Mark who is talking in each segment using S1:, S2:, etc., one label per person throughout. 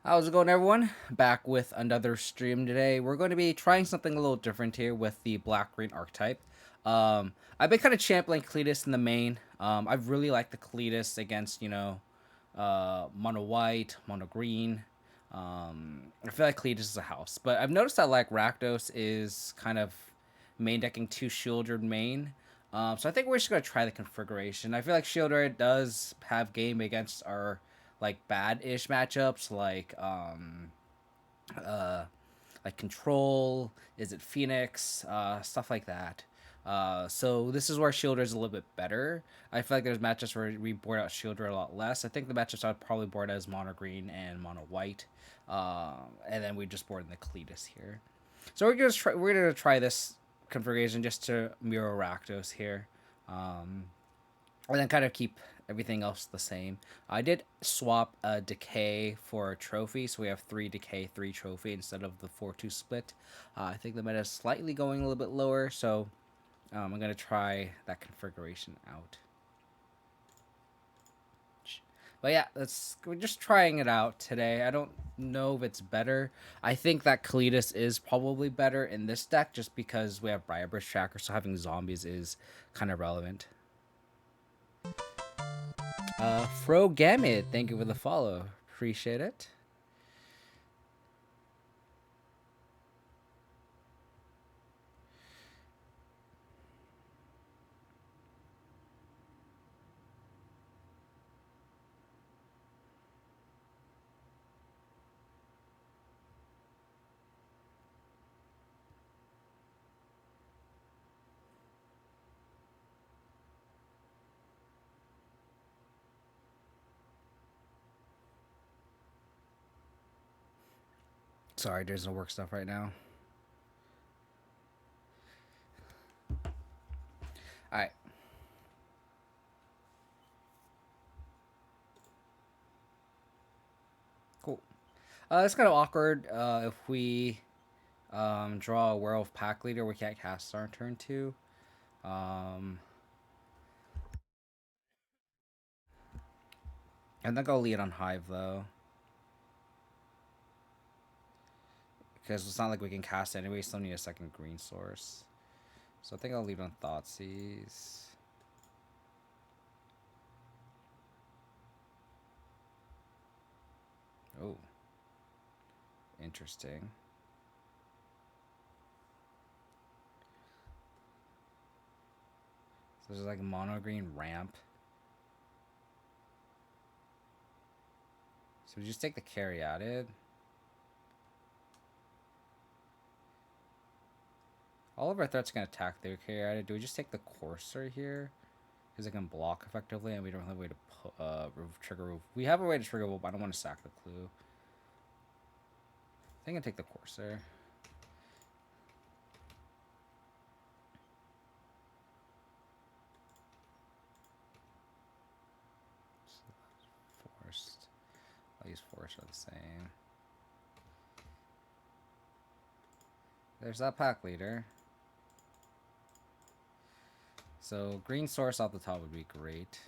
S1: How's it going, everyone? Back with another stream today. We're going to be trying something a little different here with the black green archetype. I've been kind of championing Kalitas in the main. I really like the Kalitas against mono white, mono green. I feel like Kalitas is a house, but I've noticed that like Rakdos is kind of main decking two Sheoldred main. So I think we're just gonna try the configuration. I feel like Sheoldred does have game against our like bad-ish matchups uh like control, is it Phoenix, stuff like that. So this is where Shielder is a little bit better. I feel like there's matchups where we board out Shielder a lot less. I think the matchups I'd probably board as mono green and mono white, and then we just board in the Kalitas here. So we're gonna try this configuration just to mirror Rakdos here. Um, and then kind of keep everything else the same. I did swap a decay for a trophy, so we have 3 decay, 3 trophy instead of the 4-2 split. I think the meta is slightly going a little bit lower, so I'm going to try that configuration out. But yeah, we're just trying it out today. I don't know if it's better. I think that Kalitas is probably better in this deck just because we have Briarbridge Tracker, so having zombies is kind of relevant. Fro Gamut, thank you for the follow. Appreciate it. Sorry, there's no work stuff right now. Alright. Cool. It's kind of awkward if we draw a Werewolf Pack Leader we can't cast on turn 2. Um, I think I'll lead on Hive, though. Because it's not like we can cast it anyway, still need a second green source. So I think I'll lead on Thoughtseize. Oh. Interesting. So there's like a mono green ramp. So we just take the carry added. All of our threats can attack their carry added. Do we just take the Courser here? Because it can block effectively and we don't have a way to trigger roof. We have a way to trigger roof, but I don't want to sack the clue. I think I take the Courser. Forced. I'll use Force for the same. There's that pack leader. So green source off the top would be great.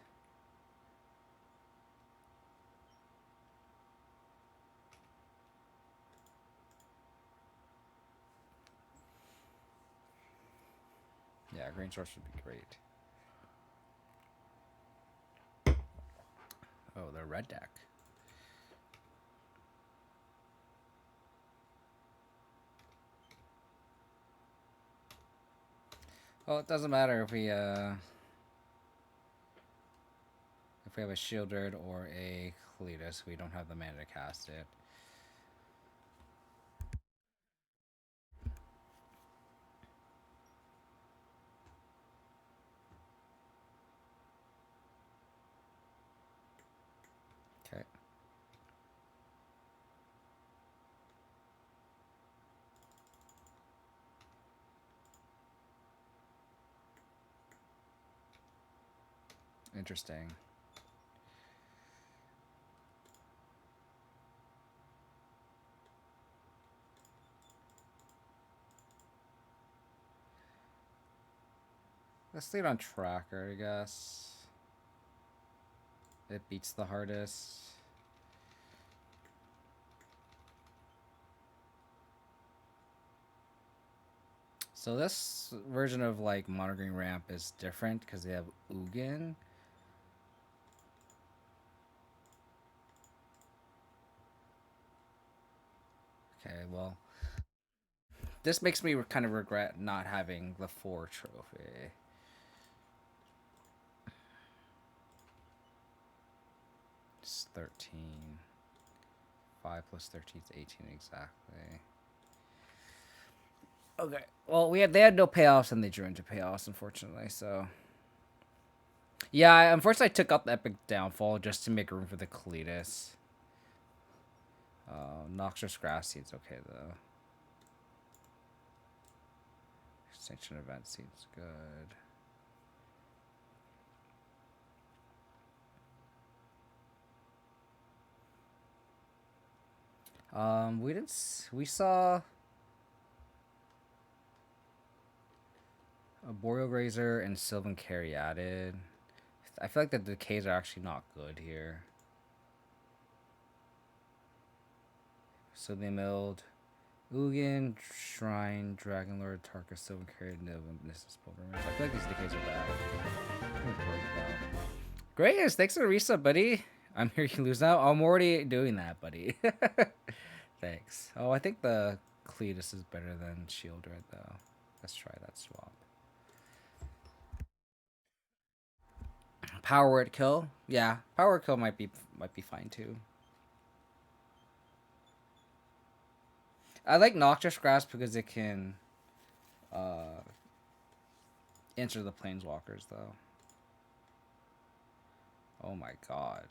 S1: Yeah, green source would be great. Oh, the red deck. Well, it doesn't matter if we have a Sheoldred or a Kalitas, we don't have the mana to cast it. Okay. Interesting. Let's lead on Tracker, I guess. It beats the hardest. So this version of like monitoring ramp is different because they have Ugin. Okay, well, this makes me kind of regret not having the 4 trophy. It's 13. 5 plus 13 is 18 exactly. Okay. Well, they had no payoffs and they drew into payoffs, unfortunately. So yeah, unfortunately, I took out the epic downfall just to make room for the Kalitas. Noxious grass seeds okay though. Extinction event seems good. We didn't. We saw a Boreal Grazer and Sylvan Carry added. I feel like the decays are actually not good here. So they milled Ugin, Shrine, Dragonlord, Tarkus, Sylvan Carry, Nova, Nissus, Pilgrimage. I feel like these decays are bad. Great, thanks for the resub, buddy. I'm here, you lose now. I'm already doing that, buddy. Thanks. Oh, I think the Kalitas is better than Sheoldred, though. Let's try that swap. Power word kill, yeah. Power word kill might be fine too. I like Noxious Grasp because it can enter the planeswalkers though. Oh my god.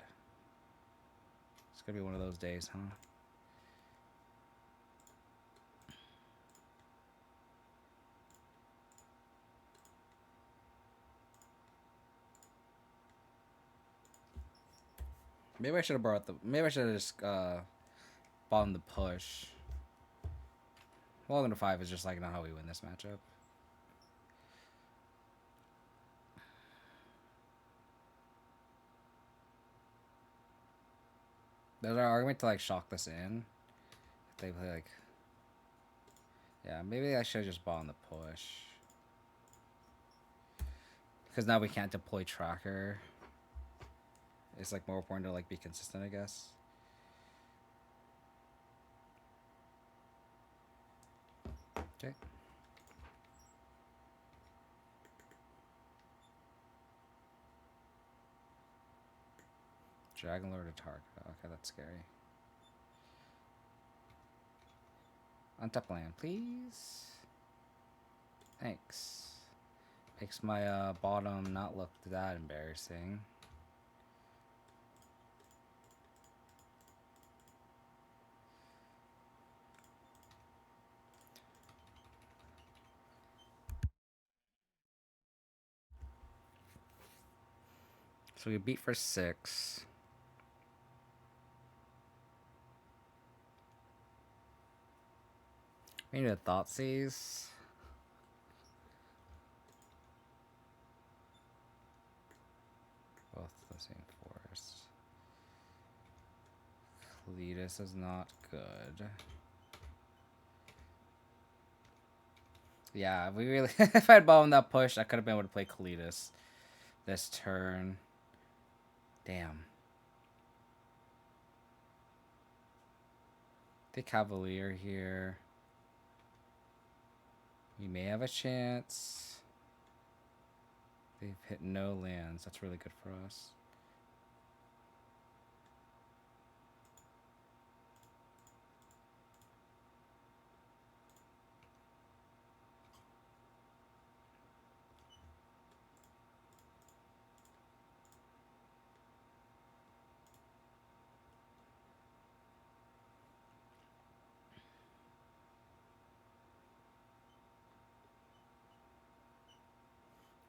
S1: It's gonna be one of those days, huh? Maybe I should have brought the. Maybe I should have just bought the push. Well, into 5 is just like not how we win this matchup. There's our argument to like shock this in. If they play like. Yeah, maybe I should have just bought the push. Because now we can't deploy tracker. It's like more important to like be consistent, I guess. Okay. Dragonlord attack. Okay, that's scary. Untap land, please. Thanks. Makes my bottom not look that embarrassing. So we beat for 6. We need a Thoughtseize. Both the same force. Kalitas is not good. Yeah, we really. If I'd bought on that push, I could have been able to play Kalitas this turn. Damn. The Cavalier here. We may have a chance. They've hit no lands. That's really good for us.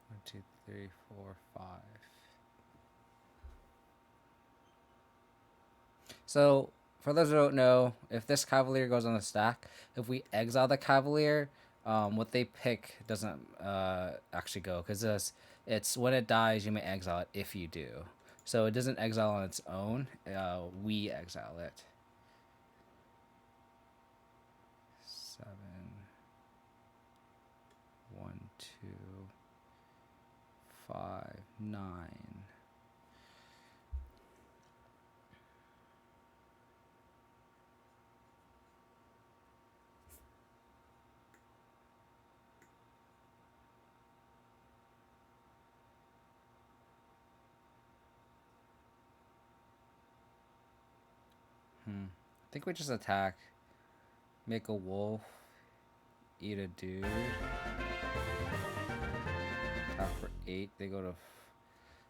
S1: One, two, three, four, 5. So, for those who don't know, if this Cavalier goes on the stack, if we exile the Cavalier, what they pick doesn't actually go because it's when it dies you may exile it if you do. So it doesn't exile on its own. We exile it. 7. 5, 9. I think we just attack, make a wolf, eat a dude. Attack for 8. They go to.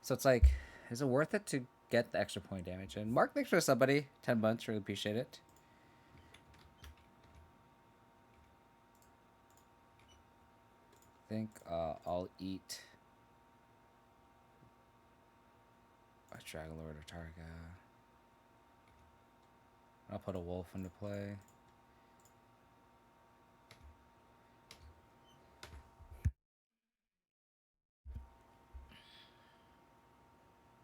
S1: So it's like, is it worth it to get the extra point damage? And Mark, thanks for somebody. 10 months, really appreciate it. I think I'll eat a Dragon Lord or Targa. I'll put a wolf into play.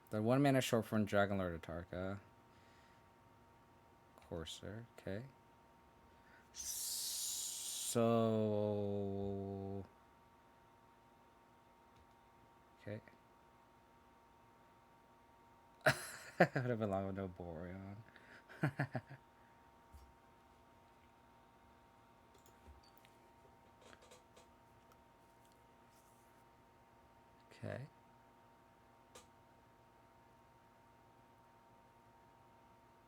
S1: The 1 mana short from Dragon Lord or Tarka. Courser, okay. So. Okay. Would have been long with no Boreon. Okay.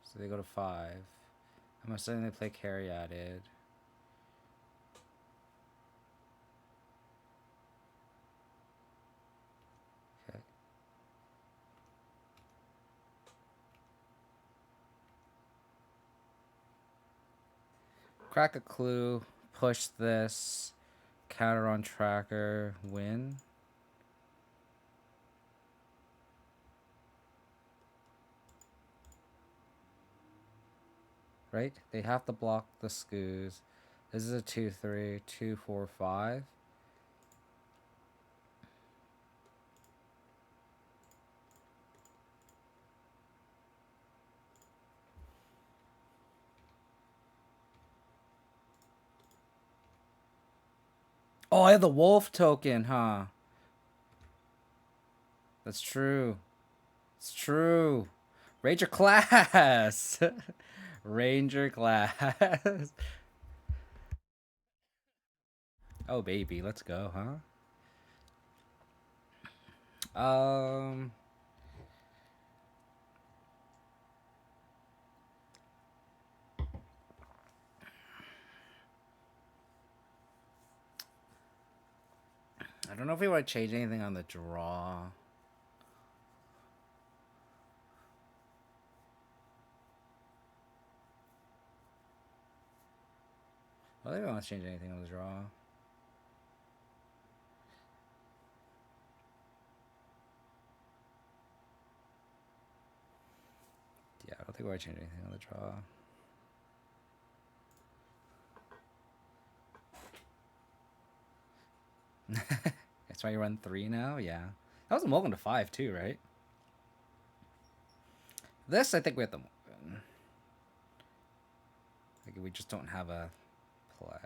S1: So they go to 5. I'm assuming they play Caryatid. Okay. Crack a clue. Push this. Counter on tracker. Win. Right? They have to block the scoos. This is a 2-3, 2-4-5. Oh, I have the wolf token, huh? That's true. It's true. Ranger class. Ranger class. Oh, baby. Let's go, huh? I don't know if we want to change anything on the draw. I don't think we want to change anything on the draw. Yeah, I don't think we want to change anything on the draw. That's why you run 3 now? Yeah. That was a Mulligan to 5 too, right? This, I think we have to Mulligan. Like, we just don't have a play.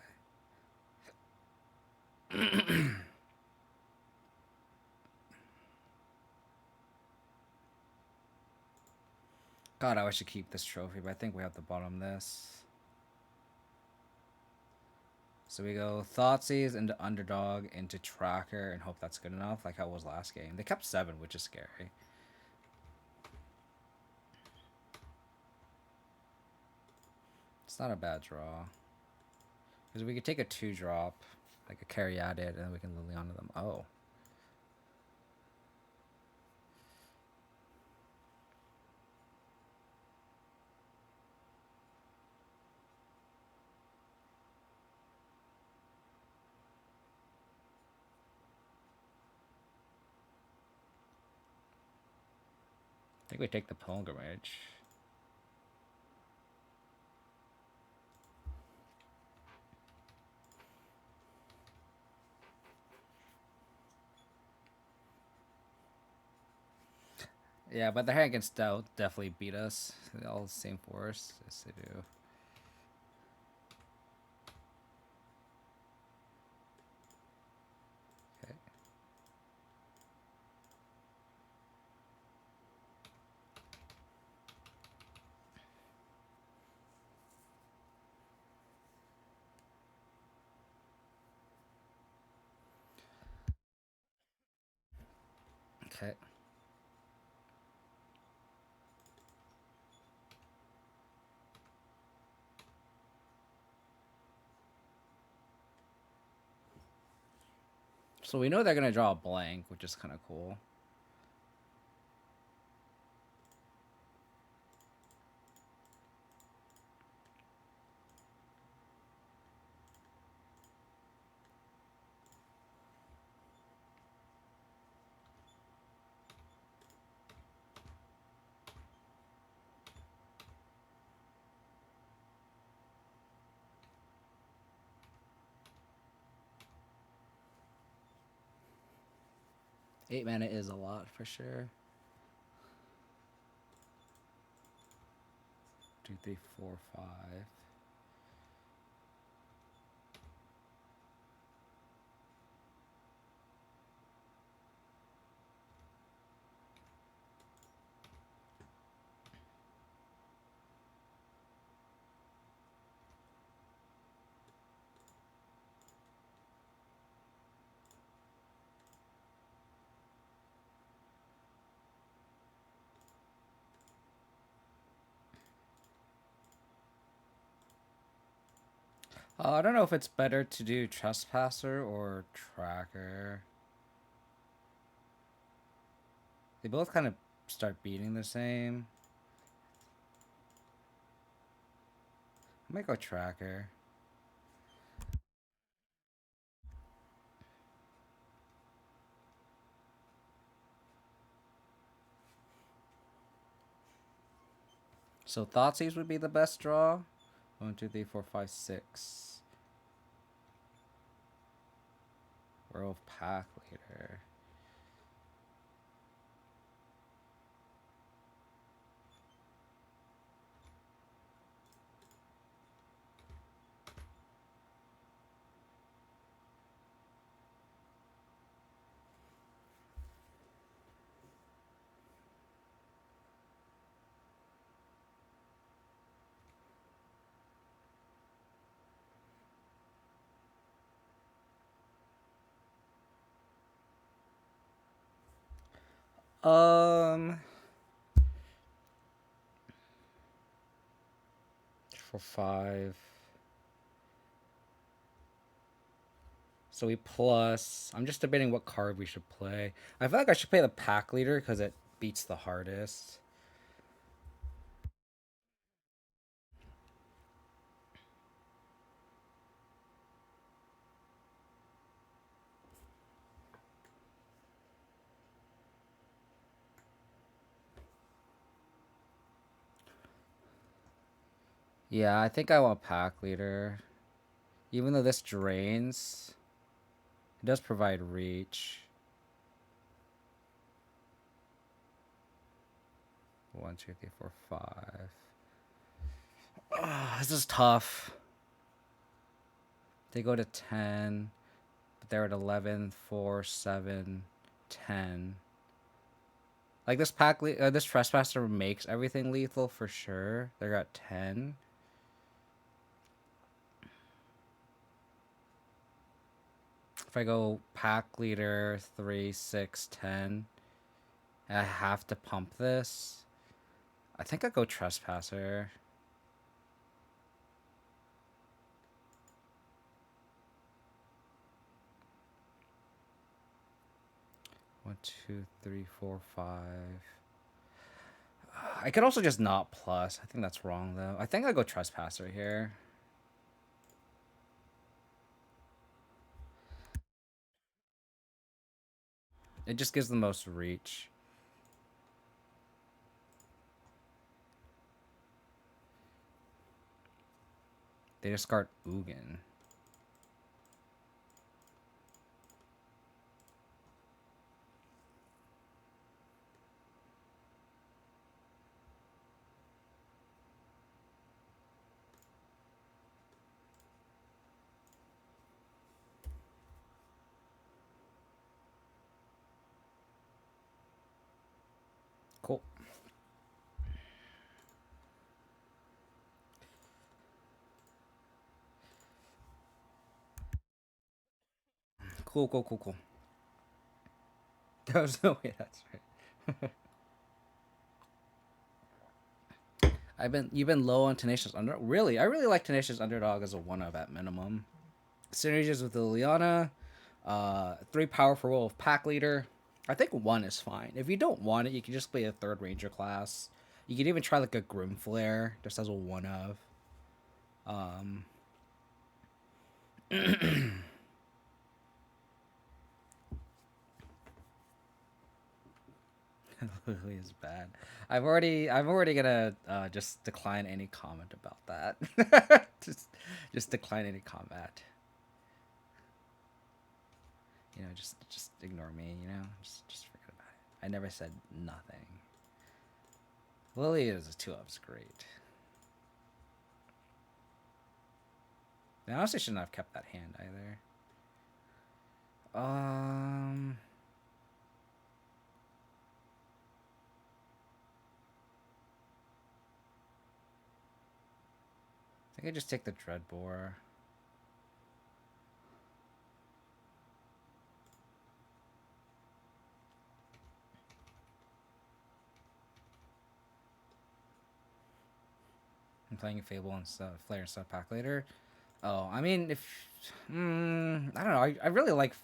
S1: God, I wish to keep this trophy, but I think we have to bottom this. So we go Thoughtseize into Underdog into Tracker and hope that's good enough, like how it was last game. They kept 7, which is scary. It's not a bad draw. Because we could take a 2-drop, like a Caryatid, and then we can Liliana them. Oh. I think we take the Pilgrimage. Yeah, but their hand against Stout definitely beat us. They're all the same force. Yes, they do. Okay. Okay. So we know they're gonna draw a blank, which is kind of cool. Eight mana is a lot for sure. 2, 3, 4, 5. I don't know if it's better to do Trespasser or Tracker. They both kind of start beating the same. I might go Tracker. So Thoughtseize would be the best draw. 1, 2, 3, 4, 5, 6. Row of Pack Leader. For 5. So we plus. I'm just debating what card we should play. I feel like I should play the Pack Leader because it beats the hardest. Yeah, I think I want Pack Leader. Even though this drains, it does provide reach. 1, 2, 3, 4, 5. This is tough. They go to 10, but they're at 11, 4, 7, 10. Like this this Trespasser makes everything lethal for sure. They're at 10. If I go Pack Leader 3, 6, 10, and I have to pump this, I think I go Trespasser. One, two, three, four, 5. I could also just not plus. I think that's wrong though. I think I go Trespasser here. It just gives the most reach. They discard Ugin. Cool. Cool. There was no way. That's right. You've been low on Tenacious Underdog. Really, I really like Tenacious Underdog as a one of at minimum. Synergies with Liliana, 3 power for role of Pack Leader. I think 1 is fine. If you don't want it, you can just play a 3rd Ranger class. You could even try like a Grim Flare, just as a one of. Um, Lily is bad. I'm already gonna just decline any comment about that. just decline any comment. Just ignore me. Just forget about it. I never said nothing. Lily is a 2-up's great. I honestly shouldn't have kept that hand either. I think I just take the Dreadbore. I'm playing Fable and Flare and stuff pack later. Oh, I mean, I don't know. I really like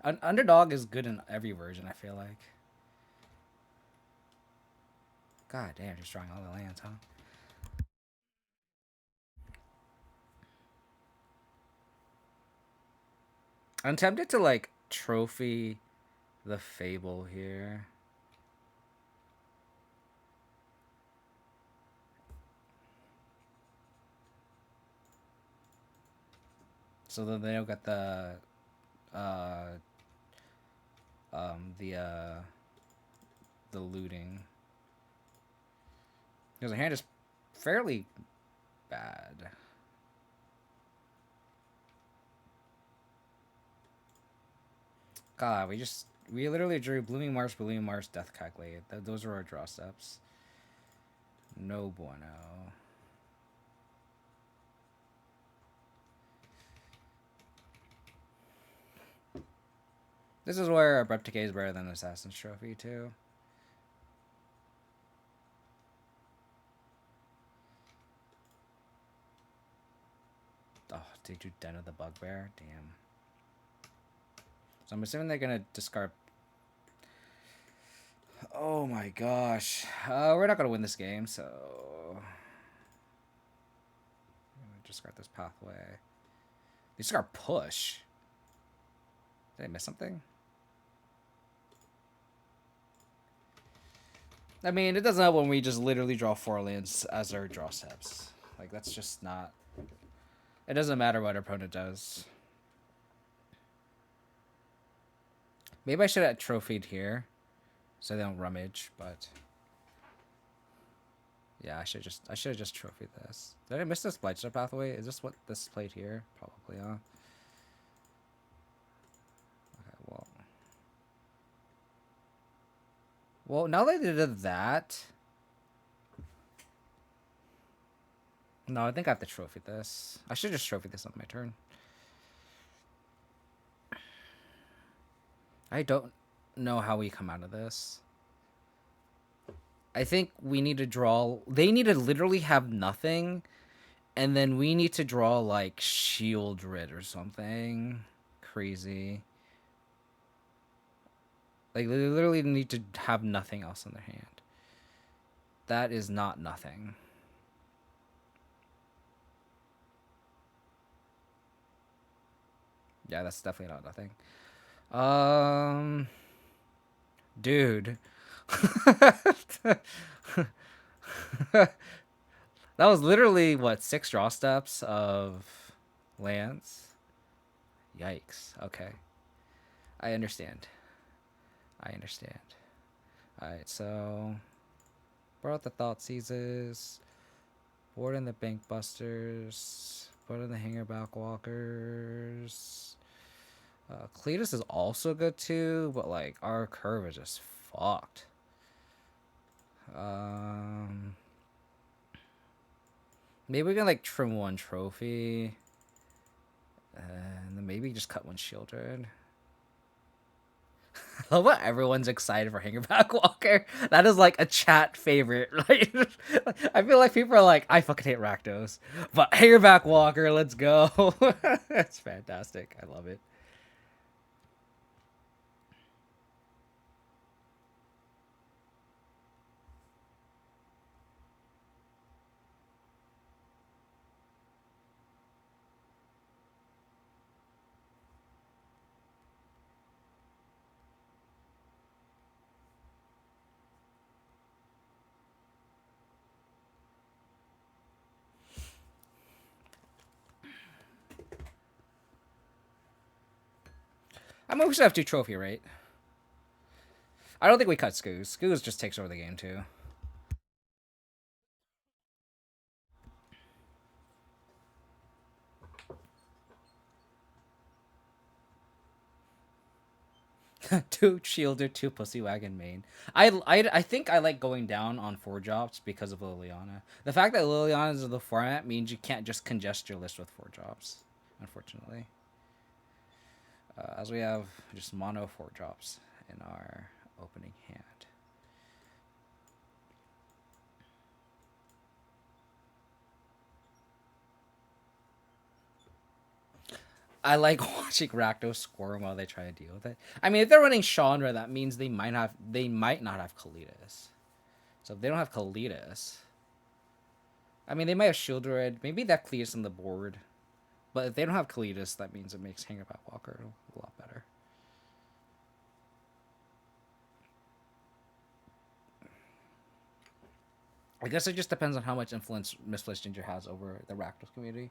S1: Underdog is good in every version. I feel like. God damn, just drawing all the lands, huh? I'm tempted to like trophy the Fable here. So then they don't get uh um the uh the looting. Because the hand is fairly bad. God, we literally drew Blooming Marsh, Death Calculate. Those are our draw steps. No bueno. This is where Abrupt Decay is better than Assassin's Trophy too. Oh, did you Den of the Bugbear? Damn. So I'm assuming they're gonna discard. Oh my gosh. We're not gonna win this game, so discard this pathway. Discard push. Did I miss something? I mean, it doesn't help when we just literally draw 4 lands as our draw steps. Like, that's just not. It doesn't matter what our opponent does. Maybe I should have trophied here so they don't rummage, but yeah, I should have just trophied this. Did I miss this Blightstar pathway? Is this what this played here? Probably, huh? Okay, well, now that they did that, no, I think I have to trophy this. I should just trophy this on my turn. I don't know how we come out of this. I think we need to draw. They need to literally have nothing, and then we need to draw like Sheoldred or something crazy. Like they literally need to have nothing else in their hand. That is not nothing. Yeah, that's definitely not nothing. Dude. That was literally what 6 draw steps of lands. Yikes. Okay. I understand. Alright, so brought the Thought Seizes, board in the Bank Busters, put in the Hangerback Walkers. Kalitas is also good too, but like our curve is just fucked. Maybe we can like trim 1 trophy, and then maybe just cut 1 Sheoldred. I love how everyone's excited for Hangerback Walker. That is like a chat favorite, right? I feel like people are like, I fucking hate Rakdos, but Hangerback Walker, let's go. That's fantastic. I love it. I mean, we should have two trophy, right? I don't think we cut Skoos. Skoos just takes over the game too. Two Sheoldred, two Pussy Wagon main. I think I like going down on 4 drops because of Liliana. The fact that Liliana is in the format means you can't just congest your list with 4 drops, unfortunately. As we have just mono 4 drops in our opening hand. I like watching Rakdos squirm while they try to deal with it. I mean, if they're running Chandra, that means they might not have Kalitas. So if they don't have Kalitas, I mean, they might have Sheoldred. Maybe that Kalitas on the board. But if they don't have Kalitas, that means it makes Hangerback Walker a lot better. I guess it just depends on how much influence Misplaced Ginger has over the Rakdos community.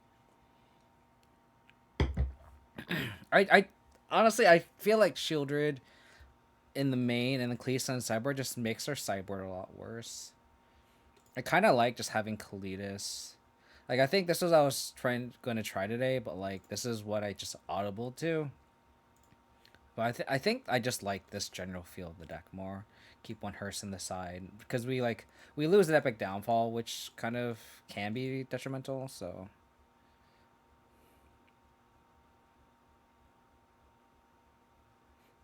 S1: I honestly I feel like Sheoldred in the main and the Kalitas on the sideboard just makes their sideboard a lot worse. I kind of like just having Kalitas. Like I think this was I was going to try today, but like this is what I just audible to. But I think I just like this general feel of the deck more. Keep one hearse in the side because we lose an epic downfall, which kind of can be detrimental. So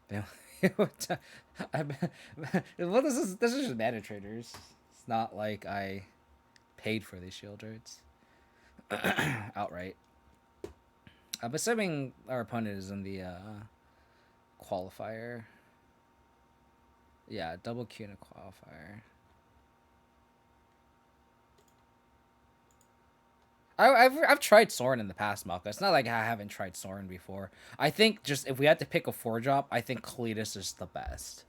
S1: yeah. Well, this is just mana traders. It's not like I paid for these Sheoldreds outright. I'm assuming our opponent is in the qualifier. Yeah, double Q in a qualifier. I've tried Soren in the past, Malka. It's not like I haven't tried Soren before. I think just if we had to pick a 4 drop, I think Kalitas is the best.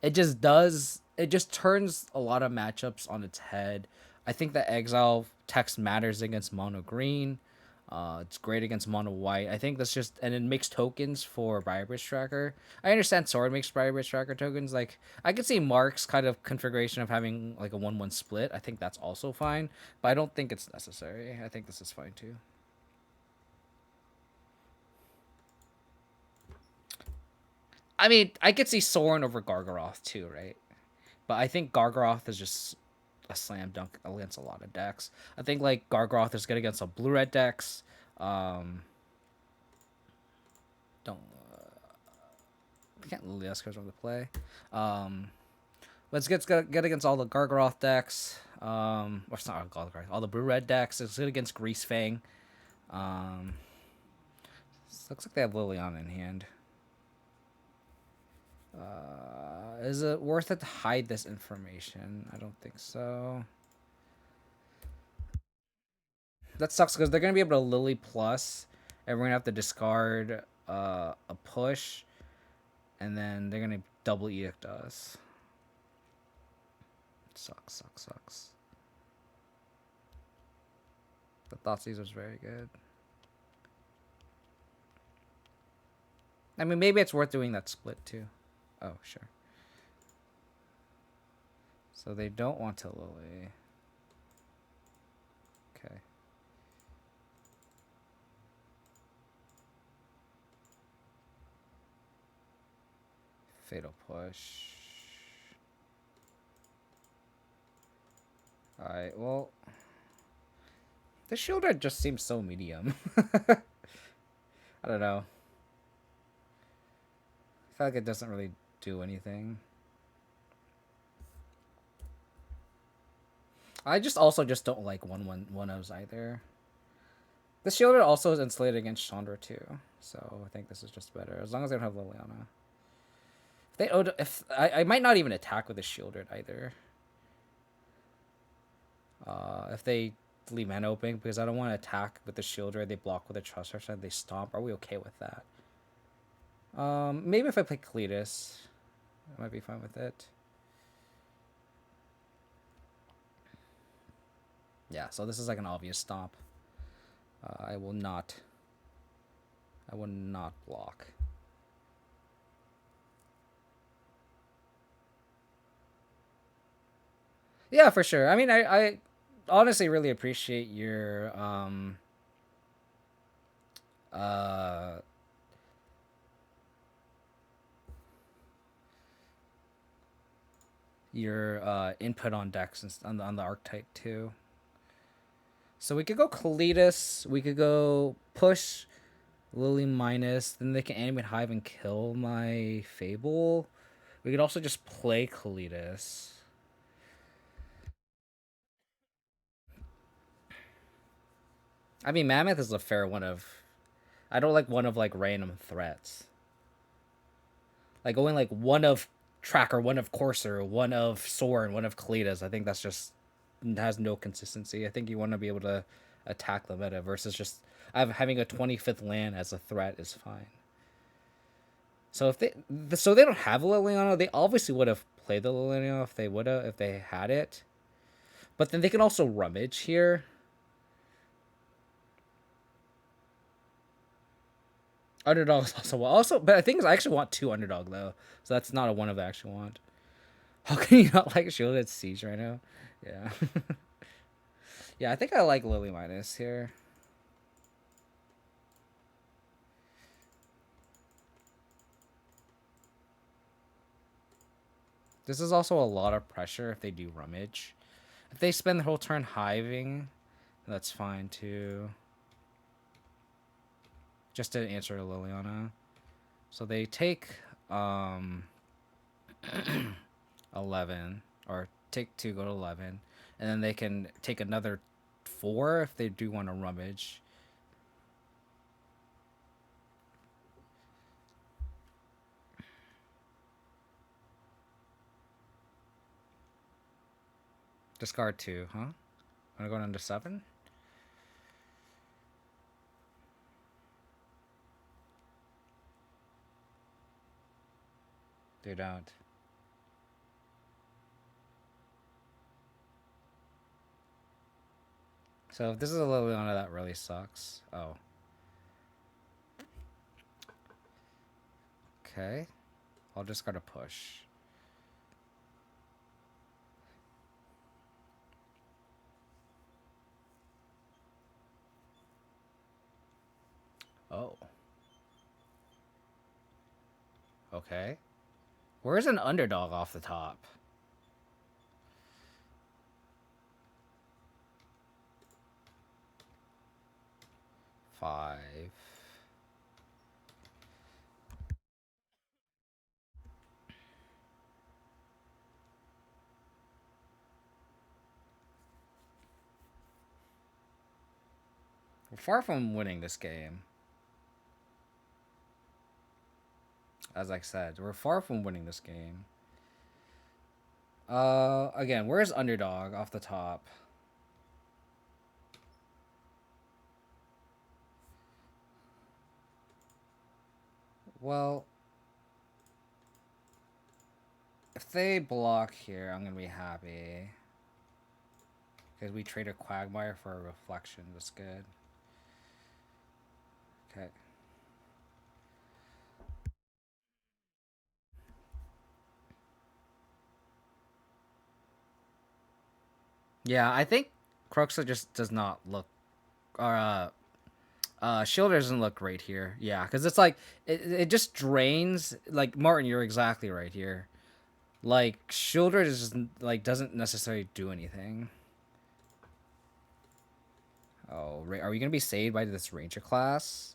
S1: It just does. It just turns a lot of matchups on its head. I think that Exile text matters against mono green. It's great against mono white. I think that's just and it makes tokens for Briarbridge Tracker. I understand Sword makes Briarbridge Tracker tokens. Like I could see Mark's kind of configuration of having like a 1-1 split. I think that's also fine, but I don't think it's necessary. I think this is fine too. I mean, I could see Soren over Gargaroth too, right? But I think Gargaroth is just a slam dunk against a lot of decks. I think like Gargaroth is good against a blue red decks. Um, don't can't literally ask on the play. Let's get good against all the Gargaroth decks. Or it's not Gargaroth, all the blue red decks. It's good against Grease Fang. Um, looks like they have Liliana in hand. Is it worth it to hide this information? I don't think so. That sucks because they're gonna be able to Lily plus, and we're gonna have to discard a push, and then they're gonna double edict us. Sucks. The Thoughtseize was very good. I mean, maybe it's worth doing that split too. Oh, sure. So they don't want to Lily. Okay. Fatal push. Alright, well. The Sheoldred just seems so medium. I don't know. I feel like it doesn't really do anything. I just also just don't like 1/1/1s either. The Sheoldred also is insulated against Chandra too, so I think this is just better as long as they don't have Liliana. I might not even attack with the Sheoldred either. If they leave mana open, because I don't want to attack with the Sheoldred, they block with a Trust Rush and they stomp. Are we okay with that? Maybe if I play Kalitas, I might be fine with it. Yeah, so this is like an obvious stomp. I will not block. Yeah, for sure. I mean, I honestly really appreciate uh your input on decks and on the archetype too. So we could go Kalitas, we could go push Lily minus, then they can animate Hive and kill my Fable. We could also just play Kalitas. I mean, Mammoth is a fair one of. I don't like one of like random threats. Like going like one of Tracker, one of Courser, one of Soren, one of Kalitas. I think that's just has no consistency. I think you want to be able to attack the meta versus just having a 25th land as a threat is fine. So if they don't have Liliana, they obviously would have played the Liliana if they had it. But then they can also rummage here. Underdog is also, but I think I actually want 2 underdog though, so that's not a one of I actually want. How can you not like Shielded Siege right now? Yeah, yeah, I think I like Lily minus here. This is also a lot of pressure if they do rummage. If they spend the whole turn hiving, that's fine too. Just to answer Liliana. So they take 11 or take 2, go to 11, and then they can take another 4 if they do want to rummage. Discard 2, huh? Wanna go down to 7? They don't. So if this is a Liliana, that really sucks. Oh. Okay. I'll discard a push. Oh. Okay. Where's an underdog off the top? Five. We're far from winning this game. As I said, we're far from winning this game. Again, where's underdog off the top? Well, if they block here, I'm gonna be happy. Because we trade a Quagmire for a Reflection. That's good. Okay. Yeah, I think Croxa just does not look, or Shielder doesn't look great here. Yeah, because it's like it just drains. Like Martin, you're exactly right here. Like Shielder is just like doesn't necessarily do anything. Oh, are we gonna be saved by this Ranger class?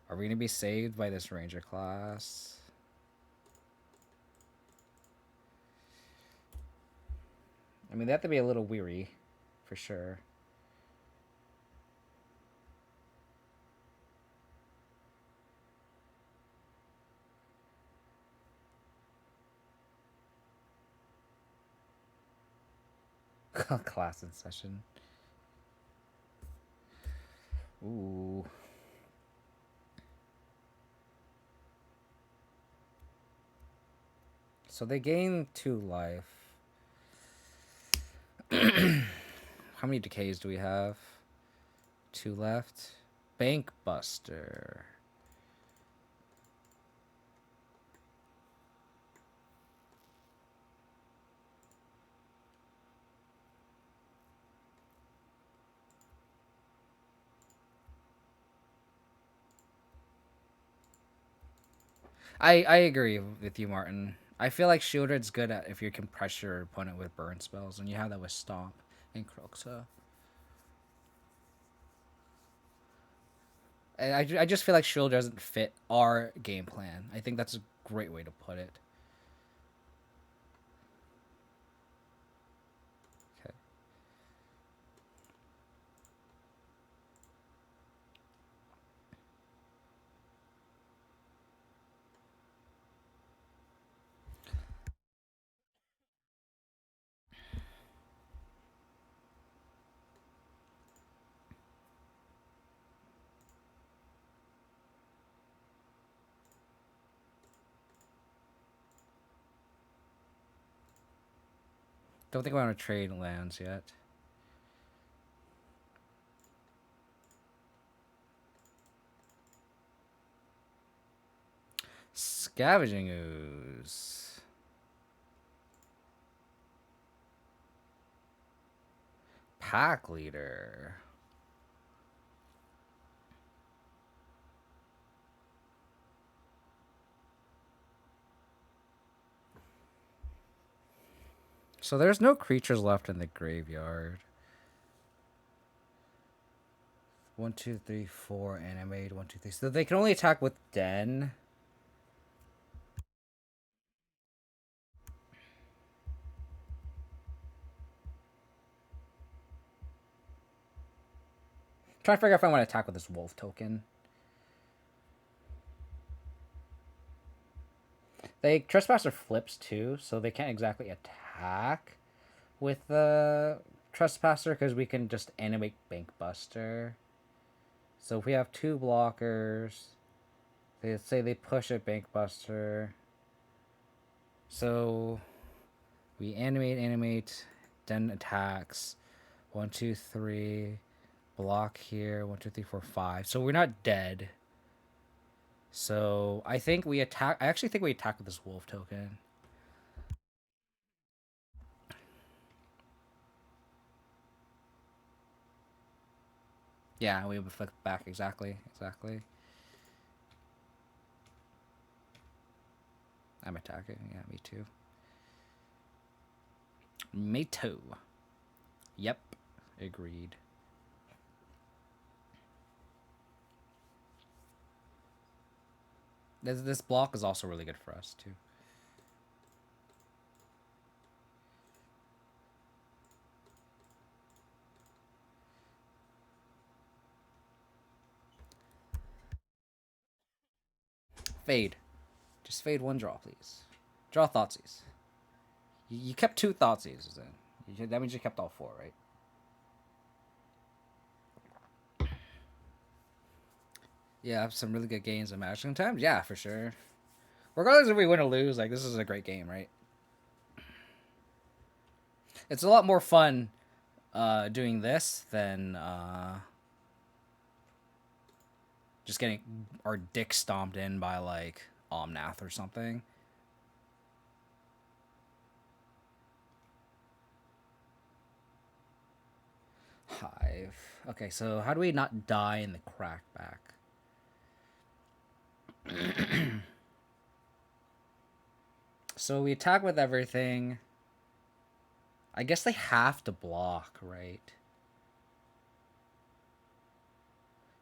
S1: Are we gonna be saved by this Ranger class? I mean, they have to be a little weary, for sure. Class in session. Ooh. So they gain 2 life. How many decays do we have? 2 left. Bank Buster. I agree with you, Martin. I feel like Sheoldred's good at if you can pressure your opponent with burn spells, and you have that with Stomp and Kroxa. And I just feel like Sheoldred doesn't fit our game plan. I think that's a great way to put it. Okay. Don't think I want to trade lands yet. Scavenging Ooze. Pack Leader. So there's no creatures left in the graveyard. 1, 2, 3, 4 animate. 1, 2, 3. So they can only attack with Den. Trying to figure out if I want to attack with this wolf token. They Trespasser flips too, so they can't exactly attack with the Trespasser because we can just animate Bankbuster. So if we have 2 blockers, they say they push a Bankbuster. So we animate, then attacks. 1, 2, 3. Block here. 1, 2, 3, 4, 5. So we're not dead. So I think we attack. I actually think we attack with this wolf token. Yeah, we would flip back exactly. I'm attacking. Yeah, me too. Me too. Yep, agreed. This block is also really good for us too. Fade. Just fade 1 draw, please. Draw Thoughtseize. You kept 2 Thoughtseizes then. That means you kept all 4, right? Yeah, some really good games of Magic sometimes. Yeah, for sure. Regardless if we win or lose, like this is a great game, right? It's a lot more fun doing this than just getting our dick stomped in by like Omnath or something. Hive. Okay, so how do we not die in the crackback? So we attack with everything. I guess they have to block, right?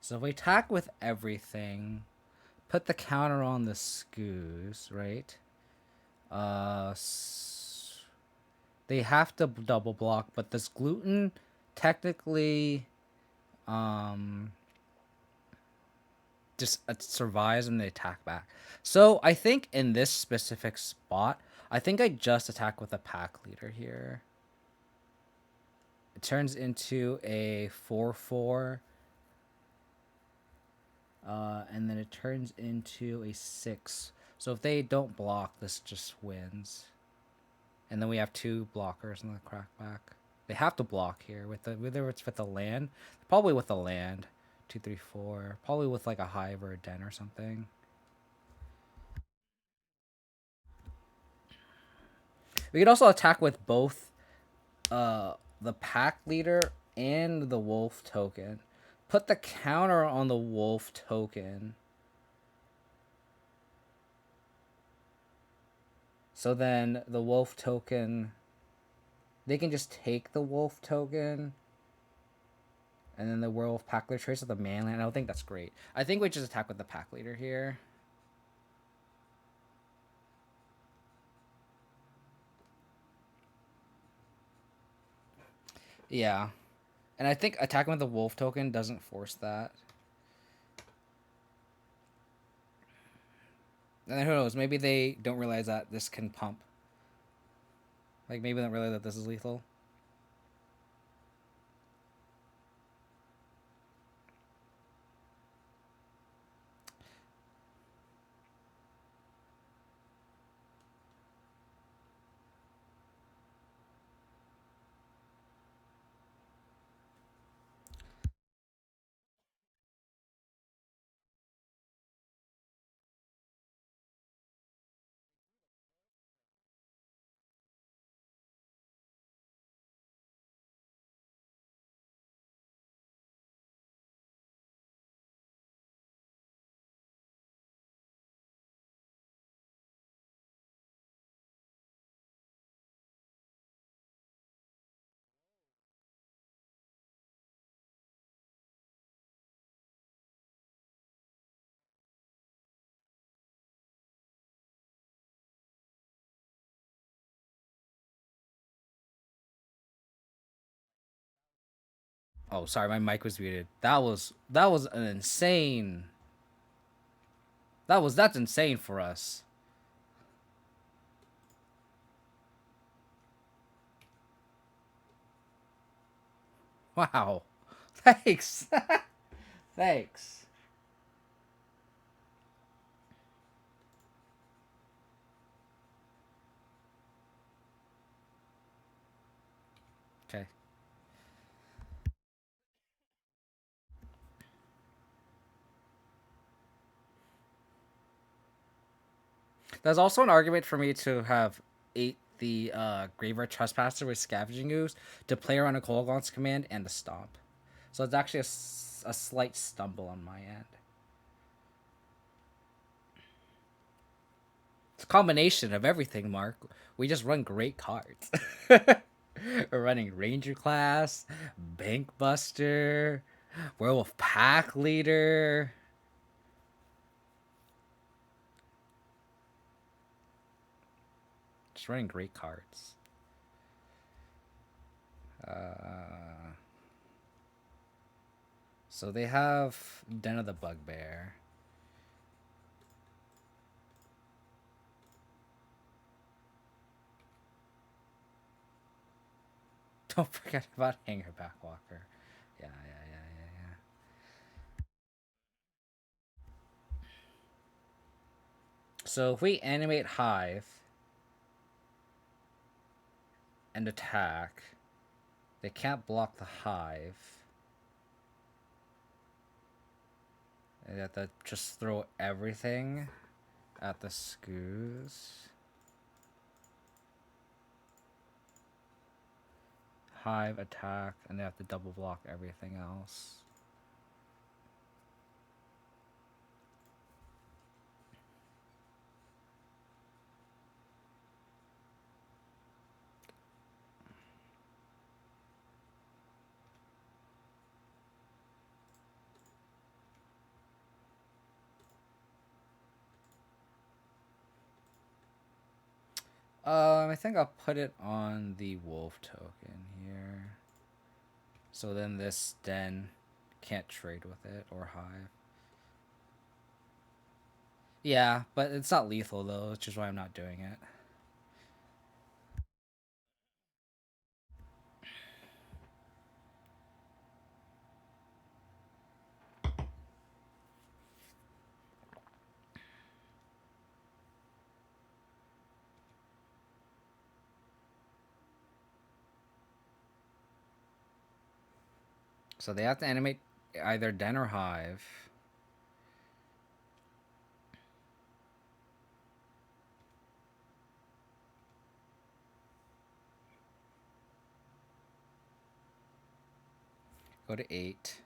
S1: So if we attack with everything, put the counter on the Scoos, right? They have to double block, but this gluten technically um just survives and they attack back. So I think in this specific spot, I think I just attack with a pack leader here. It turns into a 4/4, and then it turns into a 6. So if they don't block, this just wins. And then we have 2 blockers in the crackback. They have to block here with the whether it's with the land, probably with the land. 2, 3, 4, probably with like a hive or a den or something. We could also attack with both the pack leader and the wolf token. Put the counter on the wolf token. So then the wolf token, they can just take the wolf token, and then the wolf pack leader trace with the manland. I don't think that's great. I think we just attack with the pack leader here. Yeah. And I think attacking with the wolf token doesn't force that. And then who knows? Maybe they don't realize that this can pump. Like maybe they don't realize that this is lethal. Oh, sorry, my mic was muted. That was an insane. That's insane for us. Wow. Thanks. Thanks. Okay. There's also an argument for me to have ate the Graveyard Trespasser with Scavenging Ooze to play around a Kolaghan's command and a Stomp. So it's actually a slight stumble on my end. It's a combination of everything, Mark. We just run great cards. We're running Ranger Class, Bank Buster, Werewolf Pack Leader. Just running great cards. So they have Den of the Bugbear. Don't forget about Hanger Backwalker. Yeah, yeah, yeah, yeah, yeah. So if we animate Hive and attack, they can't block the Hive. They have to just throw everything at the Scoos. Hive attack, and they have to double block everything else. I think I'll put it on the wolf token here. So then this den can't trade with it or hive. Yeah, but it's not lethal though, which is why I'm not doing it. So they have to animate either den or hive. Go to 8.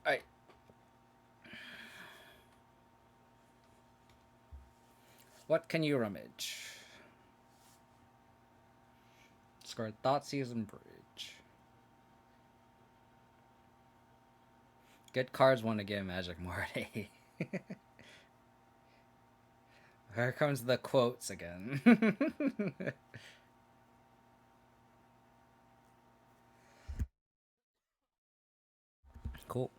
S1: Alright. What can you rummage? Score Thoughtseize and Bridge. Good cards want to get Magic Marty. Here comes the quotes again. Cool.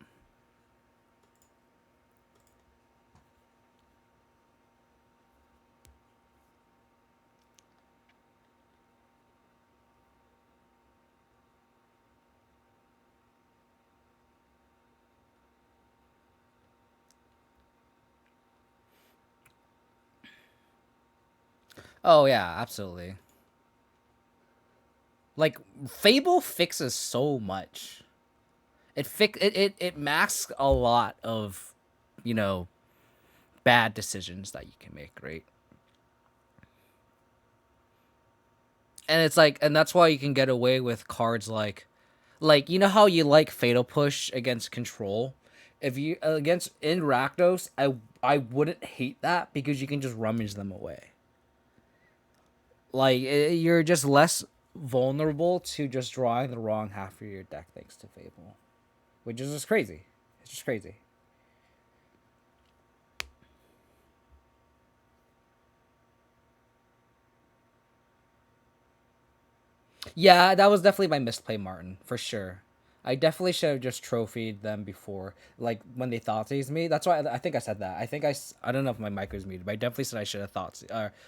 S1: Oh yeah, absolutely. Like Fable fixes so much. It masks a lot of, you know, bad decisions that you can make, right? And it's like, and that's why you can get away with cards like you know how you like Fatal Push against Control. If you against in Rakdos, I wouldn't hate that because you can just rummage them away. Like you're just less vulnerable to just drawing the wrong half of your deck thanks to Fable, which is just crazy. It's just crazy. Yeah, that was definitely my misplay, Martin, for sure. I definitely should have just trophied them before, like when they thought these me. That's why I think I said that. I don't know if my mic was muted, but I definitely said I should have thought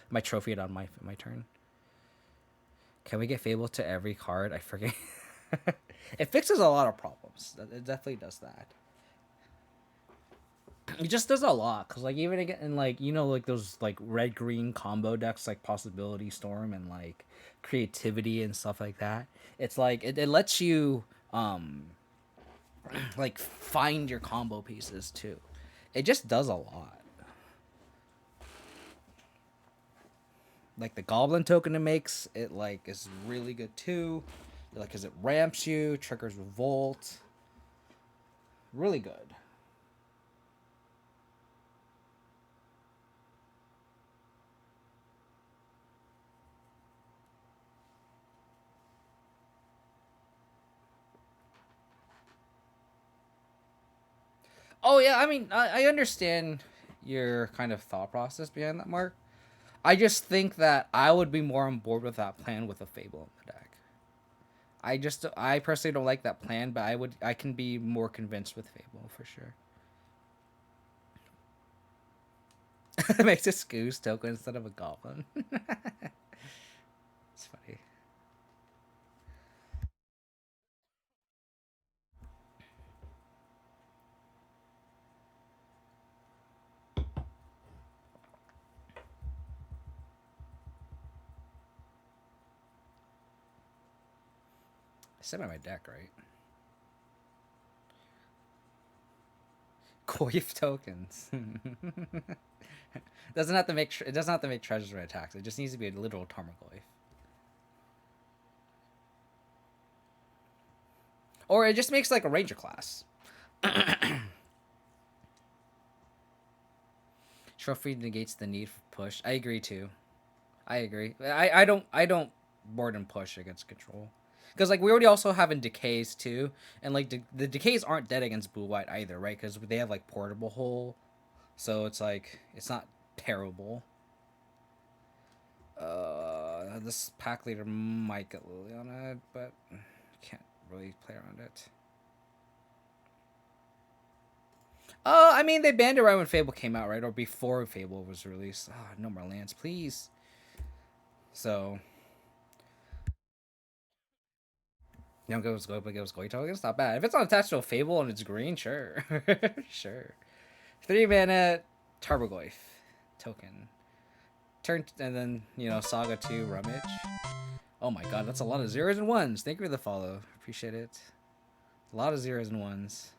S1: my trophied on my turn. Can we get Fable to every card? I forget. It fixes a lot of problems. It definitely does that. It just does a lot because like even in like like those like red green combo decks like Possibility Storm and like Creativity and stuff like that. It's like it lets you like find your combo pieces too. It just does a lot. Like the Goblin token it makes, it like is really good too. Like because it ramps you, triggers Revolt. Really good. Oh yeah, I mean I understand your kind of thought process behind that, Mark. I just think that I would be more on board with that plan with a Fable in the deck. I personally don't like that plan, but I can be more convinced with Fable for sure. It makes a Scoos token instead of a Goblin. It's funny. I said on my deck, right? Coif tokens. Doesn't have to make it doesn't have to make treasures or attacks. It just needs to be a literal Tarmogoyf. Or it just makes like a ranger class. Trophy negates the need for push. I agree too. I agree. I don't board and push against control. Because like we already also have in decays too, and like the decays aren't dead against blue white either, right? Because they have like portable hole, so it's like it's not terrible. This pack leader might get Lily on it, but can't really play around it. I mean they banned it right when Fable came out, right, or before Fable was released. No more lands, please. So you don't go but goes Goy token. It's not bad. If it's not attached to a Fable and it's green, sure, sure. 3 mana Tarmogoyf token. Turn and then Saga 2 Rummage. Oh my god, that's a lot of zeros and ones. Thank you for the follow. Appreciate it. A lot of zeros and ones.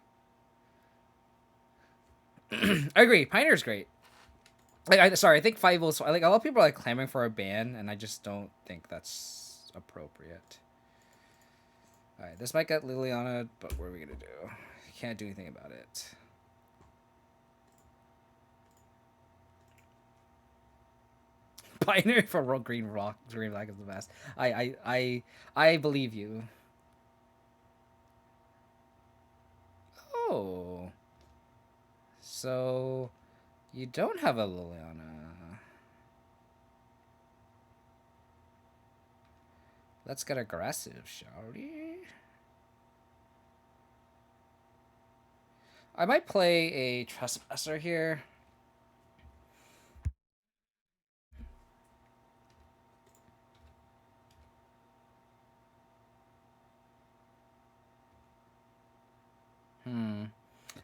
S1: I agree. Pioneer's great. Sorry, I think Five was like a lot of people are like clamoring for a ban, and I just don't think that's appropriate. All right, this might get Liliana, but what are we gonna do? Can't do anything about it. Pioneer for green rock, green black is the best. I believe you. Oh, so you don't have a Liliana. Let's get aggressive, shall we? I might play a Trespasser here.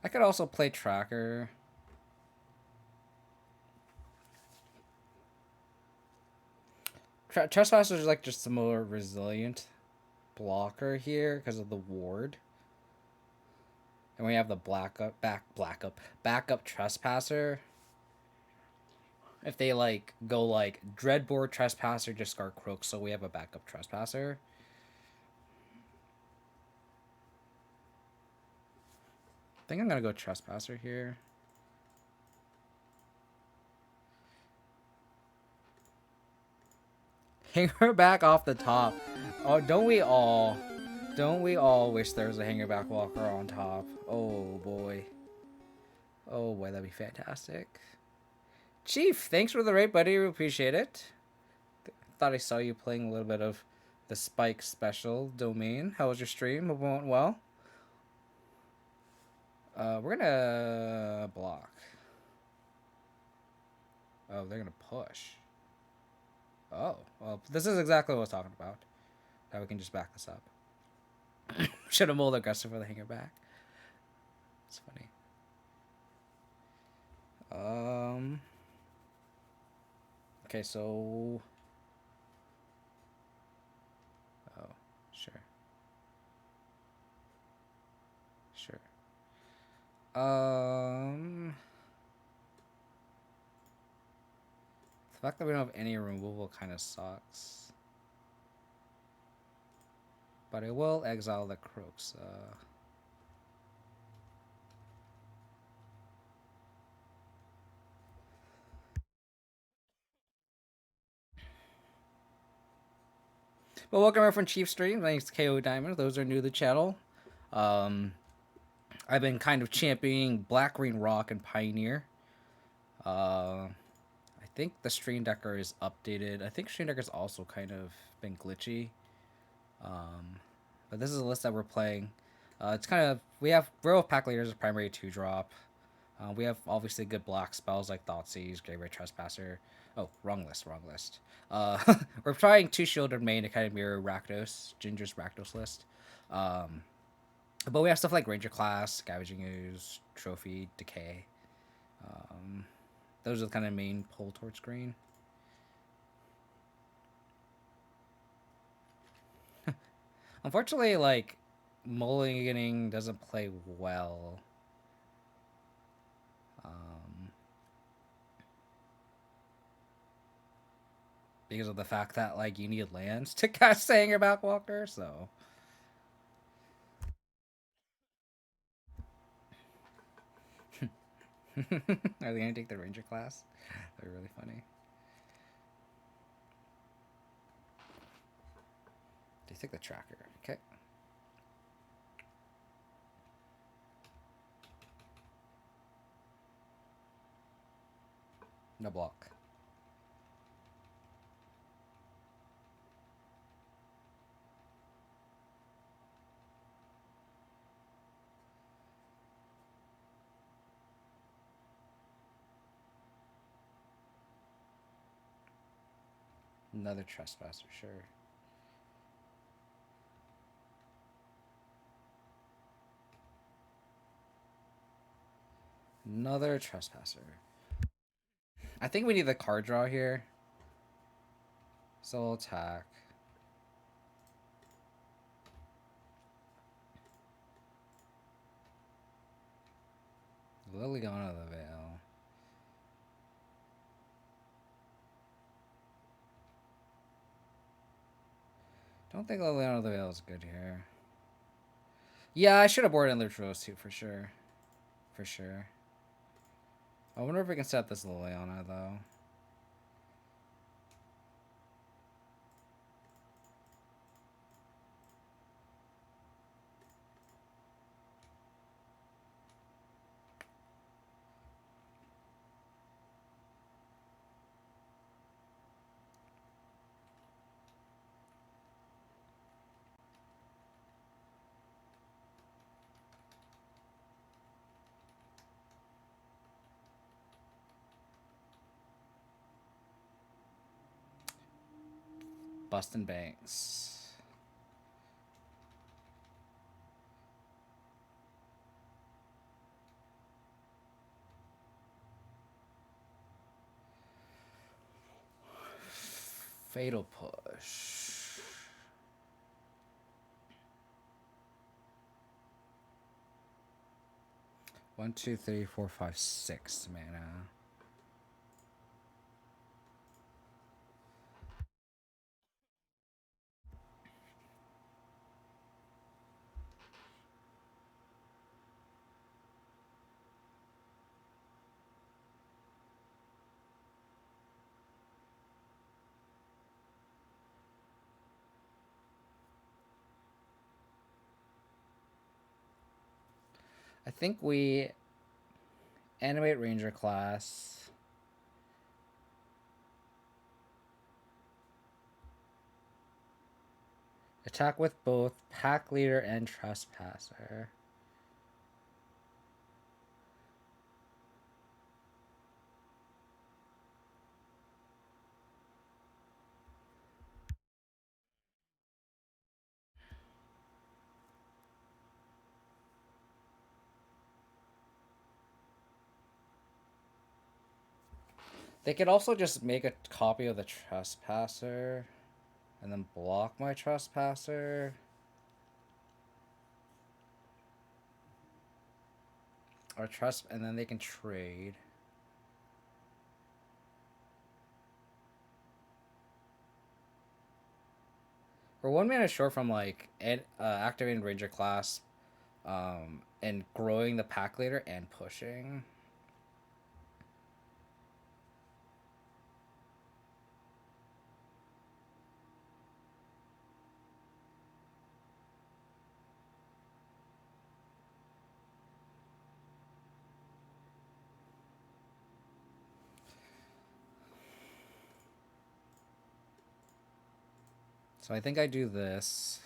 S1: I could also play Tracker. Trespasser is like just a more resilient blocker here because of the ward. And we have the backup Trespasser. If they like go like Dreadboard Trespasser, discard Croak, so we have a backup Trespasser. I think I'm gonna go Trespasser here. Hang her back off the top. Oh, don't we all? Don't we all wish there was a hangerback walker on top? Oh boy. Oh boy, that'd be fantastic. Chief, thanks for the raid, buddy. We appreciate it. Thought I saw you playing a little bit of the Spike special domain. How was your stream? Hope it went well. We're gonna block. Oh, they're gonna push. Oh, well, this is exactly what I was talking about. Now we can just back this up. Should have mulled aggressive for the hanger back. It's funny. Okay, so. Oh, sure. Sure. The fact that we don't have any removal kind of sucks. But I will exile the Croaks. But welcome everyone from Chief Stream. Thanks to KO Diamond. Those are new to the channel. I've been kind of championing Black Green Rock and Pioneer. I think the Stream Decker is updated. I think Stream Decker's also kind of been glitchy. But this is a list that we're playing. It's kind of we have Royal Pack Leaders as primary 2-drop. We have obviously good block spells like Thoughtseize, Graveyard Trespasser. Oh, wrong list. We're trying 2 Sheoldred main to kind of mirror Rakdos, Ginger's Rakdos list. But we have stuff like Ranger Class, Scavenging Ooze, Trophy, Decay. Those are the kind of main pull towards green. Unfortunately, like, mulliganing doesn't play well. Because of the fact that, like, you need lands to cast Hangerback Walker, so. Are they gonna take the ranger class? That'd be really funny. They take the tracker. Okay. No block. Another trespasser, sure. Another trespasser. I think we need the card draw here. So we'll attack. Liliana of the Veil. Don't think Liliana of the Veil is good here. Yeah, I should have boarded Enriched Rose too, for sure. For sure. I wonder if we can set this Liliana, though. Bustin' Banks. Fatal Push. One, two, three, four, five, 6 mana. I think we animate Ranger class. Attack with both Pack Leader and Trespasser. They could also just make a copy of the Trespasser and then block my Trespasser. Or trust, and then they can trade. We're 1 mana short from like activating Ranger class, and growing the Pack Leader and pushing. So I think I do this.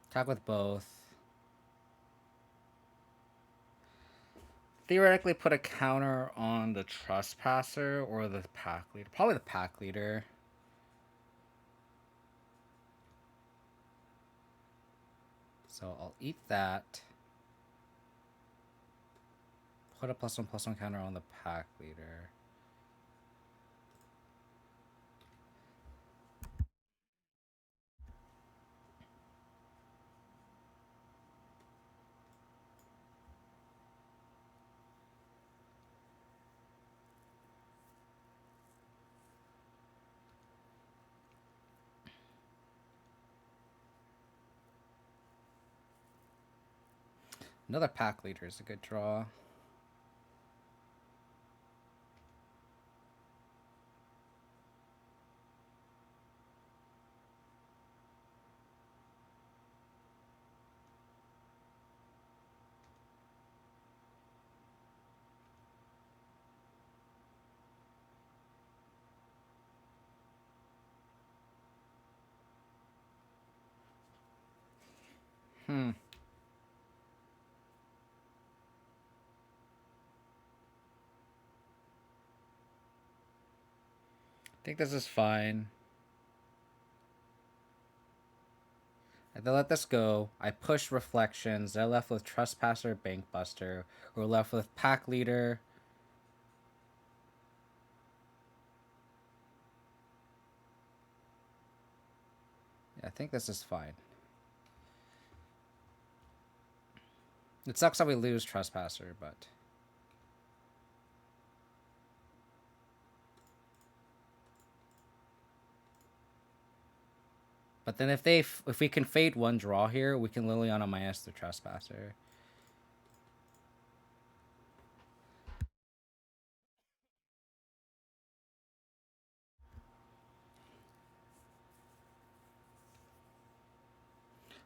S1: Attack with both. Theoretically put a counter on the Trespasser or the Pack Leader. Probably the Pack Leader. So I'll eat that. Put a +1/+1 counter on the Pack Leader. Another pack leader is a good draw. Hmm. I think this is fine. And then let this go. I push Reflections. They're left with Trespasser, Bankbuster. We're left with Pack Leader. Yeah, I think this is fine. It sucks that we lose Trespasser, but... But then if we can fade one draw here, we can Liliana minus the Trespasser.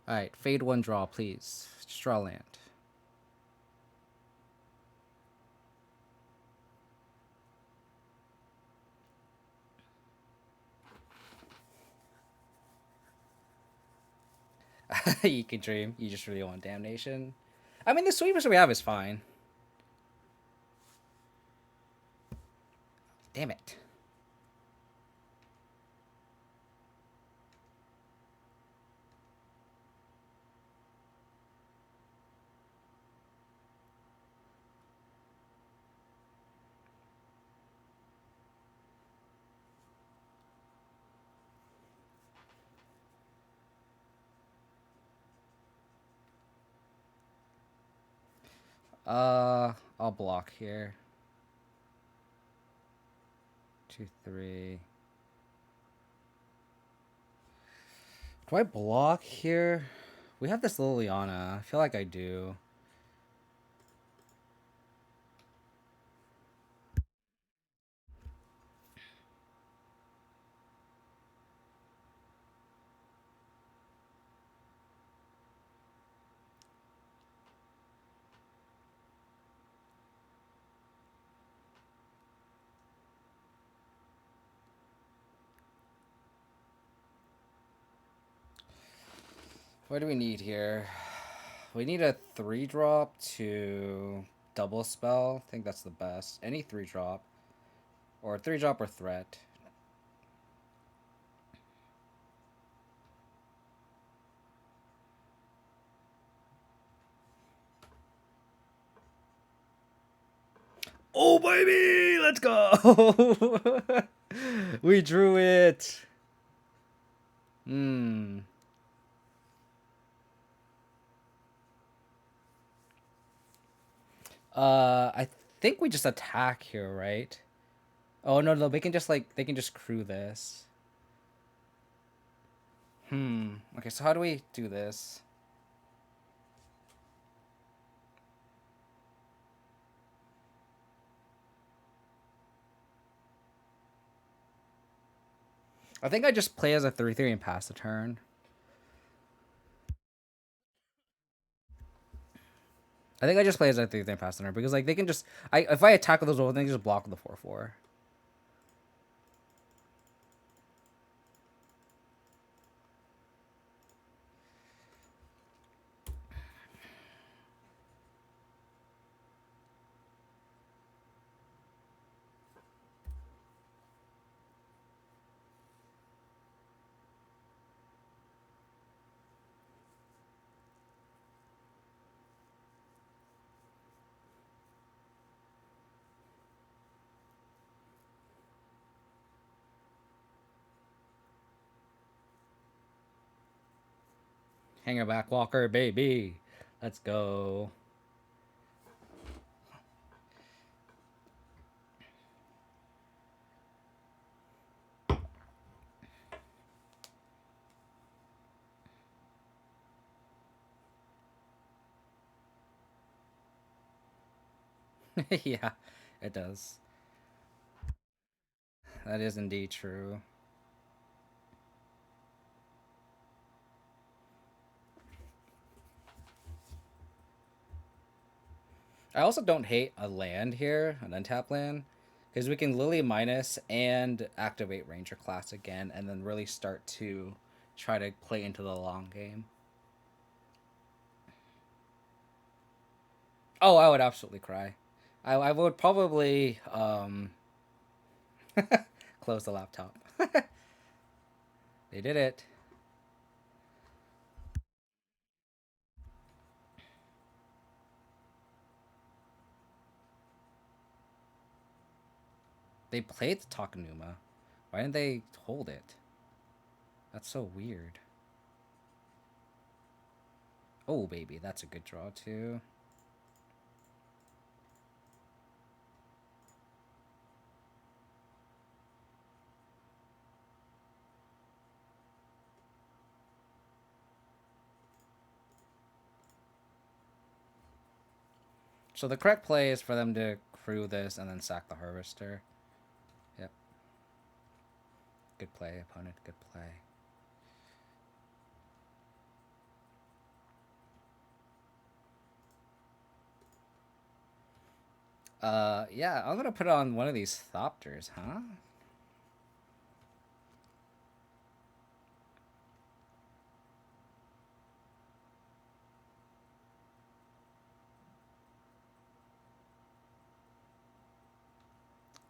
S1: Alright, fade one draw, please. Just draw land. You can dream. You just really want Damnation. I mean, the sweepers we have is fine. Damn it. I'll block here. 2, 3. Do I block here? We have this Liliana. I feel like I do. What do we need here? We need a 3-drop to double spell. I think that's the best. Any 3-drop. Or 3-drop or threat. Oh, baby! Let's go! We drew it! Hmm. I think we just attack here, right? Oh, no, no, they can just, like, they can just crew this. Okay, so how do we do this? I think I just play as a 3/3 and pass the turn. I think I just play as a 3/3 and pass the turn because like they can just if I attack with those over, they can just block the 4/4. Hanger back walker, baby. Let's go. Yeah, it does. That is indeed true. I also don't hate a land here, an untap land, because we can Lily minus and activate Ranger class again, and then really start to try to play into the long game. Oh, I would absolutely cry. I would probably close the laptop. They did it. They played the Takanuma. Why didn't they hold it? That's so weird. Oh, baby, that's a good draw, too. So the correct play is for them to crew this and then sack the Harvester. Yep. Good play, opponent. Good play. Yeah, I'm gonna put on one of these Thopters, huh?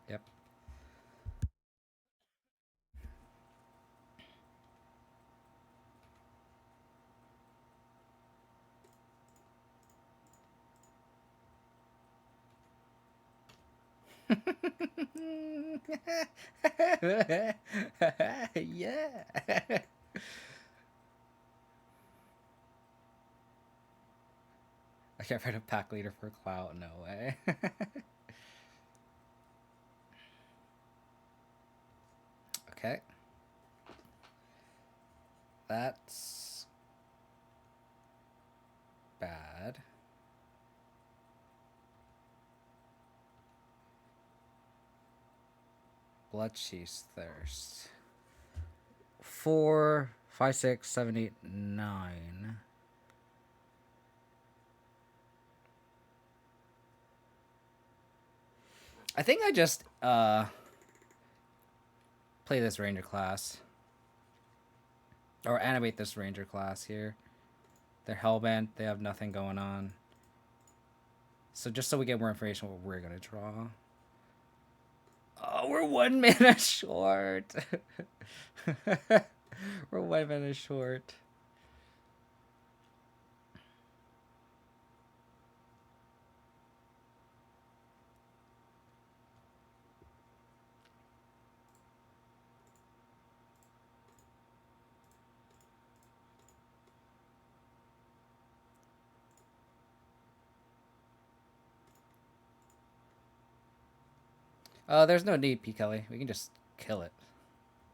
S1: Yep. Yeah. I get rid of pack leader for clout. No way. Okay. That's bad. Bloodchief's Thirst. 4, 5, 6, 7, 8, 9. I think I just play this ranger class. Or animate this ranger class here. They're hellbent, they have nothing going on. So just so we get more information what we're gonna draw. Oh, we're 1 mana short. We're 1 mana short. There's no need, P. Kelly. We can just kill it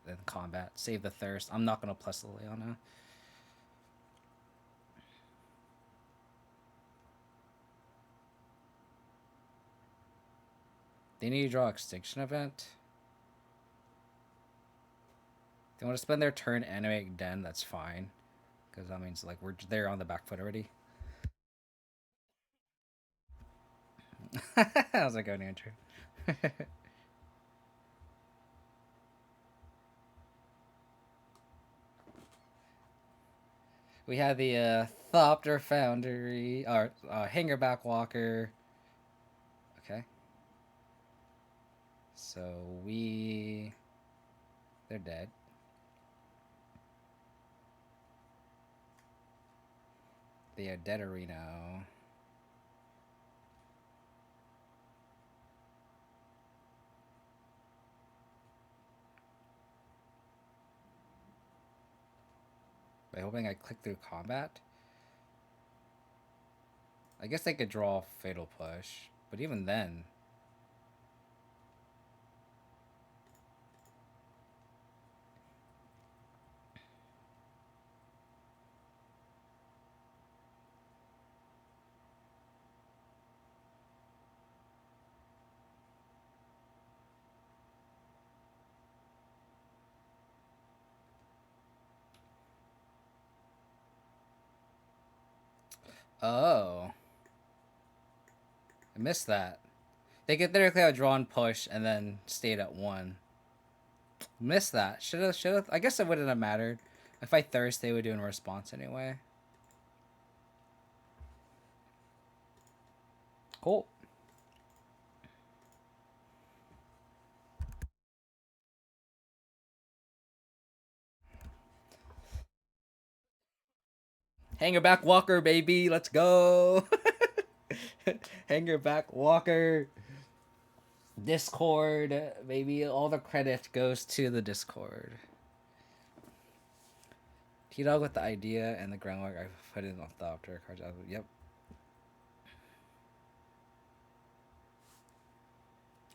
S1: in combat. Save the thirst. I'm not gonna plus the Leona. They need to draw Extinction Event. They want to spend their turn animating Den, that's fine. Because that means like we're there on the back foot already. How's it going, Andrew? We have the Thopter Foundry, or Hangerback Walker. Okay. So they're dead. They are dead Reno. By hoping I click through combat. I guess they could draw Fatal Push, but even then, Oh, I missed that. They could theoretically have drawn push and then stayed at 1. Missed that. Should have. I guess it wouldn't have mattered. If I thirst, they would do in response anyway. Cool. Hangerback Walker, baby. Let's go. Hangerback Walker. Discord, baby. All the credit goes to the Discord. T-Dog with the idea and the groundwork. I put it on the after cards. Yep.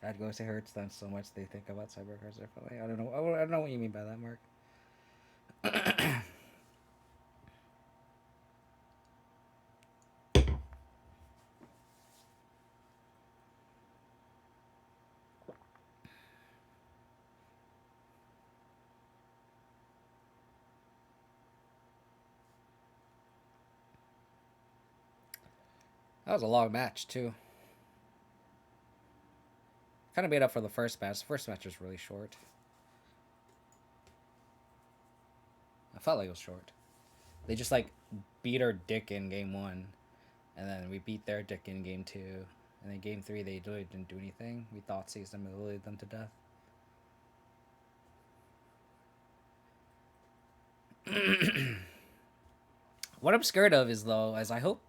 S1: I'd go say hurts them so much they think about cyber cards differently. I don't know. I don't know what you mean by that, Mark. That was a long match too. Kind of made up for the first match. The first match was really short. I felt like it was short. They just like beat our dick in game 1, and then we beat their dick in game 2, and then game 3 they really didn't do anything. We thought seized them and literally them to death. What I'm scared of is though, is I hope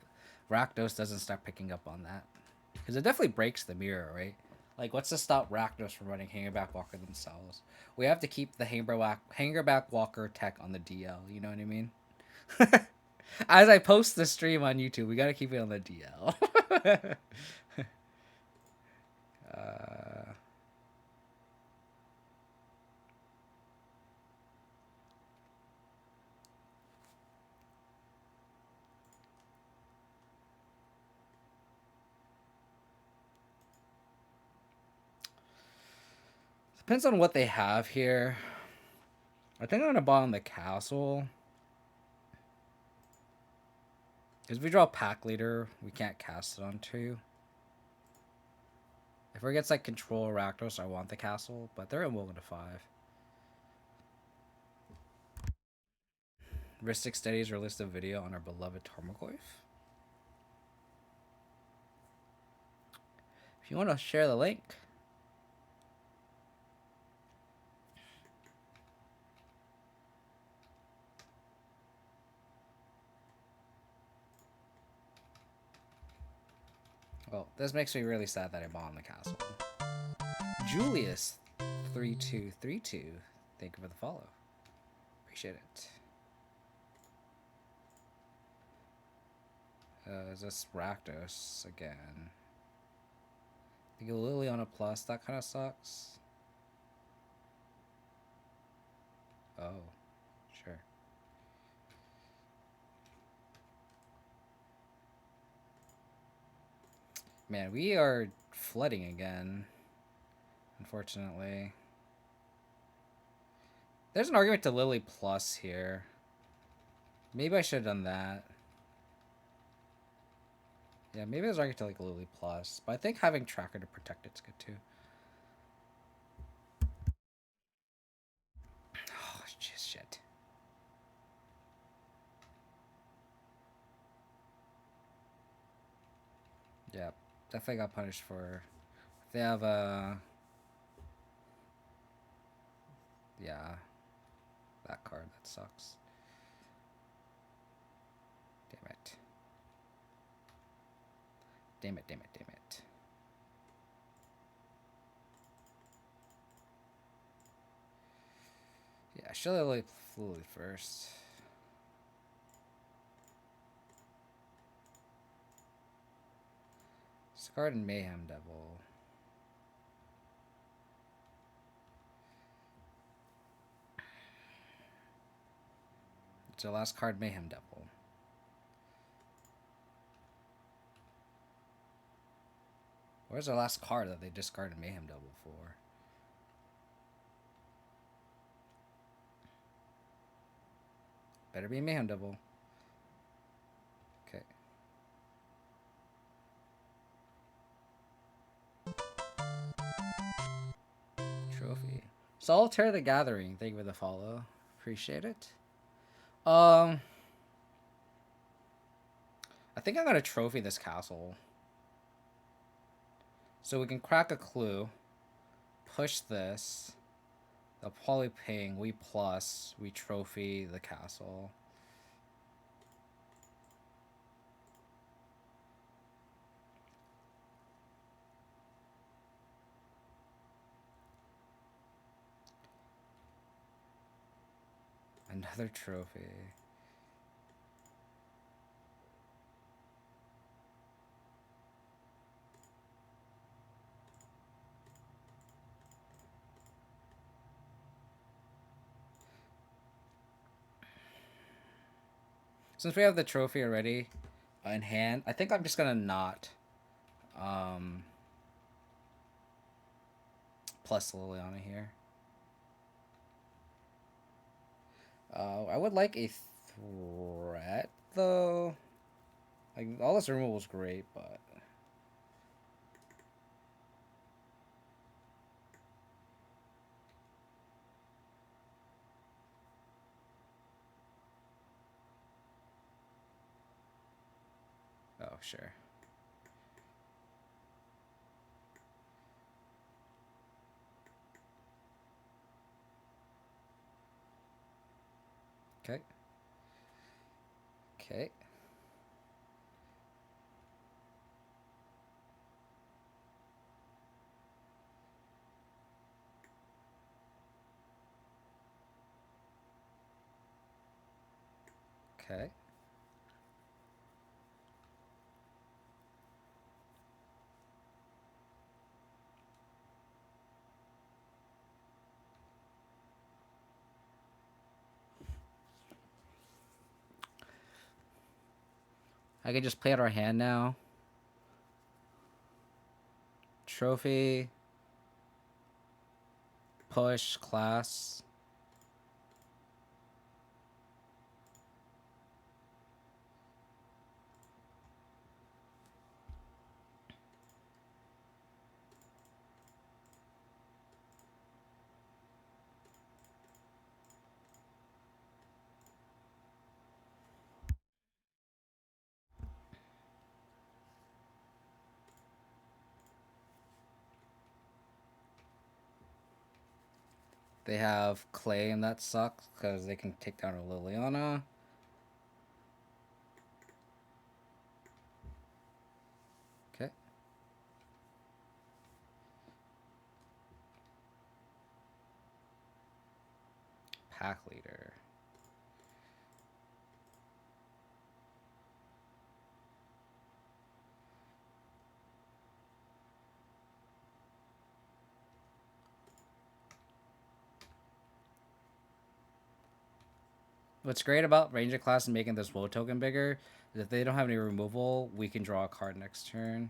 S1: Rakdos doesn't start picking up on that, because it definitely breaks the mirror, right? Like, what's to stop Rakdos from running Hangerback Walker themselves? We have to keep the Hangerback Walker tech on the DL. You know what I mean? As I post the stream on YouTube, we gotta keep it on the DL. Depends on what they have here. I think I'm gonna bomb the castle. Because if we draw Pack Leader, we can't cast it onto. If it gets like Control Rakdos, I want the castle, but they're immobile to 5. Ristic Studies released a video on our beloved Tarmogoyf. If you want to share the link. Well, this makes me really sad that I bombed the castle. Julius3232, thank you for the follow. Appreciate it. Is this Rakdos again? I think a Lily on a plus, that kind of sucks. Oh, sure. Man, we are flooding again, unfortunately. There's an argument to Lily plus here. Maybe I should have done that. Yeah, maybe there's an argument to like Lily plus, but I think having Tracker to protect it's good too. Oh, shit. Yeah, definitely got punished for. If they have a. Yeah, that card, that sucks. Damn it. Damn it. Yeah, I should have like Lily first. Discard and Mayhem Devil. It's your last card, Mayhem Devil. Where's our last card that they discarded Mayhem Devil for? Better be Mayhem Devil. Okay. Solitaire the Gathering. Thank you for the follow. Appreciate it. Um, I think I'm gonna trophy this castle. So we can crack a clue. Push this. They'll probably ping. We plus. We trophy the castle. Another trophy. Since we have the trophy already in hand, I think I'm just gonna not um, plus Liliana here. I would like a threat though. Like all this removal was great, but oh sure. Okay. Okay. Okay. I can just play out our hand now. Trophy. Push. Class. They have Clay, and that sucks because they can take down a Liliana. Okay. Pack leader. What's great about Ranger class and making this woe token bigger is if they don't have any removal, we can draw a card next turn.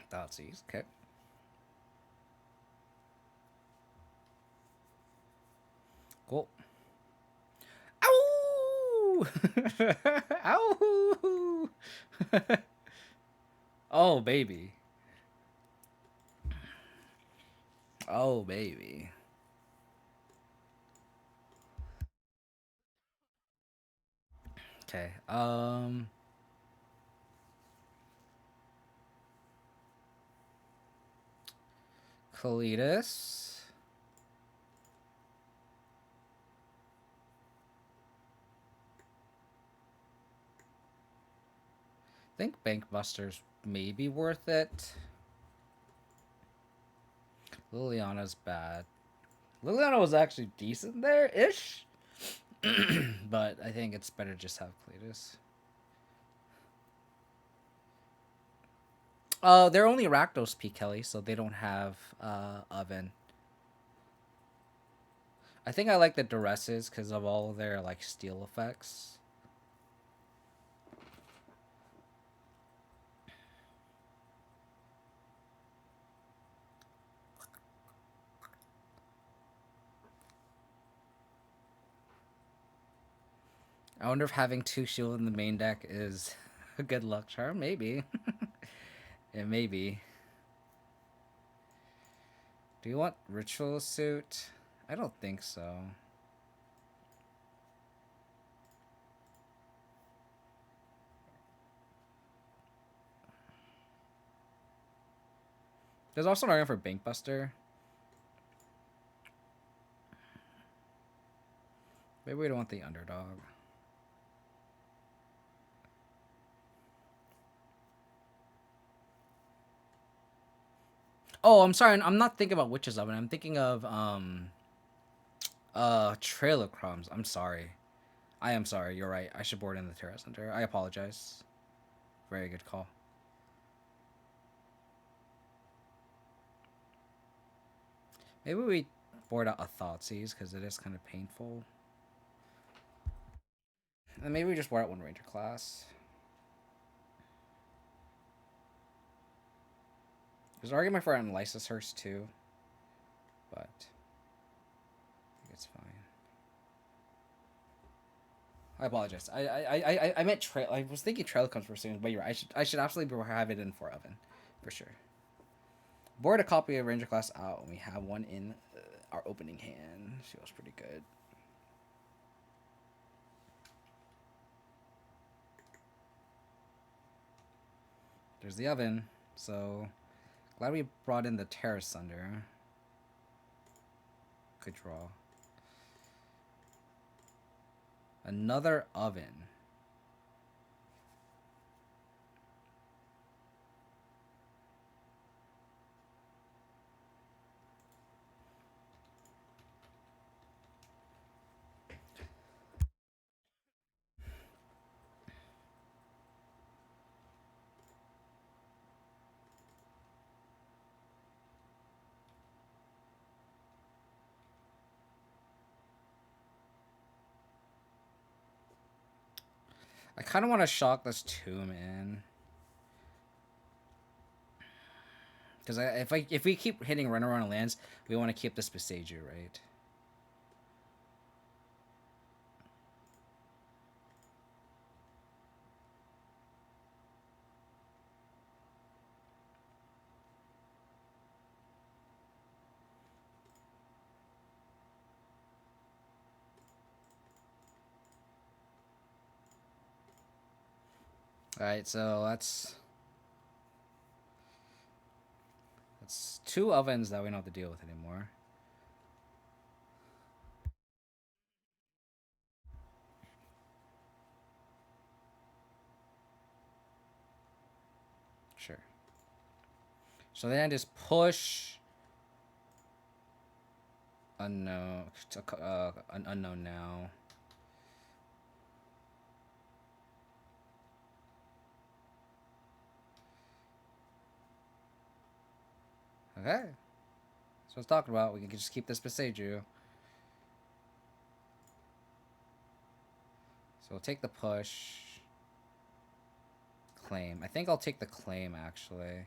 S1: Thoughtseize. Okay. Cool. Ow! Ow! Oh, baby. Oh, baby. Okay. Kalitas. I think Bankbusters may be worth it. Liliana's bad. Liliana was actually decent there-ish. But I think it's better just have Kalitas. They're only Rakdos P. Kelly, so they don't have Oven. I think I like the Duresses because of all of their like steel effects. I wonder if having 2 shield in the main deck is a good luck charm. Maybe. It may be. Do you want Ritual Suit? I don't think so. There's also an argument for Bankbuster. Maybe we don't want the underdog. Oh, I'm sorry. I'm not thinking about Witch's Oven. I'm thinking of Trail of Crumbs. I'm sorry. I am sorry. You're right. I should board in the Terra Center. I apologize. Very good call. Maybe we board out a Thoughtseize because it is kind of painful. And maybe we just board out one Ranger class. There's an argument for an Lysis Hearst too, but I think it's fine. I apologize. I meant trail. I was thinking trail comes for soon, but you're right. I should absolutely have it in for Oven, for sure. Board a copy of Ranger class out, and we have one in our opening hand. Feels pretty good. There's the Oven. So glad we brought in the Terra Sunder. Good draw. Another Oven. I kind of want to shock this Tomb in. Because if we keep hitting runaround on lands, we want to keep this Beseiju, right? Alright, so that's 2 ovens that we don't have to deal with anymore. Sure. So then I just push unknown, an unknown now. Okay. So let's talk about. We can just keep this Beseiju. So we'll take the push. Claim. I think I'll take the claim actually.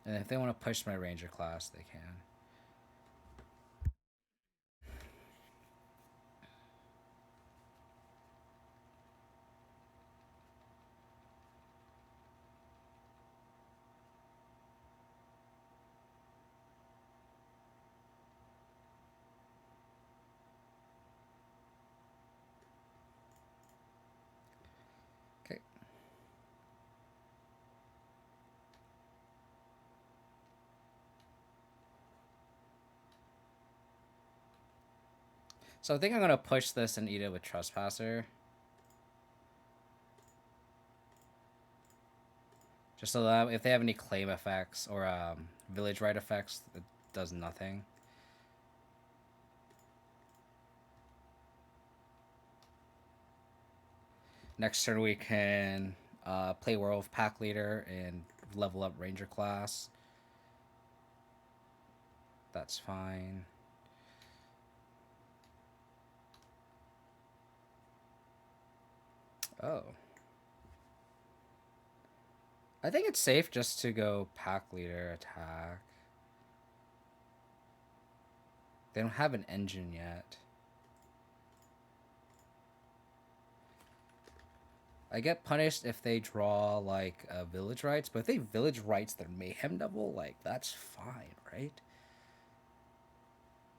S1: And if they want to push my Ranger class, they can. Okay. So I think I'm going to push this and eat it with Trespasser. Just so that if they have any claim effects or village right effects, it does nothing. Next turn we can play Werewolf Pack Leader and level up Ranger class. That's fine. Oh. I think it's safe just to go pack leader attack. They don't have an engine yet. I get punished if they draw like village rights, but if they village rights their mayhem double, like that's fine, right?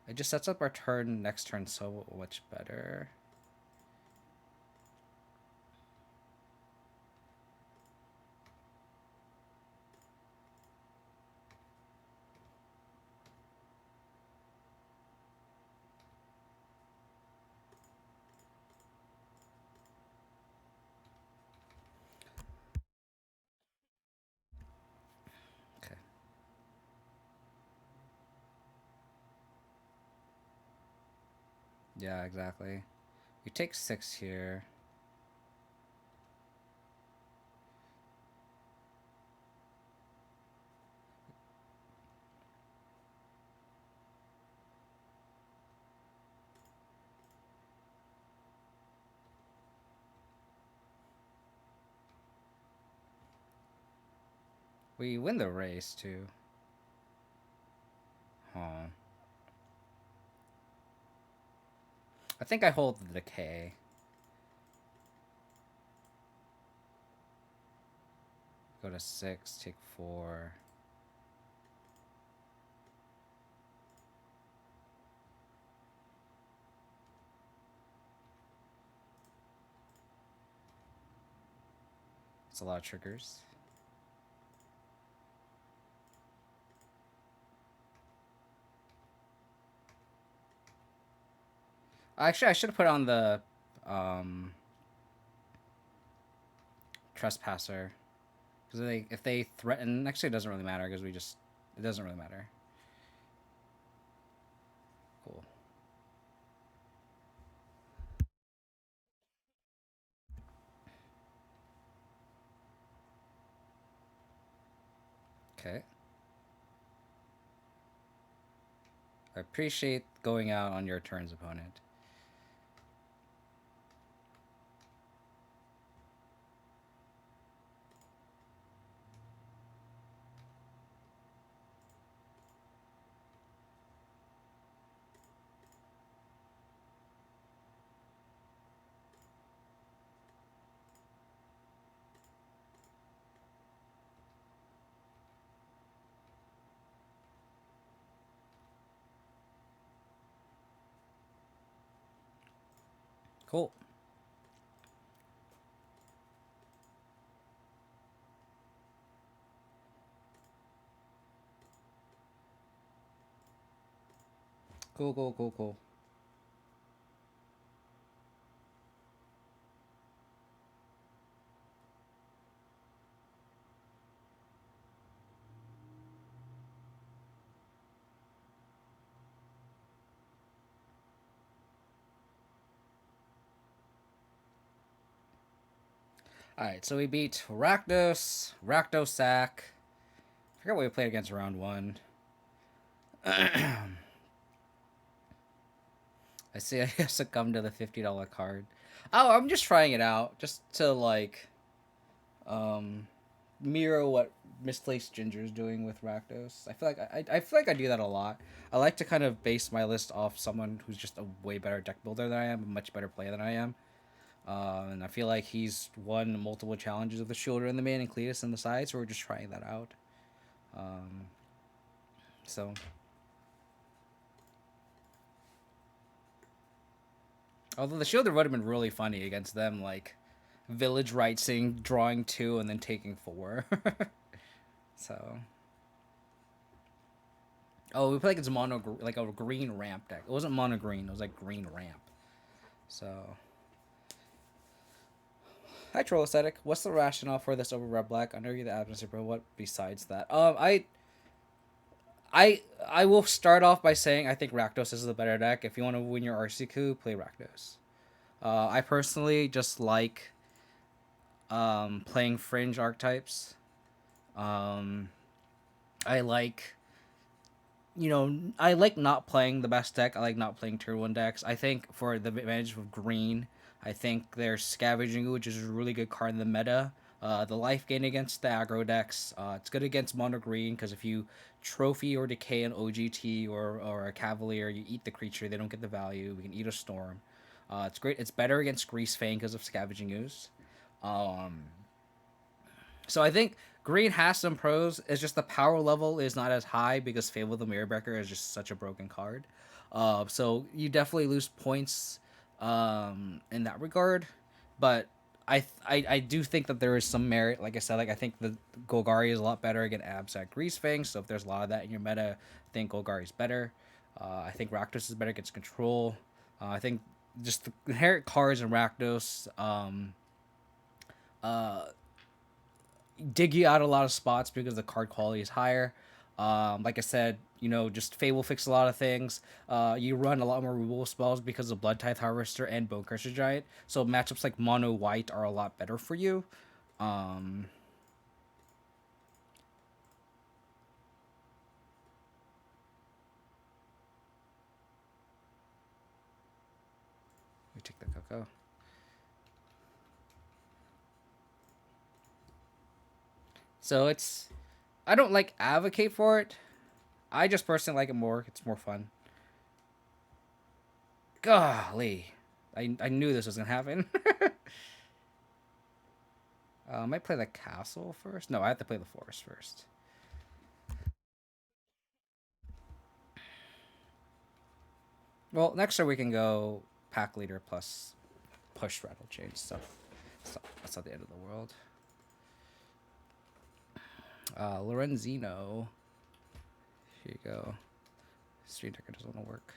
S1: It just sets up our turn next turn so much better. Okay. Yeah, exactly. We take 6 here. We win the race too. Huh. I think I hold the decay. Go to 6, take 4. It's a lot of triggers. Actually, I should have put on the trespasser because if they threaten, actually it doesn't really matter because it doesn't really matter. Cool. Okay. I appreciate going out on your turns, opponent. Cool. Cool. All right, so we beat Rakdos sack. I forgot what we played against round 1. I see I succumbed to the $50 card. Oh, I'm just trying it out just to like um mirror what Misplaced Ginger is doing with Rakdos. I feel like I feel like I do that a lot. I like to kind of base my list off someone who's just a way better deck builder than I am, a much better player than I am. And I feel like he's won multiple challenges with the Sheoldred in the main and Kalitas in the side, so we're just trying that out. Um, so although the Sheoldred would have been really funny against them, like village rightsing, drawing 2, and then taking 4. So oh, we played against mono like a green ramp deck. It wasn't mono green. It was like green ramp. So hi troll aesthetic. What's the rationale for this over red black? Under the absence of what besides that? I will start off by saying I think Rakdos is the better deck. If you want to win your RC coup, play Rakdos. I personally just like playing fringe archetypes. Um, I like I like not playing the best deck. I like not playing tier 1 decks. I think for the advantage of green, I think there's Scavenging, which is a really good card in the meta. The life gain against the aggro decks. It's good against mono green because if you trophy or decay an OGT or a Cavalier, you eat the creature, they don't get the value. We can eat a storm. It's great. It's better against Grease Fang because of Scavenging Ooze. Um, so I think green has some pros. It's just the power level is not as high because Fable the Mirrorbreaker is just such a broken card. So you definitely lose points in that regard. But I do think that there is some merit. Like I said, like I think the Golgari is a lot better against Abs at Grease Fang. So if there's a lot of that in your meta, I think Golgari is better. I think Rakdos is better against Control. I think just the inherent cards in Rakdos. Uh, dig you out a lot of spots because the card quality is higher. Like I said, just Fable fix a lot of things. You run a lot more removal spells because of Blood Tithe Harvester and Bone Crusher Giant. So matchups like Mono White are a lot better for you. Um, we take the Cocoa. So I don't like advocate for it. I just personally like it more. It's more fun. Golly, I knew this was gonna happen. I might play the castle first. No, I have to play the forest first. Well, next turn we can go pack leader plus push rattle chain stuff. So that's not the end of the world. Lorenzino. Here you go. Street Decker doesn't want to work.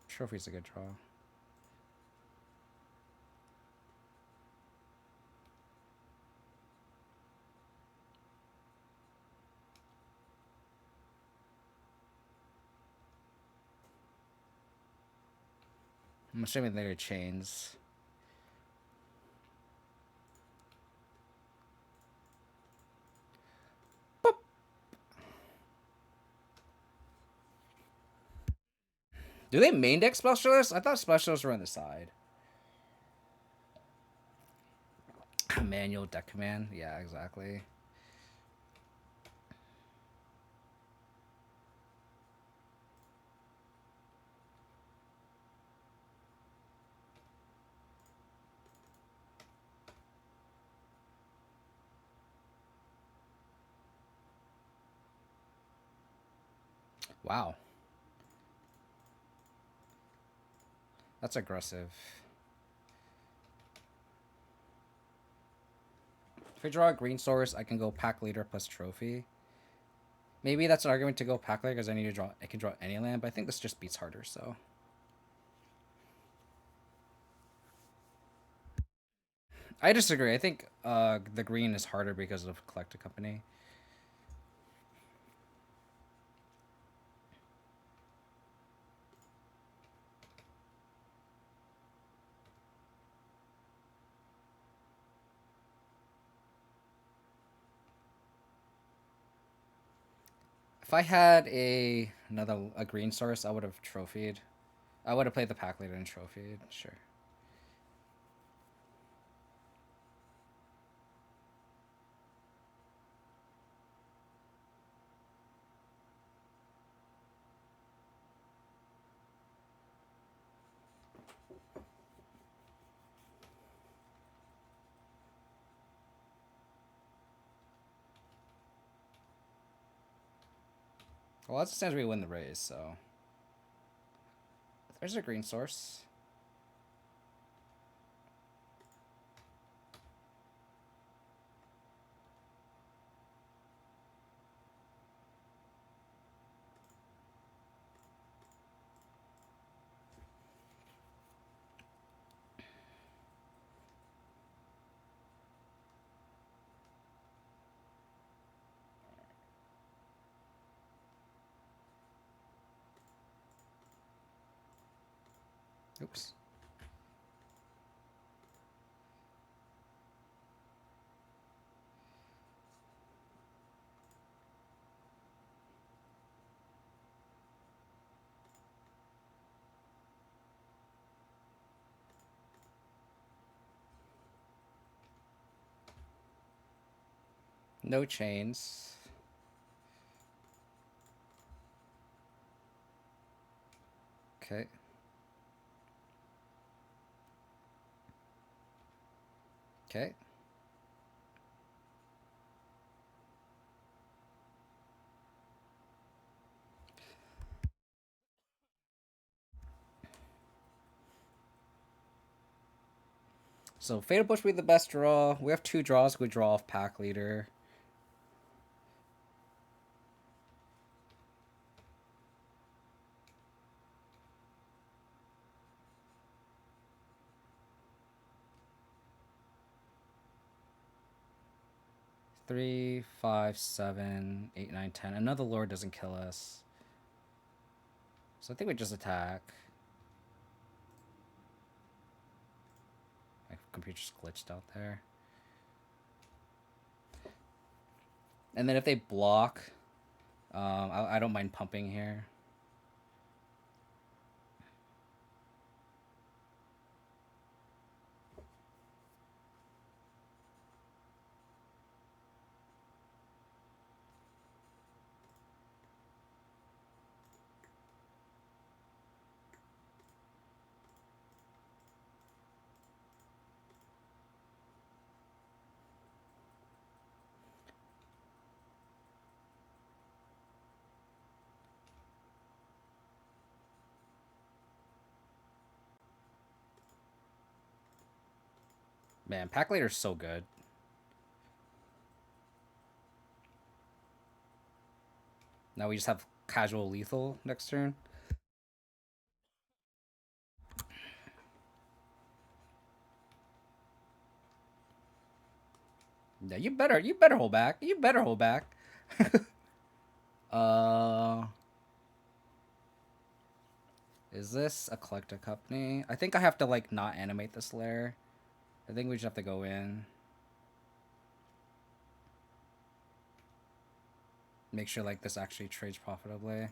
S1: Trophy's a good draw. I'm assuming they're chains. Boop. Do they main deck specialists? I thought specialists were on the side. Manual deck command. Yeah, exactly. Wow. That's aggressive. If I draw a green source, I can go pack leader plus trophy. Maybe that's an argument to go pack leader because I need to draw. I can draw any land, but I think this just beats harder. So I disagree. I think the green is harder because of Collector Company. If I had a green source, I would have trophied. I would have played the pack leader and trophied. Sure. Well, that's the chance we win the race. So there's a green source. Oops. No chains. Okay. Okay. So Fatal Push will be the best draw. We have 2 draws. We draw off Pack Leader. Three, 5, 7, 8, 9, 10. Another Lord doesn't kill us. So I think we just attack. My computer's glitched out there. And then if they block, I don't mind pumping here. Man, Pack Leader's so good. Now we just have casual lethal next turn. Yeah, you better hold back. You better hold back. Is this a collector company? I think I have to like not animate this layer. I think we just have to go in. Make sure like this actually trades profitably.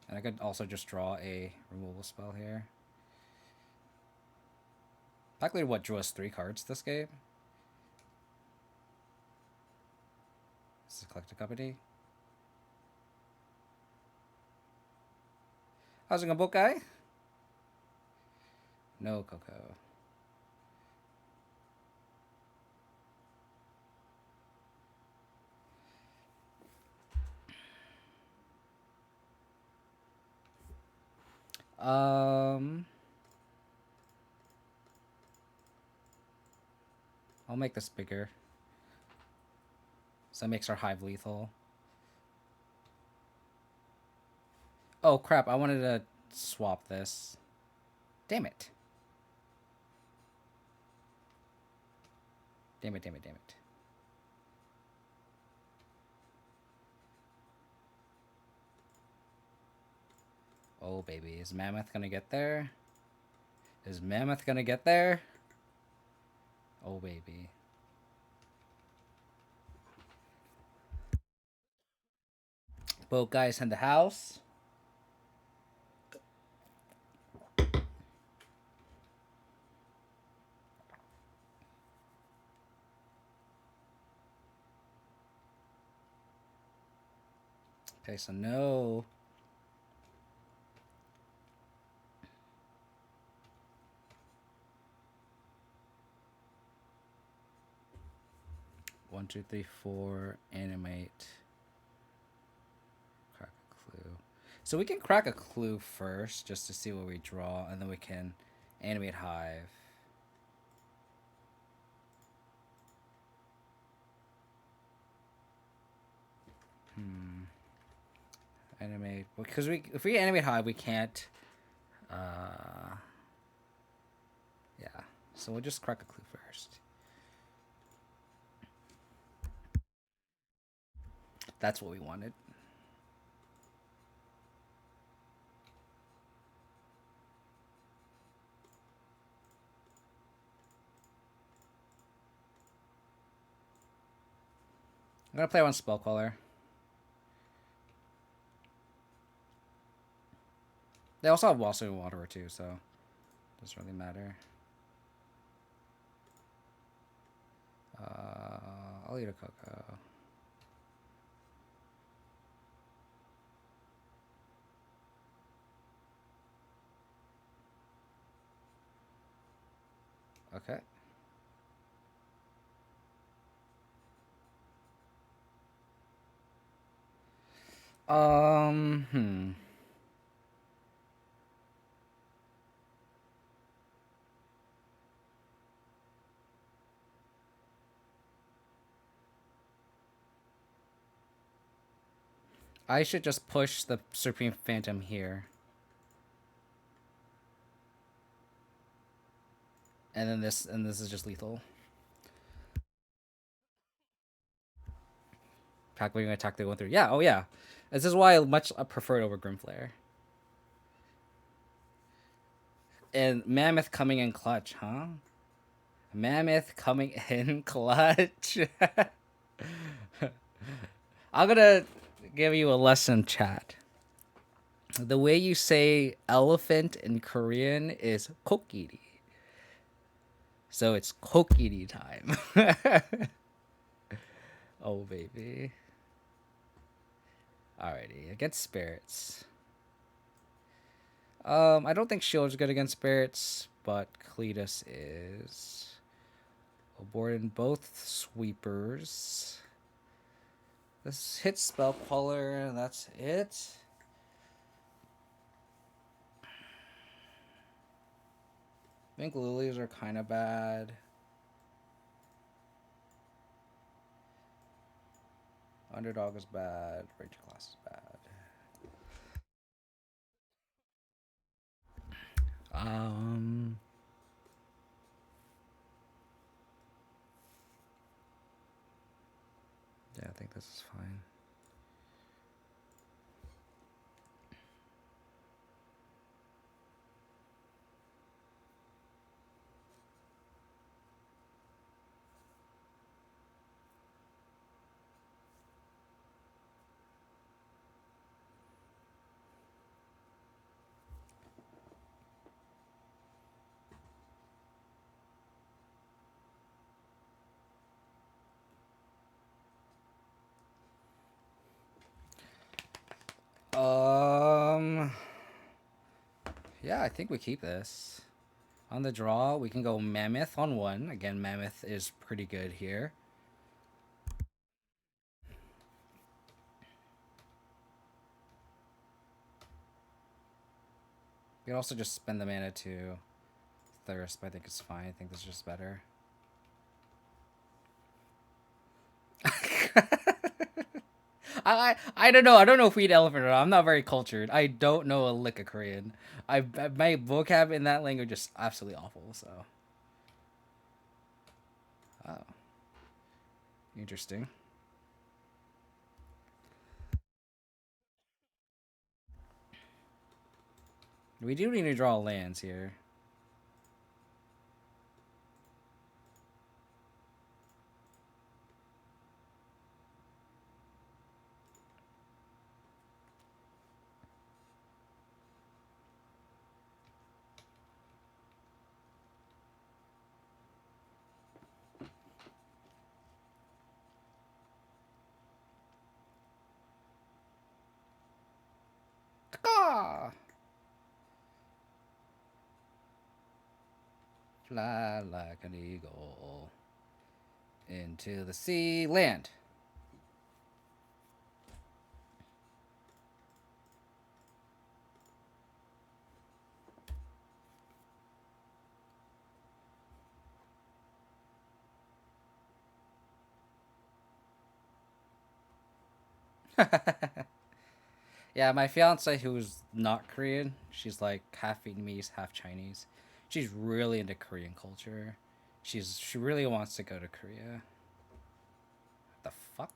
S1: And I could also just draw a removal spell here. Pack what drew us 3 cards this game? This is a collector company. How's it going, boat guy? No Coco. I'll make this bigger. So that makes our hive lethal. Oh crap, I wanted to swap this. Damn it. Damn it, damn it, damn it. Oh baby, is Mammoth gonna get there? Is Mammoth gonna get there? Oh baby. Boat guys in the house. Okay, so no. One, two, three, four. Animate. Crack a clue. So we can crack a clue first, just to see what we draw, and then we can animate hive. Animate, because if we animate hive, we can't. Yeah. So we'll just crack a clue first. That's what we wanted. I'm gonna play one Spellcaller. They also have Water too, so it doesn't really matter. I'll eat a cocoa. Okay. Hmm. I should just push the Supreme Phantom here. And this is just lethal. Pack going to attack the 1-3. Yeah, oh yeah. This is why I much prefer it over Grimflare. And Mammoth coming in clutch, huh? Mammoth coming in clutch. I'm gonna give you a lesson, chat. The way you say elephant in Korean is kokiri. So it's kokiri time. Oh, baby. Alrighty, against spirits. I don't think Shield's good against spirits, but Kalitas is. Aborting both sweepers. This hits spell queller, that's it. I think lilies are kind of bad. Underdog is bad. Ranger class is bad. Um. Yeah, I think this is fine. Um. Yeah, I think we keep this. On the draw, we can go Mammoth on 1. Again, Mammoth is pretty good here. We can also just spend the mana to Thirst, but I think it's fine. I think this is just better. I don't know. I don't know if we eat elephant or not. I'm not very cultured. I don't know a lick of Korean. My vocab in that language is absolutely awful. So, oh, interesting. We do need to draw lands here. Caw! Fly like an eagle into the sea. Land. Yeah, my fiance, who's not Korean, she's like half Vietnamese, half Chinese. She's really into Korean culture. She really wants to go to Korea. The fuck?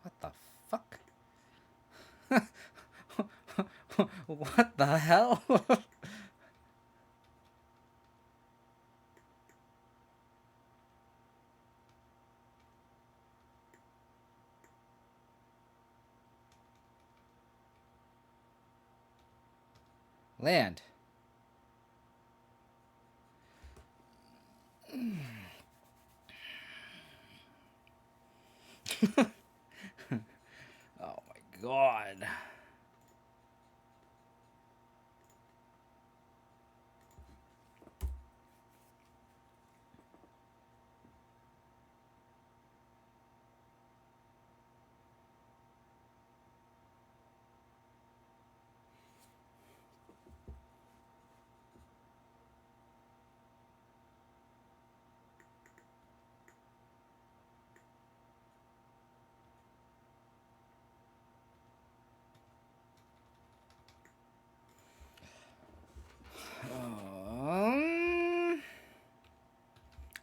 S1: What the fuck? What the hell? Land. Oh my god.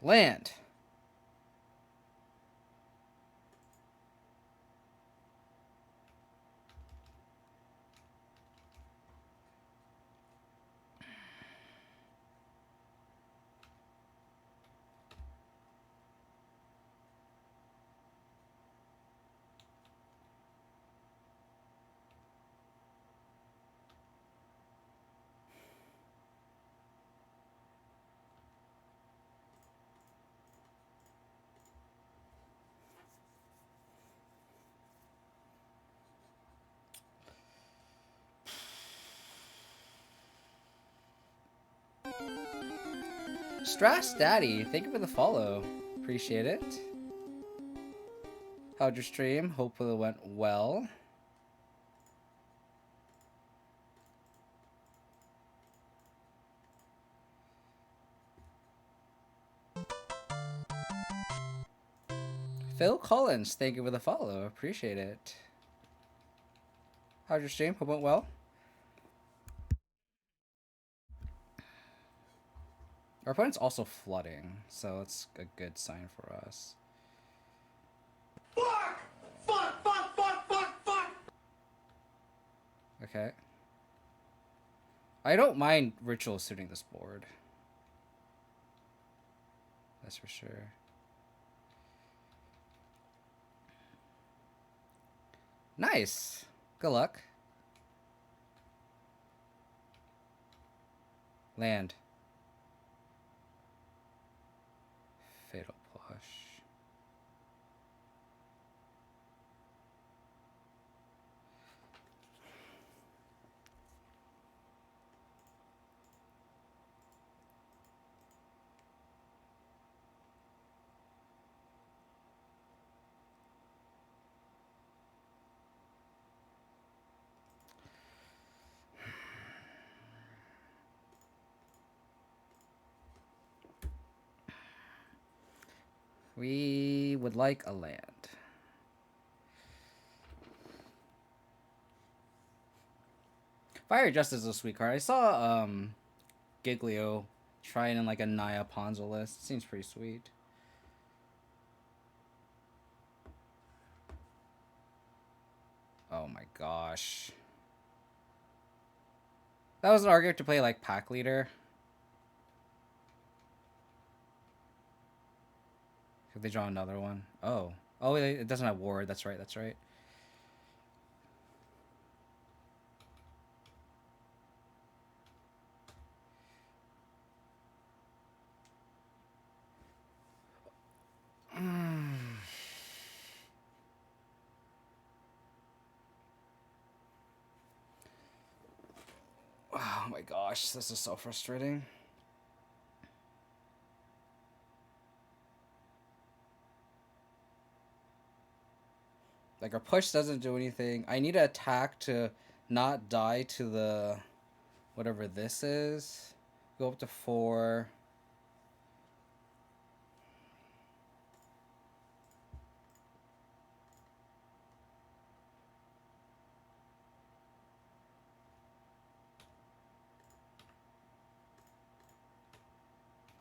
S1: Land. Strass Daddy, thank you for the follow. Appreciate it. How'd your stream? Hopefully it went well. Phil Collins, thank you for the follow. Appreciate it. How'd your stream? Hope it went well. Our opponent's also flooding, so that's a good sign for us.
S2: Fuck! Fuck, fuck, fuck, fuck, fuck!
S1: Okay. I don't mind ritual suiting this board. That's for sure. Nice. Good luck. Land. Fatal Push. We would like a land. Fire Justice is a sweet card. I saw Giglio trying in like a Naya Ponzo list. Seems pretty sweet. Oh my gosh. That was an argument to play like pack leader. Could they draw another one? Oh. Oh, it doesn't have ward. That's right. That's right. Oh my gosh, this is so frustrating. Like, our push doesn't do anything. I need to attack to not die to the... whatever this is. Go up to 4.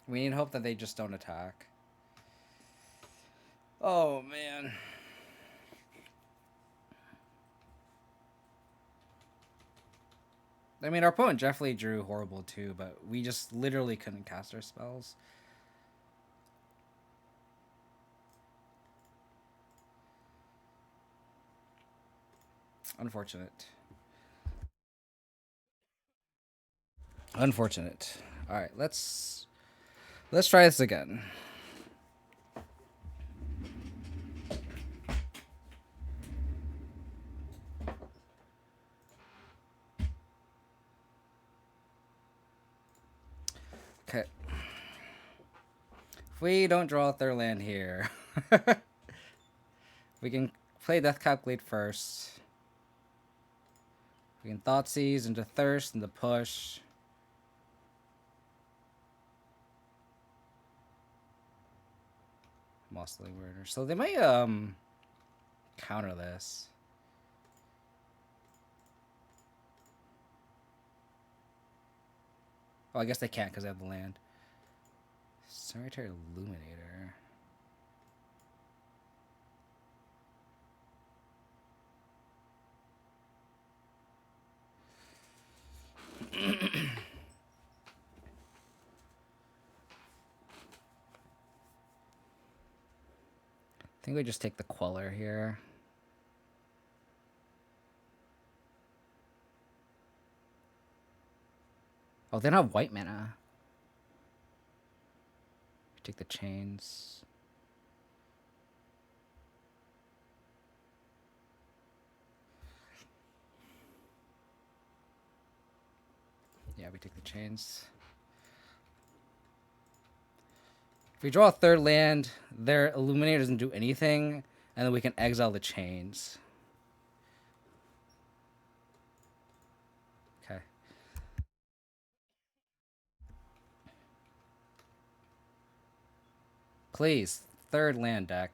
S1: We need hope that they just don't attack. Oh, man. I mean, our opponent definitely drew horrible too, but we just literally couldn't cast our spells. Unfortunate. Unfortunate. All right, let's Let's try this again. Okay. If we don't draw a third land here, we can play Death Calculate first. We can Thoughtseize into Thirst into Push. Mostly Murder. So they might counter this. Oh, I guess they can't because they have the land. Solitary Illuminator. I think we just take the Queller here. Oh, they don't have white mana. Take the chains. Yeah, we take the chains. If we draw a third land, their Illuminator doesn't do anything, and then we can exile the chains. Okay. Please, third land deck.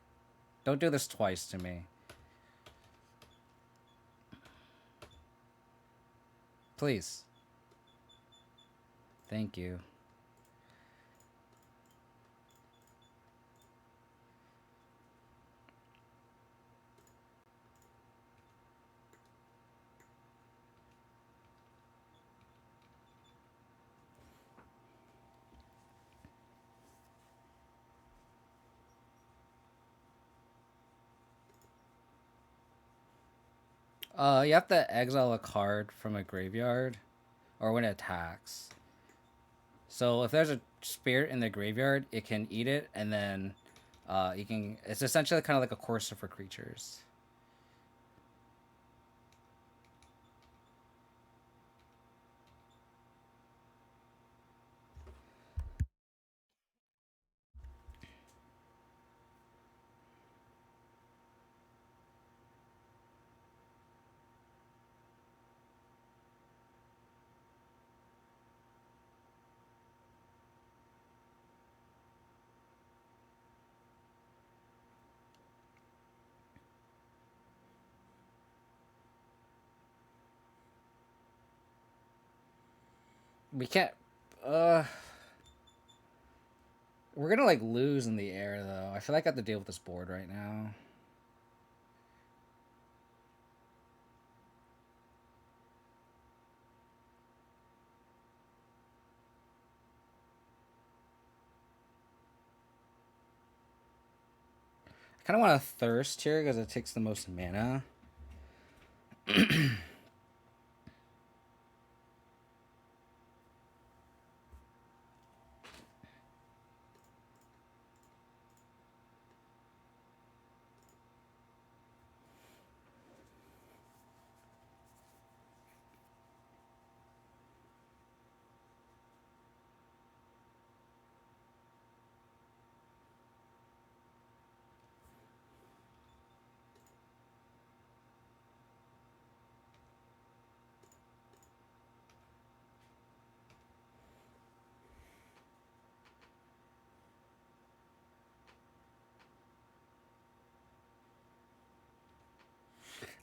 S1: Don't do this twice to me. Please. Thank you. You have to exile a card from a graveyard, or when it attacks. So if there's a spirit in the graveyard, it can eat it, and then you can. It's essentially kind of like a courser for creatures. We can't. Uh, we're gonna like lose in the air though. I feel like I have to deal with this board right now. I kind of want to thirst here because it takes the most mana.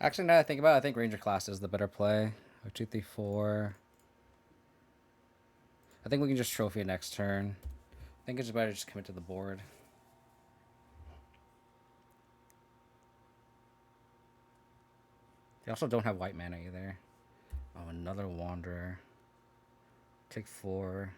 S1: Actually, now that I think about it, I think Ranger class is the better play. 2, 3, 4. I think we can just trophy it next turn. I think it's better to just commit to the board. They also don't have white mana either. Oh, another Wanderer. Take 4.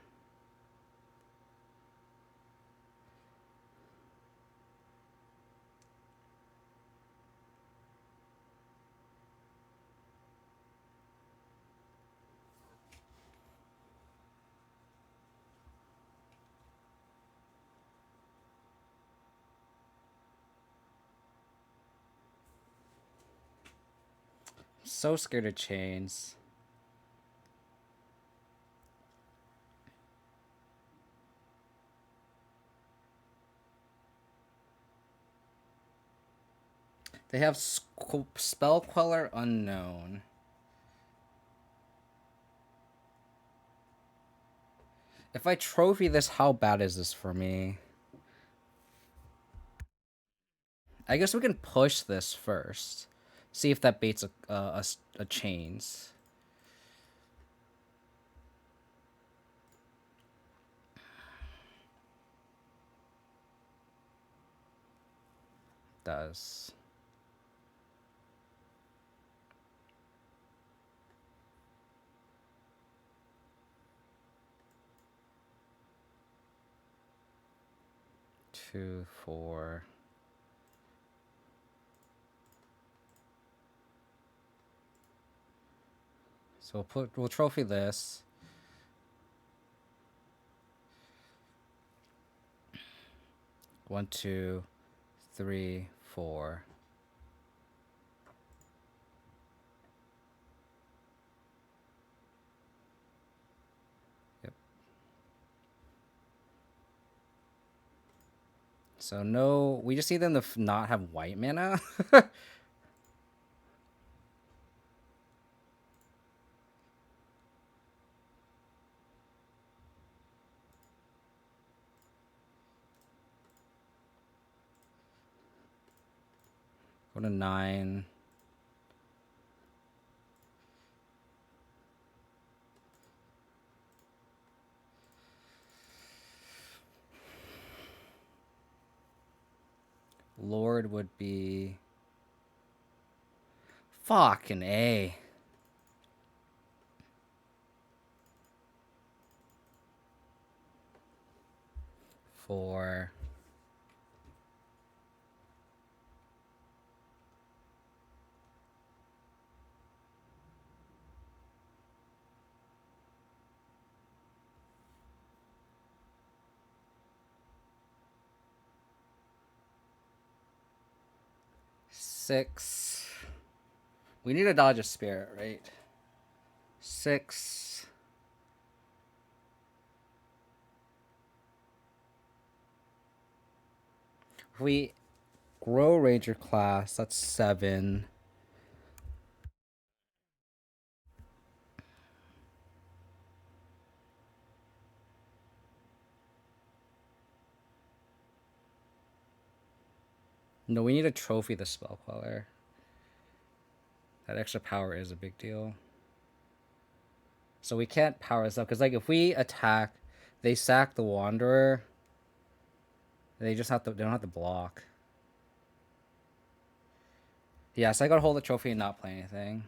S1: So scared of chains. They have Spell Queller Unknown. If I trophy this, how bad is this for me? I guess we can push this first. See if that baits a chains. Does. Two, four. So we'll trophy this. One, two, three, four. Yep. So no, we just need them to not have white mana. Go to 9. Lord would be fucking A. 4. Six. We need to dodge a spirit, right? 6. If we grow Ranger class, that's 7. No, we need to trophy the Spell Queller. That extra power is a big deal. So we can't power this up because, like, if we attack, they sack the Wanderer. They just have to. They don't have to block. Yeah, so I gotta hold the trophy and not play anything.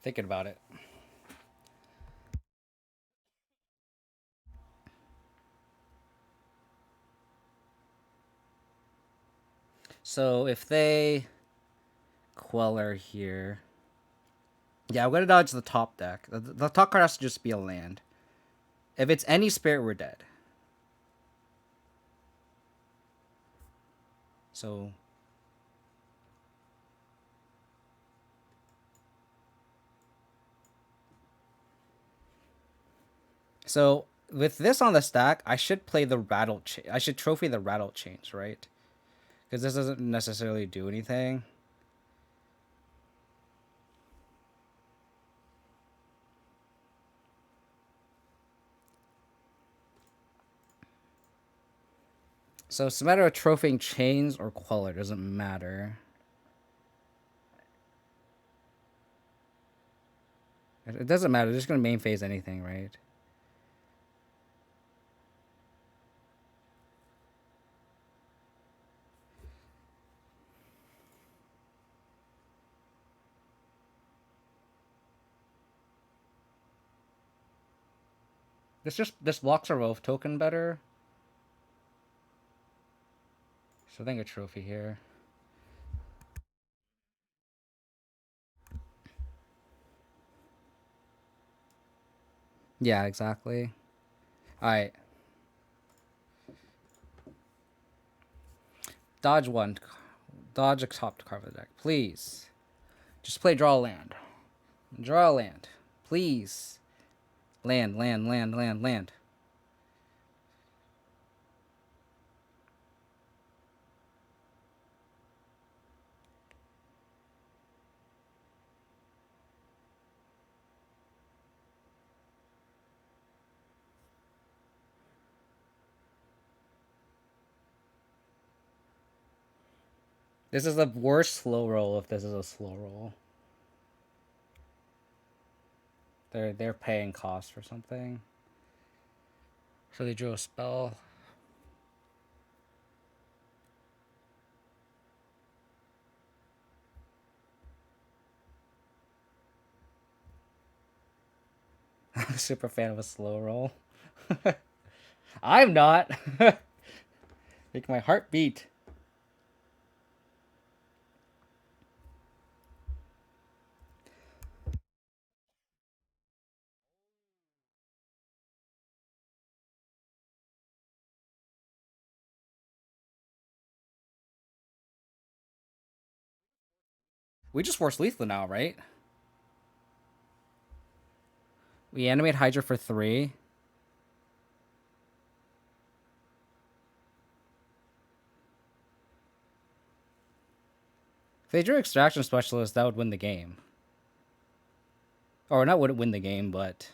S1: Thinking about it. So if they Queller here. Yeah, I'm gonna dodge the top deck. The top card has to just be a land. If it's any spirit, we're dead. So with this on the stack, I should play the rattle. I should trophy the rattle chains, right? Because this doesn't necessarily do anything. So it's a matter of trophying chains or Queller. Doesn't matter. It doesn't matter. They're just gonna main phase anything, right? This blocks our wolf token better. So I think a trophy here. Yeah, exactly. Alright. Dodge one. Dodge a top card of the deck. Please. Just play draw a land. Draw a land. Please. Land, land, land, land, land. This is the worst slow roll if this is a slow roll. They're paying cost for something. So they drew a spell. I'm a super fan of a slow roll. I'm not. Make my heart beat. We just force lethal now, right? We animate Hydra for 3. If they drew Extraction Specialist, that would win the game. Or not would it win the game, but...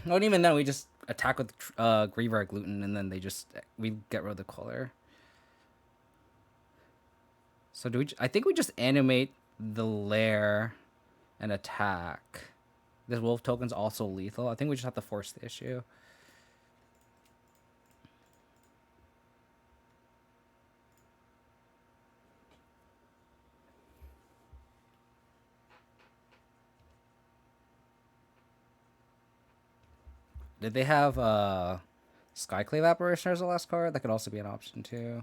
S1: Not even then, we just attack with Griever Gluten, and then we get rid of the color. So do we? I think we just animate the lair and attack. This wolf token's also lethal. I think we just have to force the issue. Did they have Skyclave Apparition as the last card? That could also be an option too.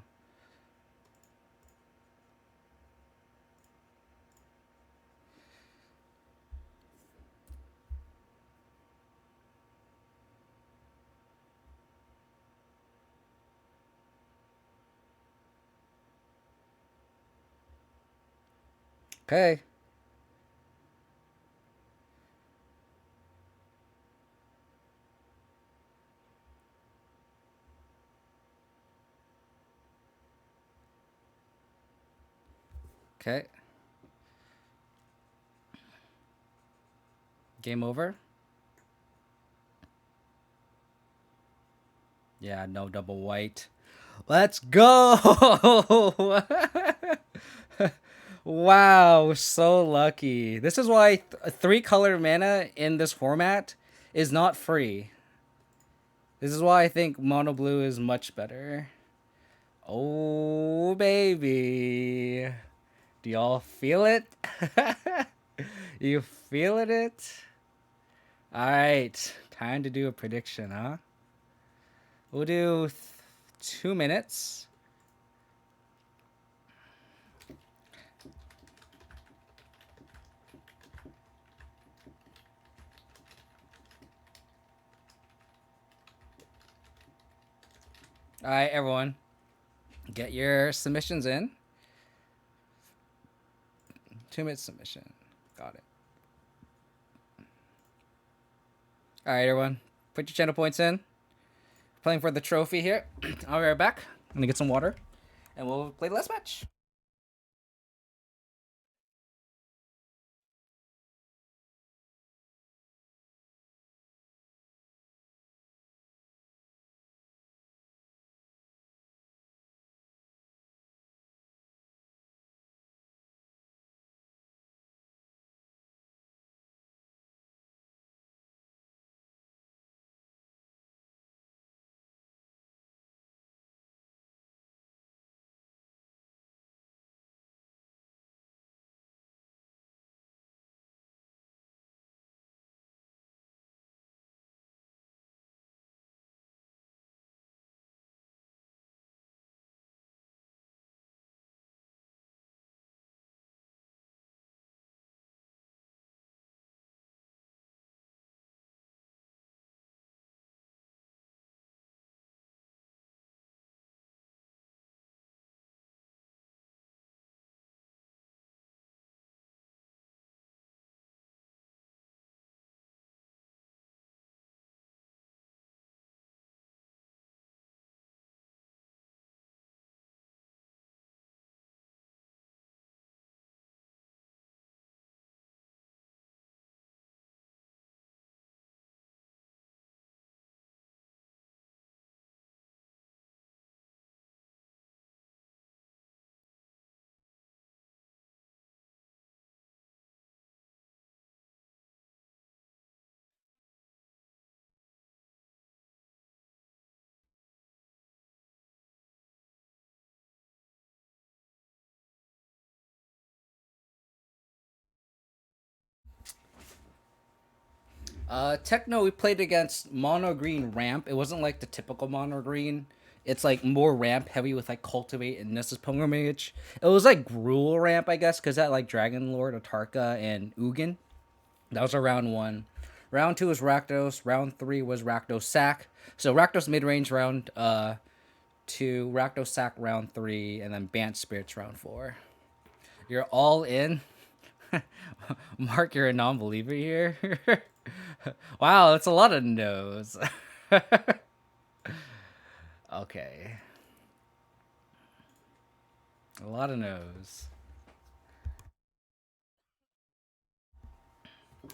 S1: Okay. Okay. Game over. Yeah, no double white. Let's go! Wow, so lucky. This is why 3-color mana in this format is not free. This is why I think mono blue is much better. Oh, baby. Do y'all feel it? You feeling it? Alright, time to do a prediction, huh? We'll do 2 minutes. Alright, everyone. Get your submissions in. 2-minute submission. Got it. Alright, everyone. Put your channel points in. Playing for the trophy here. I'll be right back. I'm gonna get some water. And we'll play the last match. Techno, we played against mono green ramp. It wasn't like the typical mono green. It's like more ramp heavy with like cultivate and Nessus pilgrimage. It was like Gruul ramp, I guess, because that like Dragon Lord, Atarka, and Ugin. That was our round one. Round two was Rakdos. Round three was Rakdos sack. So Rakdos mid range round two, Rakdos sack round three, and then Bant spirits round four. You're all in. Mark, you're a non-believer here. Wow, that's a lot of no's. Okay, a lot of no's.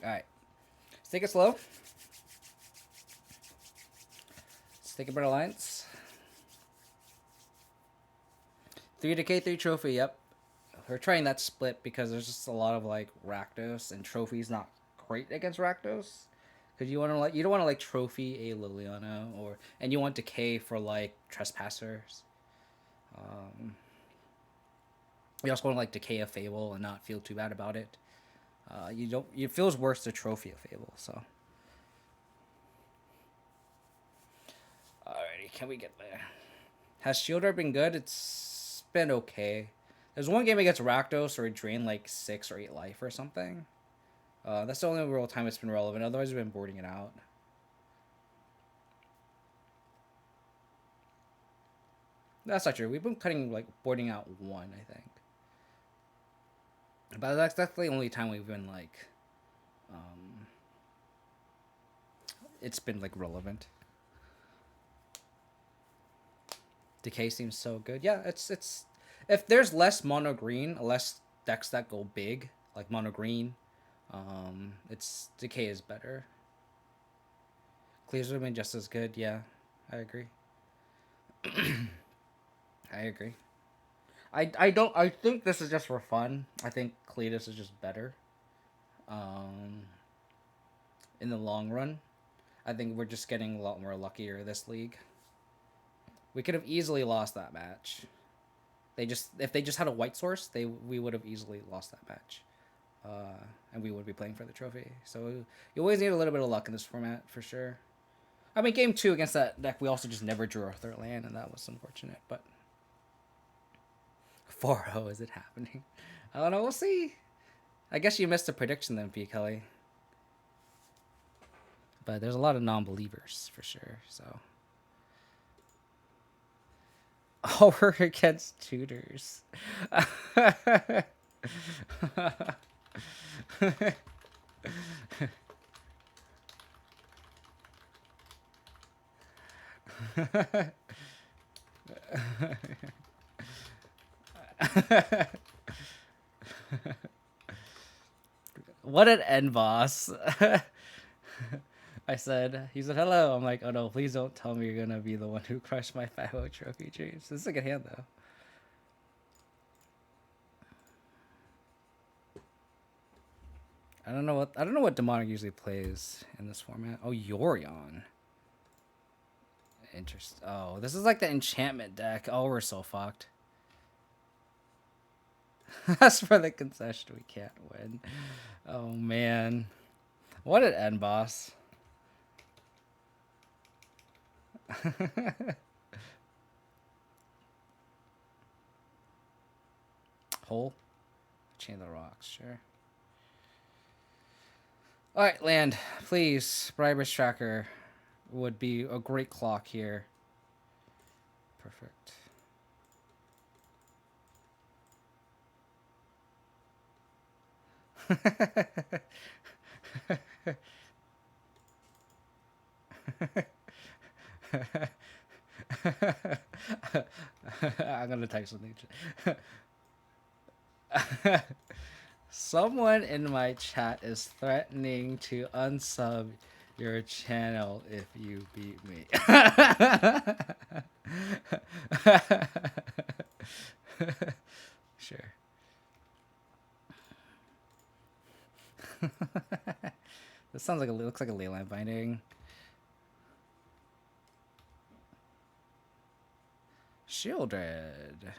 S1: All right, let's take it slow. Let's take a better alliance. 3 decay, 3 trophy. Yep, we're trying that split because there's just a lot of like Rakdos and trophies not great against Rakdos. Because you want to like you don't want to like trophy a Liliana or and you want decay for like trespassers. Um, you also want to like decay a Fable and not feel too bad about it. You don't. It feels worse to trophy a Fable. So, alrighty, can we get there? Has Sheoldred been good? It's been okay. There's one game against Rakdos where it drained like 6 or 8 life or something. That's the only real time it's been relevant. Otherwise, we've been boarding it out. That's not true. We've been cutting like boarding out one, I think. But that's the only time we've been like, um, it's been like relevant. Decay seems so good. Yeah, it's if there's less mono green, less decks that go big like mono green, it's Decay is better. Clears would have been just as good. Yeah, I agree. I agree. I don't. I think this is just for fun. I think Kalitas is just better. Um, in the long run, I think we're just getting a lot more luckier this league. We could have easily lost that match. They just if they just had a white source, they we would have easily lost that match, and we would be playing for the trophy. So you always need a little bit of luck in this format for sure. I mean, game two against that deck, we also just never drew our third land, and that was unfortunate. But 4-0, is it happening? I don't know. We'll see. I guess you missed a prediction then, P. Kelly. But there's a lot of non-believers for sure. So, oh, we're against tutors. What an end boss. He said, hello. I'm like, oh no, please don't tell me you're gonna be the one who crushed my 5 trophy dreams. This is a good hand though. I don't know what demonic usually plays in this format. Oh, Yorion. Interest. Oh, this is like the enchantment deck. Oh, we're so fucked. As for the concession, we can't win. Oh man, what an end boss. Hole. Chain of the rocks. Sure. All right, land, please. Briber's tracker would be a great clock here. Perfect. I'm gonna type something. Someone in my chat is threatening to unsub your channel if you beat me. Sure. This sounds like looks like a leyline binding. Sheoldred.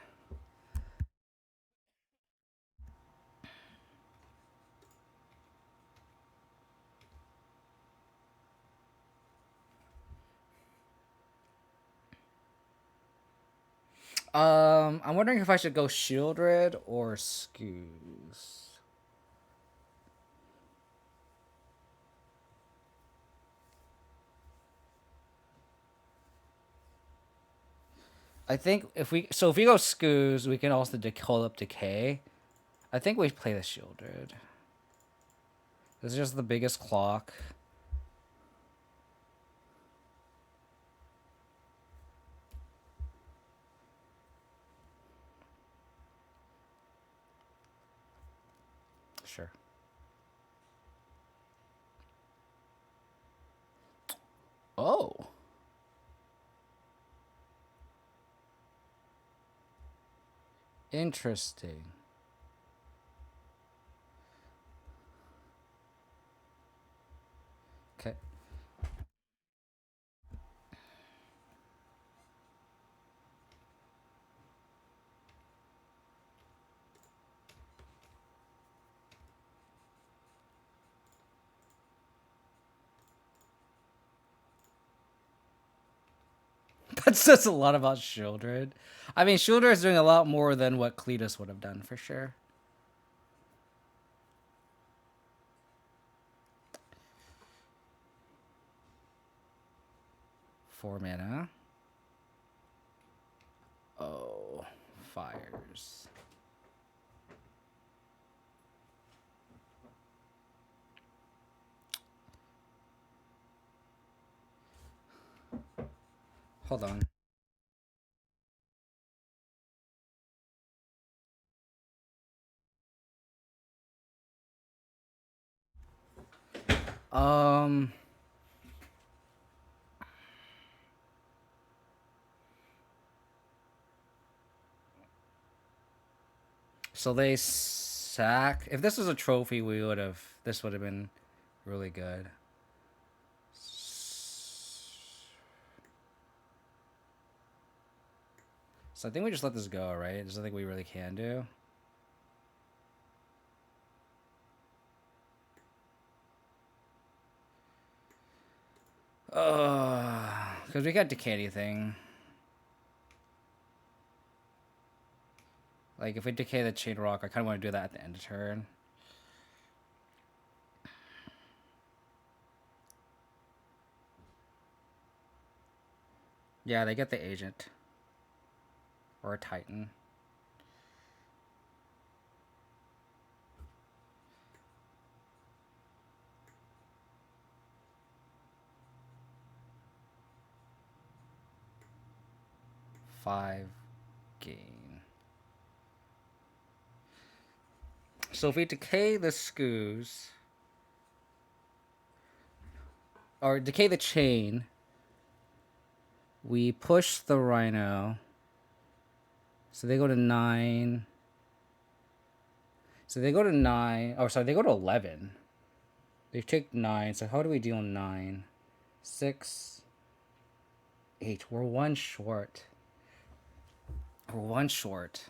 S1: I'm wondering if I should go Sheoldred or Scoos. I think if we go Scoos, we can also call up Decay. I think we play the Sheoldred. This is just the biggest clock. Sure. Oh. Interesting. Okay. That says a lot about Sheoldred. I mean, Sheoldred is doing a lot more than what Kalitas would have done, for sure. Four mana. Oh, fires. Hold on. Um. So they sack. If this was a trophy, we would have. This would have been really good. So I think we just let this go, right? There's nothing we really can do. Because we got decay anything. Like, if we decay the chain rock, I kind of want to do that at the end of turn. Yeah, they get the agent. Or a titan. Five gain. So if we decay the Scoos, or decay the chain, we push the Rhino. So they go to 9. So they go to 9. Oh, sorry, they go to 11. They take 9. So how do we deal 9? 6, 8. We're one short. We're one short.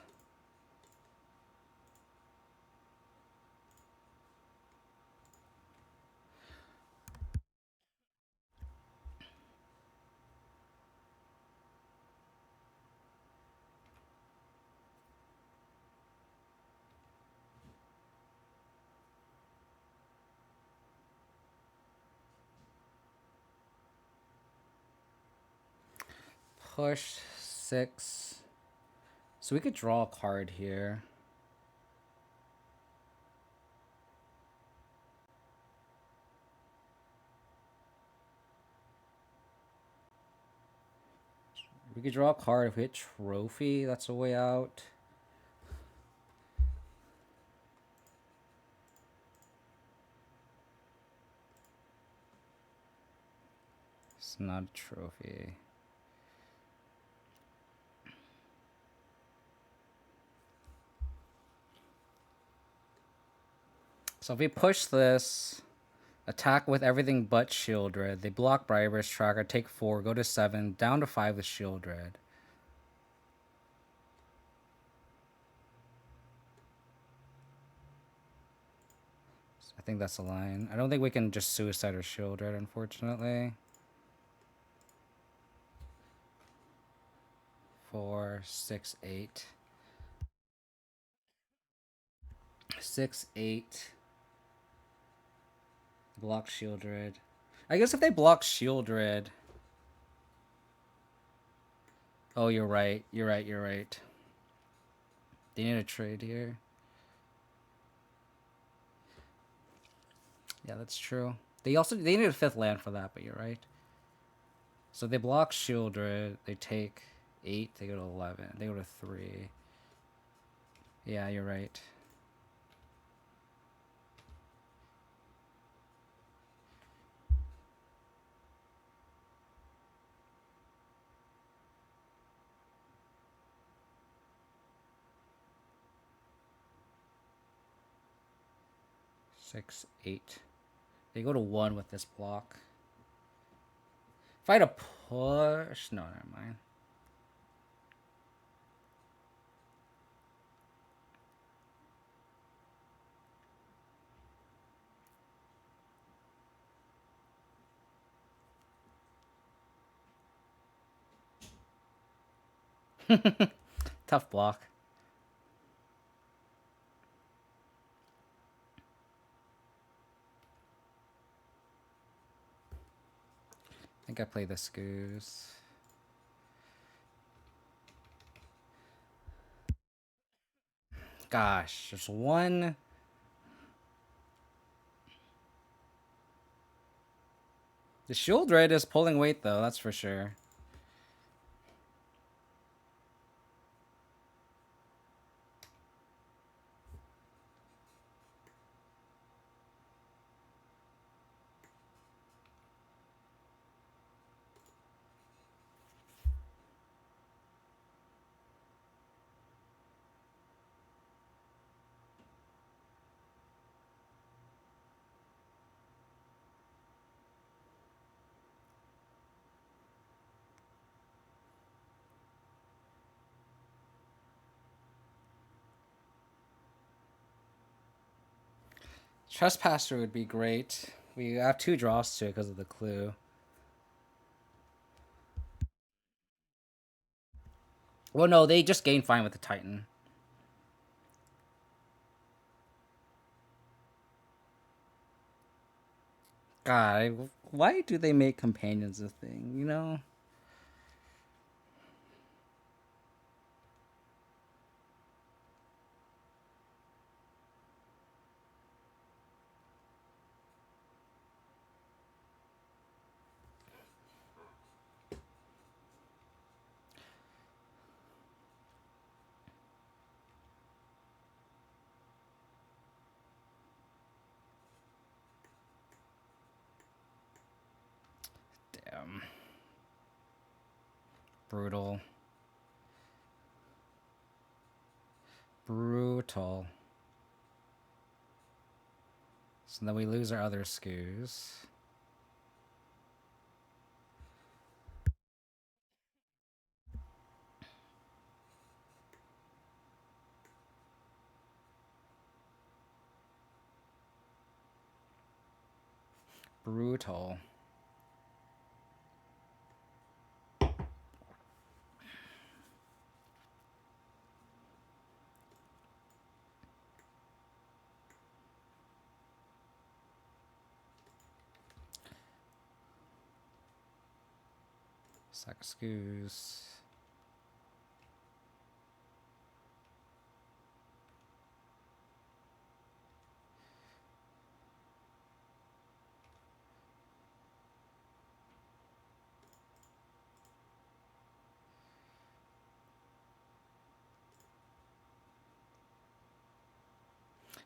S1: Push 6. So we could draw a card here. We could draw a card if we hit trophy. That's a way out. It's not a trophy. So if we push this, attack with everything but Sheoldred, they block Briber's Tracker, take 4, go to 7, down to 5 with Sheoldred. I think that's the line. I don't think we can just suicide or Sheoldred, unfortunately. 4, 6, 8. 6, 8. Block Sheoldred. I guess if they block Sheoldred. Oh, you're right. You're right. You're right. They need a trade here. Yeah, that's true. They need a 5th land for that, but you're right. So they block Sheoldred. They take 8. They go to 11. They go to 3. Yeah, you're right. Six, 8. They go to 1 with this block. If I had a push... No, never mind. Tough block. I think I play this goose. Gosh, there's one... The Sheoldred is pulling weight, though, that's for sure. Trespasser would be great. We have 2 draws to it because of the clue. Well, no, they just gain fine with the Titan. God, why do they make companions a thing, you know? Damn. Brutal. Brutal. So then we lose our other skews. Brutal. Sack skews.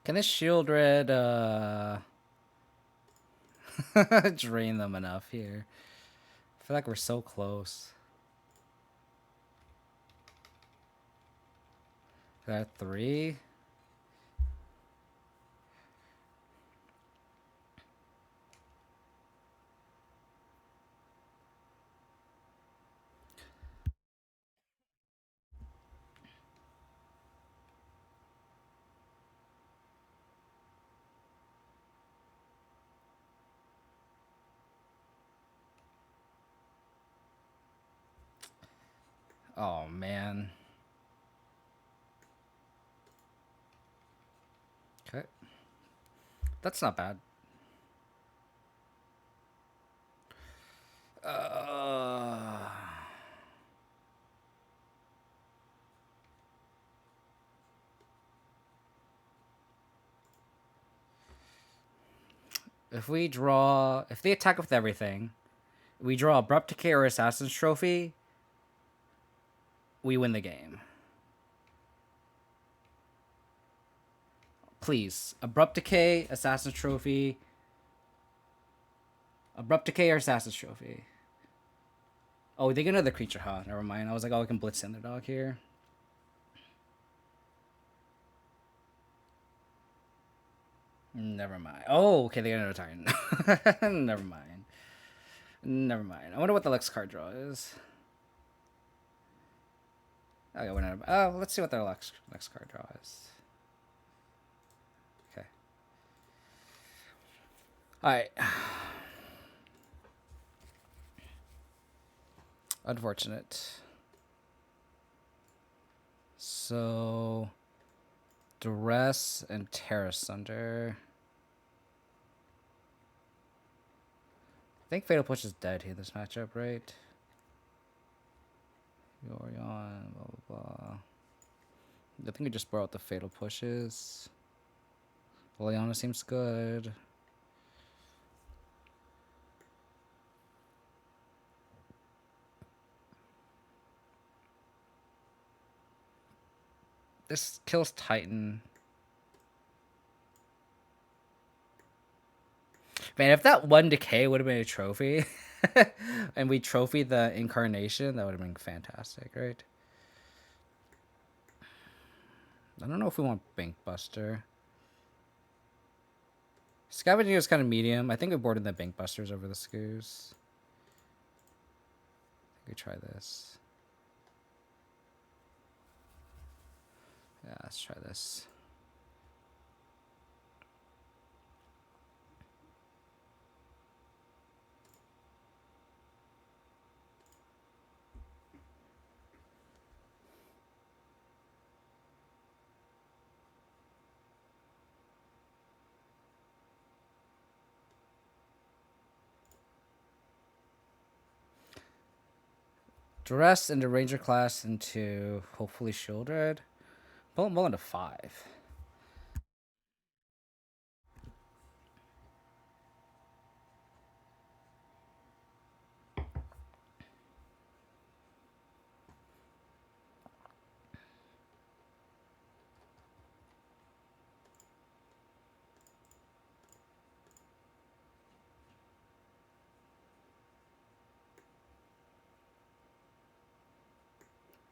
S1: Can this Sheoldred drain them enough here? I feel like we're so close. That 3? Oh, man. Okay. That's not bad. Uh, if they attack with everything, we draw Abrupt Decay or Assassin's Trophy, we win the game. Please. Abrupt Decay, Assassin's Trophy. Abrupt Decay or Assassin's Trophy. Oh, they get another creature, huh? Never mind. I was like, oh, I can Blitz in the dog here. Never mind. Oh, okay, they got another Titan. Never mind. Never mind. I wonder what the next card draw is. Okay, whatever. Oh, let's see what their next card draw is. Okay. All right. Unfortunate. So, Duress and Terra Sunder. I think Fatal Push is dead here, this matchup, right? Yorion, blah, blah, blah. I think we just brought out the Fatal Pushes. Liliana seems good. This kills Titan. Man, if that one decay would have been a trophy, and we trophied the Incarnation, that would have been fantastic, right? I don't know if we want Bank Buster. Scavenging is kind of medium. I think we boarded the Bank Busters over the Scoos. I think we try this. Yeah, let's try this. Duress into Ranger class into hopefully Sheoldred. Pull into 5.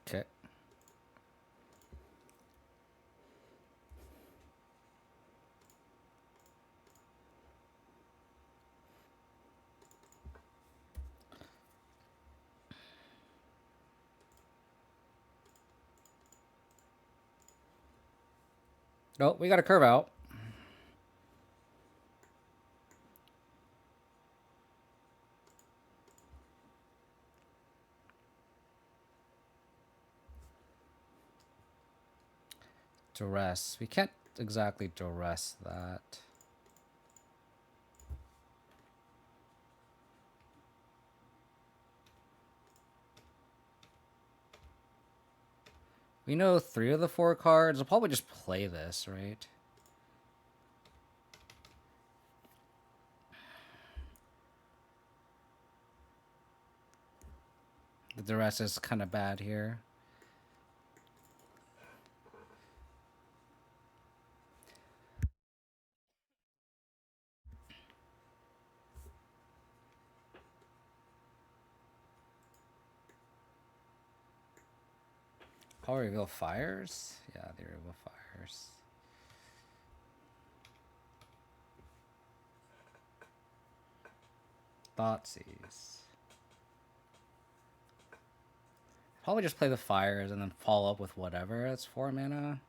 S1: Okay. Oh, we got a curve out. Duress. We can't exactly duress that. We know 3 of the 4 cards. I'll probably just play this, right? The duress is kind of bad here. Power Reveal Fires? Yeah, they reveal Fires. Thoughtseize. Probably just play the Fires and then follow up with whatever. That's 4 mana.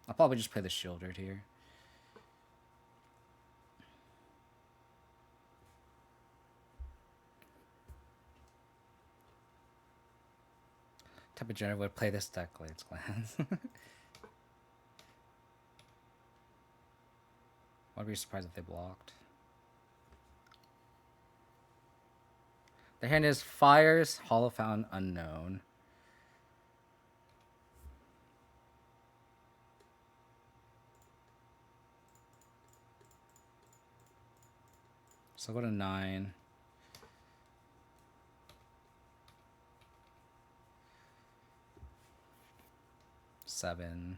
S1: I'll probably just play the Sheoldred here. type of general would play this deck, Glades Clans. I'd be surprised if they blocked. Their hand is Fires, Hollow Fountain, Unknown. So go to 9. Seven.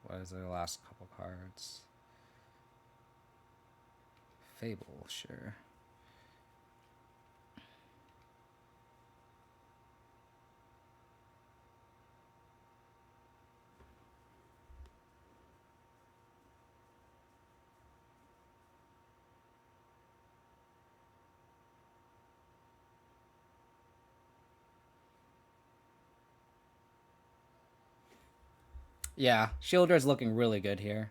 S1: What is the last couple cards? Fable, sure. Yeah, Sheoldred's looking really good here.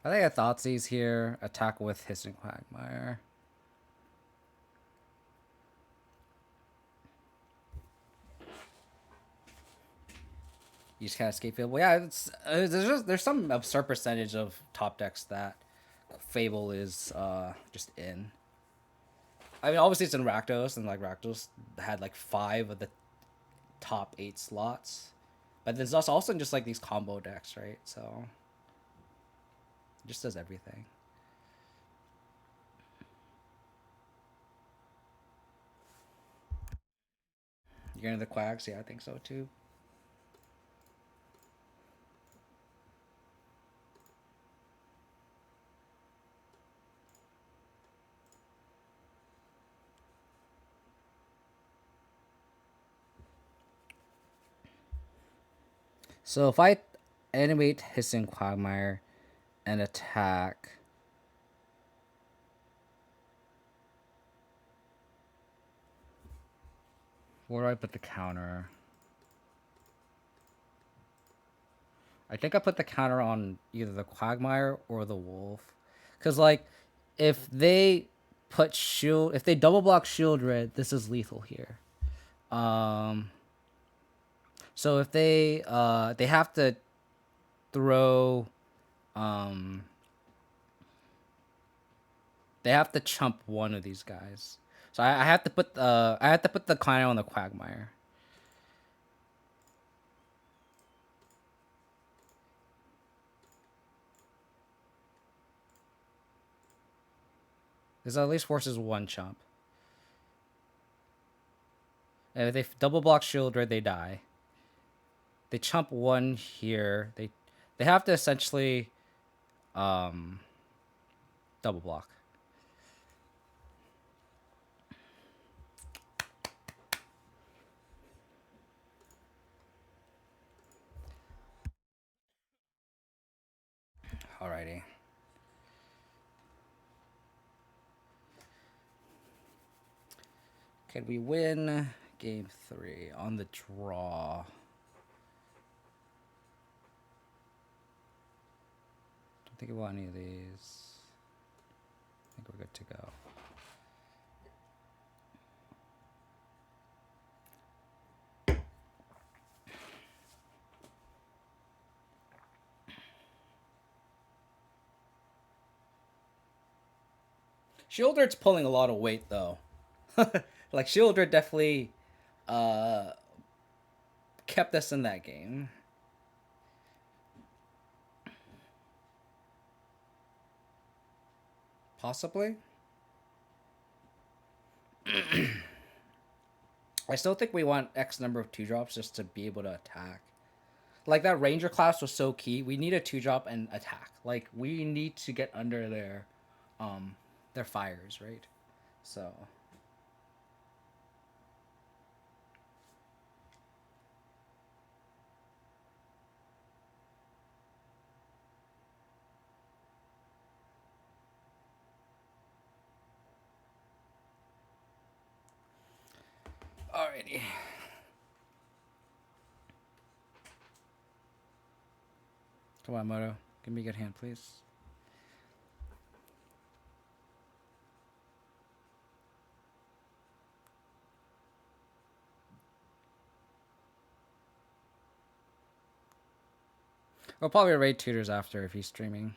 S1: I think a Thoughtseize here. Attack with Hissing Quagmire. You just can't escape Fable. Yeah, there's some absurd percentage of top decks that Fable is just in. I mean, obviously it's in Rakdos, and like Rakdos had like 5 of the top 8 slots, but there's also just like these combo decks, right? So it just does everything. You're into the Quags? Yeah, I think so too. So if I animate Hissing Quagmire and attack, where do I put the counter? I think I put the counter on either the Quagmire or the Wolf. Because, like, if they put shield, if they double block Sheoldred, this is lethal here. So if they have to throw, they have to chump one of these guys. So I have to put the counter on the Quagmire. This at least forces one chump. And if they double block Sheoldred, they die. They chump one here. They have to essentially double block. Alrighty. Can we win game 3 on the draw? Don't think about any of these. I think we're good to go. Sheoldred's pulling a lot of weight though. Like Sheoldred definitely kept us in that game. Possibly. I still think we want X number of 2-drops just to be able to attack. Like that Ranger class was so key. We need a 2-drop and attack. Like we need to get under their fires, right? So alrighty. Come on, Moto. Give me a good hand, please. We'll probably raid tutors after if he's streaming.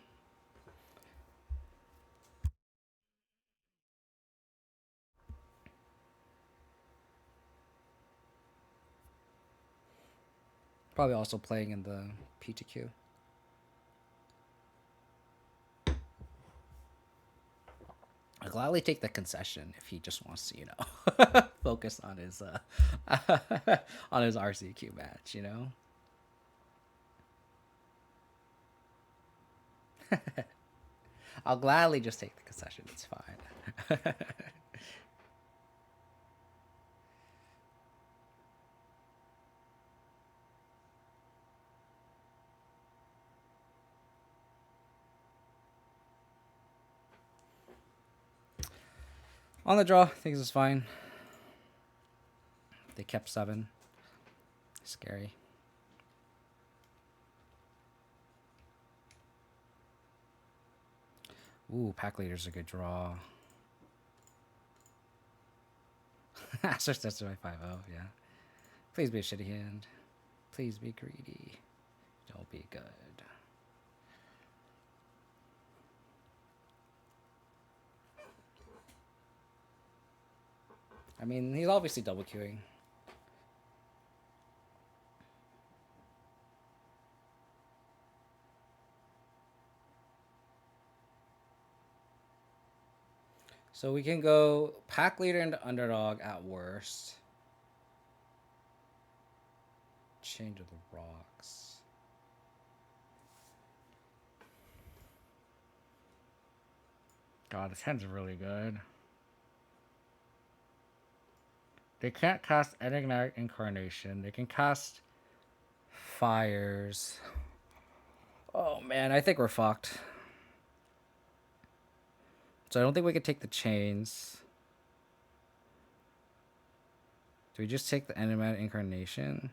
S1: Probably also playing in the P2Q. I'll gladly take the concession if he just wants to, focus on his on his RCQ match, I'll gladly just take the concession. It's fine. On the draw, things is fine. They kept 7. Scary. Ooh, pack leader's a good draw. Aster steps to my 5-0, yeah. Please be a shitty hand. Please be greedy. Don't be good. I mean, he's obviously double queuing. So we can go pack leader into underdog at worst. Change of the rocks. God, this hand's really good. They can't cast Enigmatic Incarnation. They can cast Fires. Oh man, I think we're fucked. So I don't think we could take the chains. Do we just take the Enigmatic Incarnation?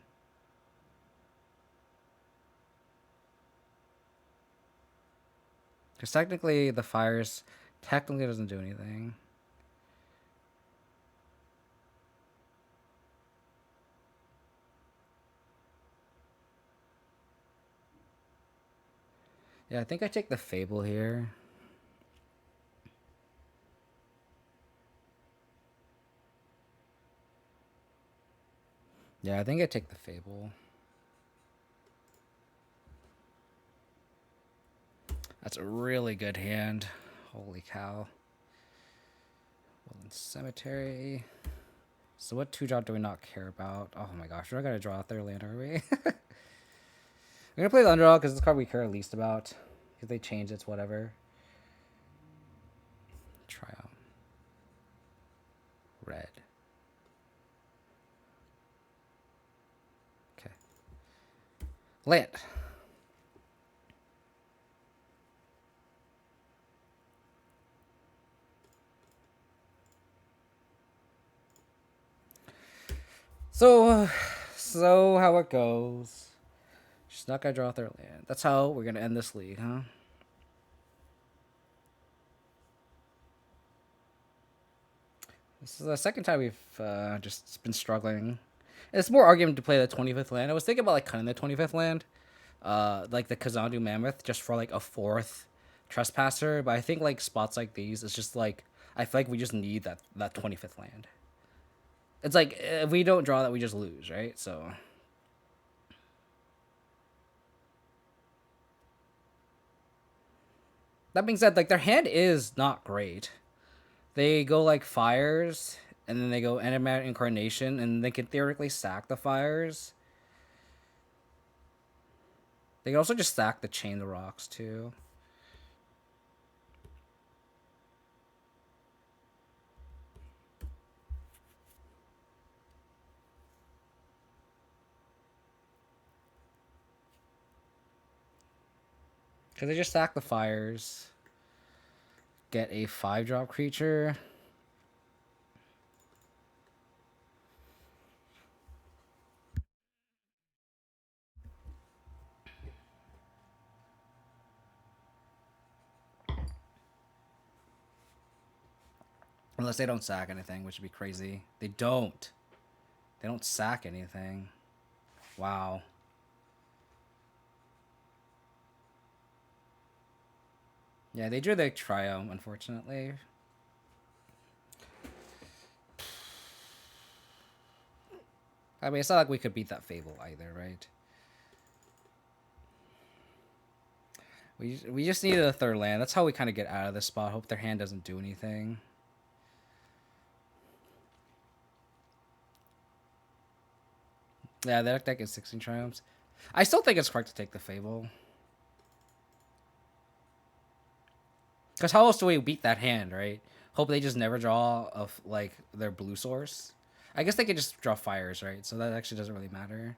S1: Because technically the Fires technically doesn't do anything. Yeah, I think I take the Fable here. Yeah, I think I take the Fable. That's a really good hand. Holy cow. Woodland Cemetery. So what 2-drop do we not care about? Oh my gosh, we're not going to draw a third land, are we? I'm going to play the underdog because it's the card we care least about. If they change, it's whatever. Try out. Red. Okay. Land. So how it goes. She's not going to draw a third land. That's how we're going to end this league, huh? This is the second time we've just been struggling. It's more argument to play the 25th land. I was thinking about like cutting the 25th land, like the Kazandu Mammoth, just for like a 4th Trespasser. But I think like spots like these, it's just like I feel like we just need that 25th land. It's like if we don't draw that, we just lose, right? So that being said, like their hand is not great. They go like Fires, and then they go Enigmatic Incarnation, and they can theoretically stack the Fires. They can also just stack the Chain the Rocks too. Because they just stack the Fires, get a 5-drop creature. Unless they don't sack anything, which would be crazy. They don't. They don't sack anything. Wow. Yeah, they drew the trio, unfortunately. I mean, it's not like we could beat that Fable either, right? We just needed a third land. That's how we kind of get out of this spot. Hope their hand doesn't do anything. Yeah, their deck is 16 triumphs. I still think it's correct to take the Fable. Because how else do we beat that hand, right? Hope they just never draw of like their blue source. I guess they could just draw fires, right? So that actually doesn't really matter.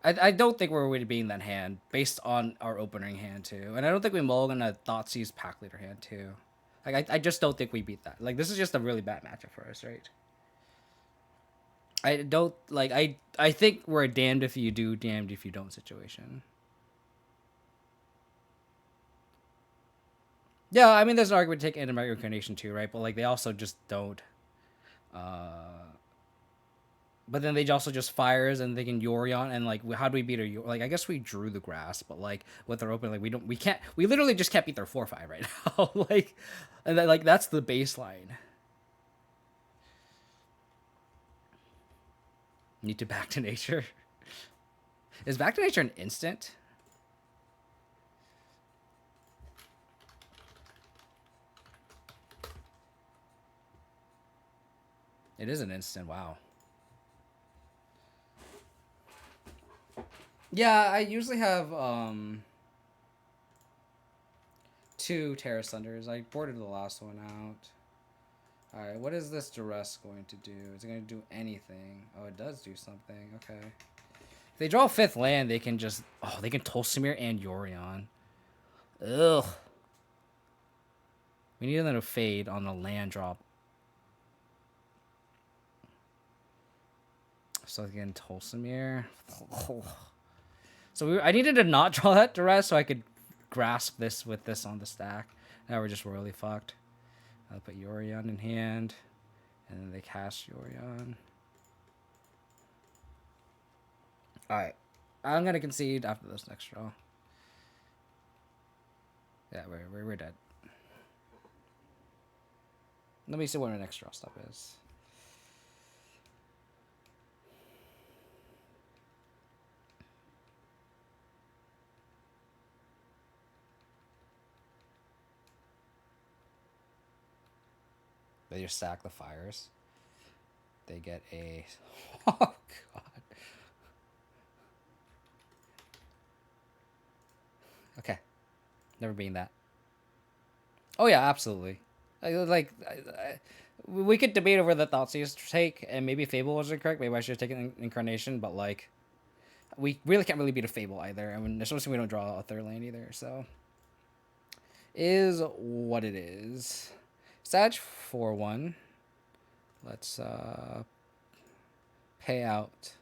S1: I don't think we're really beating that hand based on our opening hand too, and I don't think we mulligan a Thoughtseize Pack Leader hand too. Like I just don't think we beat that. Like this is just a really bad matchup for us, right? I don't like I think we're a damned if you do, damned if you don't situation. Yeah, I mean there's an argument to take Enigmatic Incarnation too, right? But like they also just don't. But then they also just fires and they can Yorion and like how do we beat a like I guess we drew the grass, but like with their open like we literally just can't beat their 4/5 right now. Like and like that's the baseline. Need to back to nature. Is back to nature an instant? It is an instant, wow. Yeah, I usually have 2 Terra Sunders. I boarded the last one out. Alright, what is this duress going to do? Is it going to do anything? Oh, it does do something. Okay. If they draw a 5th land, they can just... Oh, they can Tolsimir and Yorion. Ugh. We need them to fade on the land drop. So again, Tolsimir. So I needed to not draw that duress so I could grasp this with this on the stack. Now we're just royally fucked. I'll put Yorion in hand. And then they cast Yorion. Alright. I'm going to concede after this next draw. Yeah, we're dead. Let me see what our next draw step is. They just sack the fires. They get a... Oh, God. Okay. Never been that. Oh, yeah, absolutely. We could debate over the Thoughtseize take, and maybe Fable wasn't correct. Maybe I should have taken Incarnation, but, like, we really can't really beat a Fable either. I mean, especially we don't draw a third lane either, so... Is what it is. Sag 4-1. Let's pay out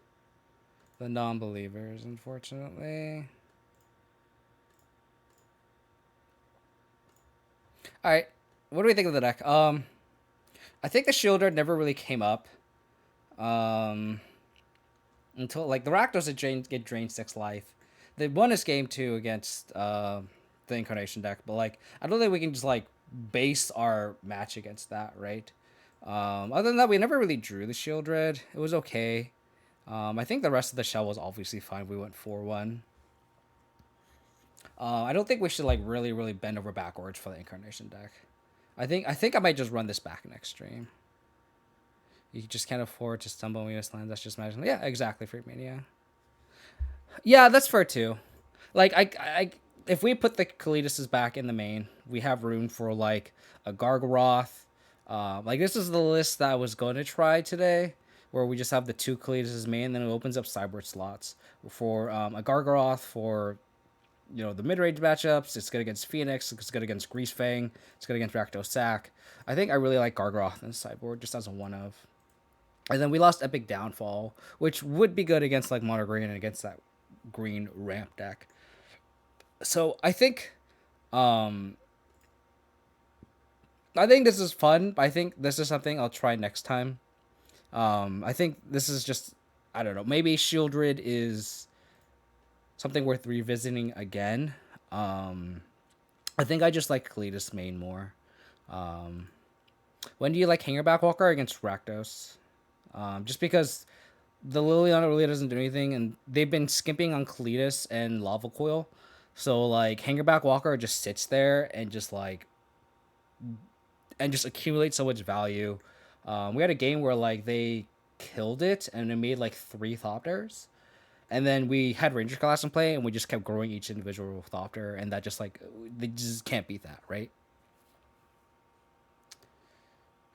S1: the non-believers, unfortunately. Alright. What do we think of the deck? I think the Sheoldred never really came up. Until like the Rakdos get drained 6 life. They won this game too against the Incarnation deck, but like I don't think we can just like base our match against that, right? Other than that, we never really drew the Sheoldred. It was okay. I think the rest of the shell was obviously fine. We went 4-1. I don't think we should like really bend over backwards for the Incarnation deck. I think I might just run this back next stream. You just can't afford to stumble on US lands. That's just magic. Yeah, exactly, Freak Mania. Yeah, that's fair too. Like I if we put the Kalitas back in the main, we have room for like a Gargaroth. Like this is the list that I was going to try today, where we just have the 2 Kalitas main, then it opens up sideboard slots for a Gargaroth for the mid-range matchups. It's good against Phoenix. It's good against Greasefang. It's good against Rakdos Sack. I think I really like Gargaroth in the sideboard just as a one of. And then we lost Epic Downfall, which would be good against like Mono Green and against that green ramp deck. So I think I think this is fun. I think this is something I'll try next time. I think this is just, I don't know. Maybe Sheoldred is something worth revisiting again. Um, I think I just like Kalitas main more. Um, when do you like Hangerback Walker against Rakdos? Just because the Liliana really doesn't do anything, and they've been skimping on Kalitas and Lava Coil. So like Hangerback Walker just sits there and just accumulates so much value. We had a game where like they killed it and it made like 3 Thopters. And then we had Ranger class in play, and we just kept growing each individual Thopter, and that just like they just can't beat that, right?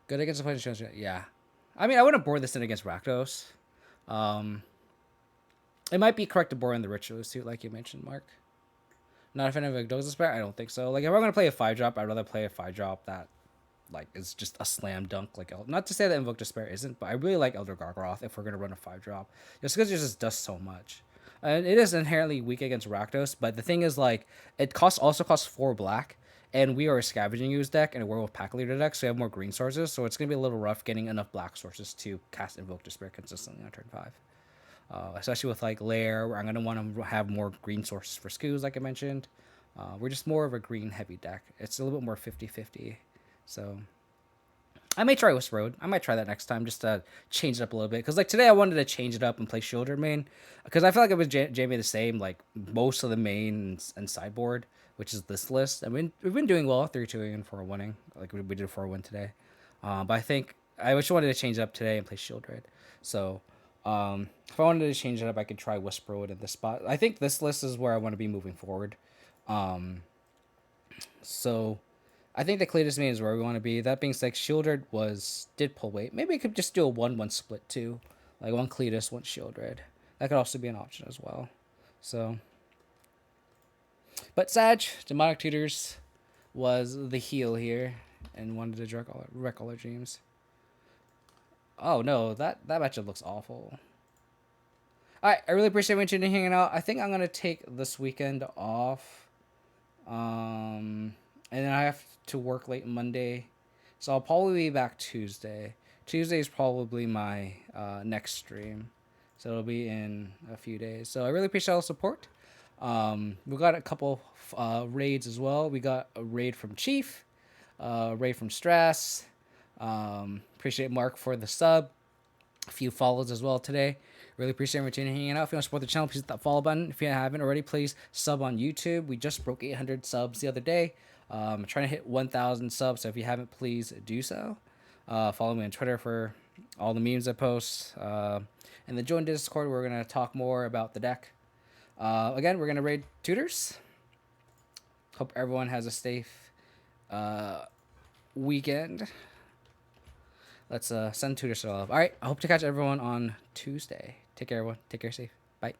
S1: Good against the opponent. Yeah, I mean I wouldn't board this in against Rakdos. Um, it might be correct to board in the Ritual suit, like you mentioned, Mark. Not a fan of a Doza Spare? I don't think so. Like if I'm gonna play a 5 drop, I'd rather play a 5 drop that like is just a slam dunk. Like not to say that Invoke Despair isn't, but I really like Elder Gargaroth if we're gonna run a 5 drop, just because it just does so much. And it is inherently weak against Rakdos, but the thing is like it also costs 4 black, and we are a Scavenging Ooze deck and a Werewolf Pack Leader deck, so we have more green sources. So it's gonna be a little rough getting enough black sources to cast Invoke Despair consistently on turn 5. Especially with like Lair, where I'm gonna want to have more green sources for Skoos, like I mentioned. We're just more of a green heavy deck. It's a little bit more 50-50. So I may try Wisp Road. I might try that next time just to change it up a little bit. Because like today I wanted to change it up and play Sheoldred main. Because I feel like it was Jamie the same, like most of the main and sideboard, which is this list. I mean, we've been doing well, 3-2 and 4-1. Like we did 4-1 today. But I think I just wanted to change it up today and play Sheoldred. So if I wanted to change it up, I could try Wisp Road in this spot. I think this list is where I want to be moving forward. So I think the Kalitas main is where we want to be. That being said, Sheoldred did pull weight. Maybe we could just do a 1-1 split too. Like one Kalitas, one Sheoldred. That could also be an option as well. So but Sag, Demonic Tutors was the heel here and wanted to wreck all our dreams. Oh no, that matchup looks awful. Alright, I really appreciate you hanging out. I think I'm gonna take this weekend off. And then I have to work late Monday, so I'll probably be back Tuesday. Tuesday is probably my next stream, so it'll be in a few days. So I really appreciate all the support. We got a couple raids as well. We got a raid from Chief, a raid from Stress. Appreciate Mark for the sub. A few follows as well today. Really appreciate everyone hanging out. If you want to support the channel, please hit that follow button. If you haven't already, please sub on YouTube. We just broke 800 subs the other day. I'm trying to hit 1,000 subs, so if you haven't, please do so. Follow me on Twitter for all the memes I post. And then join Discord. We're going to talk more about the deck. Again, we're going to raid tutors. Hope everyone has a safe weekend. Let's send tutors to love. All right, I hope to catch everyone on Tuesday. Take care, everyone. Take care, safe. Bye.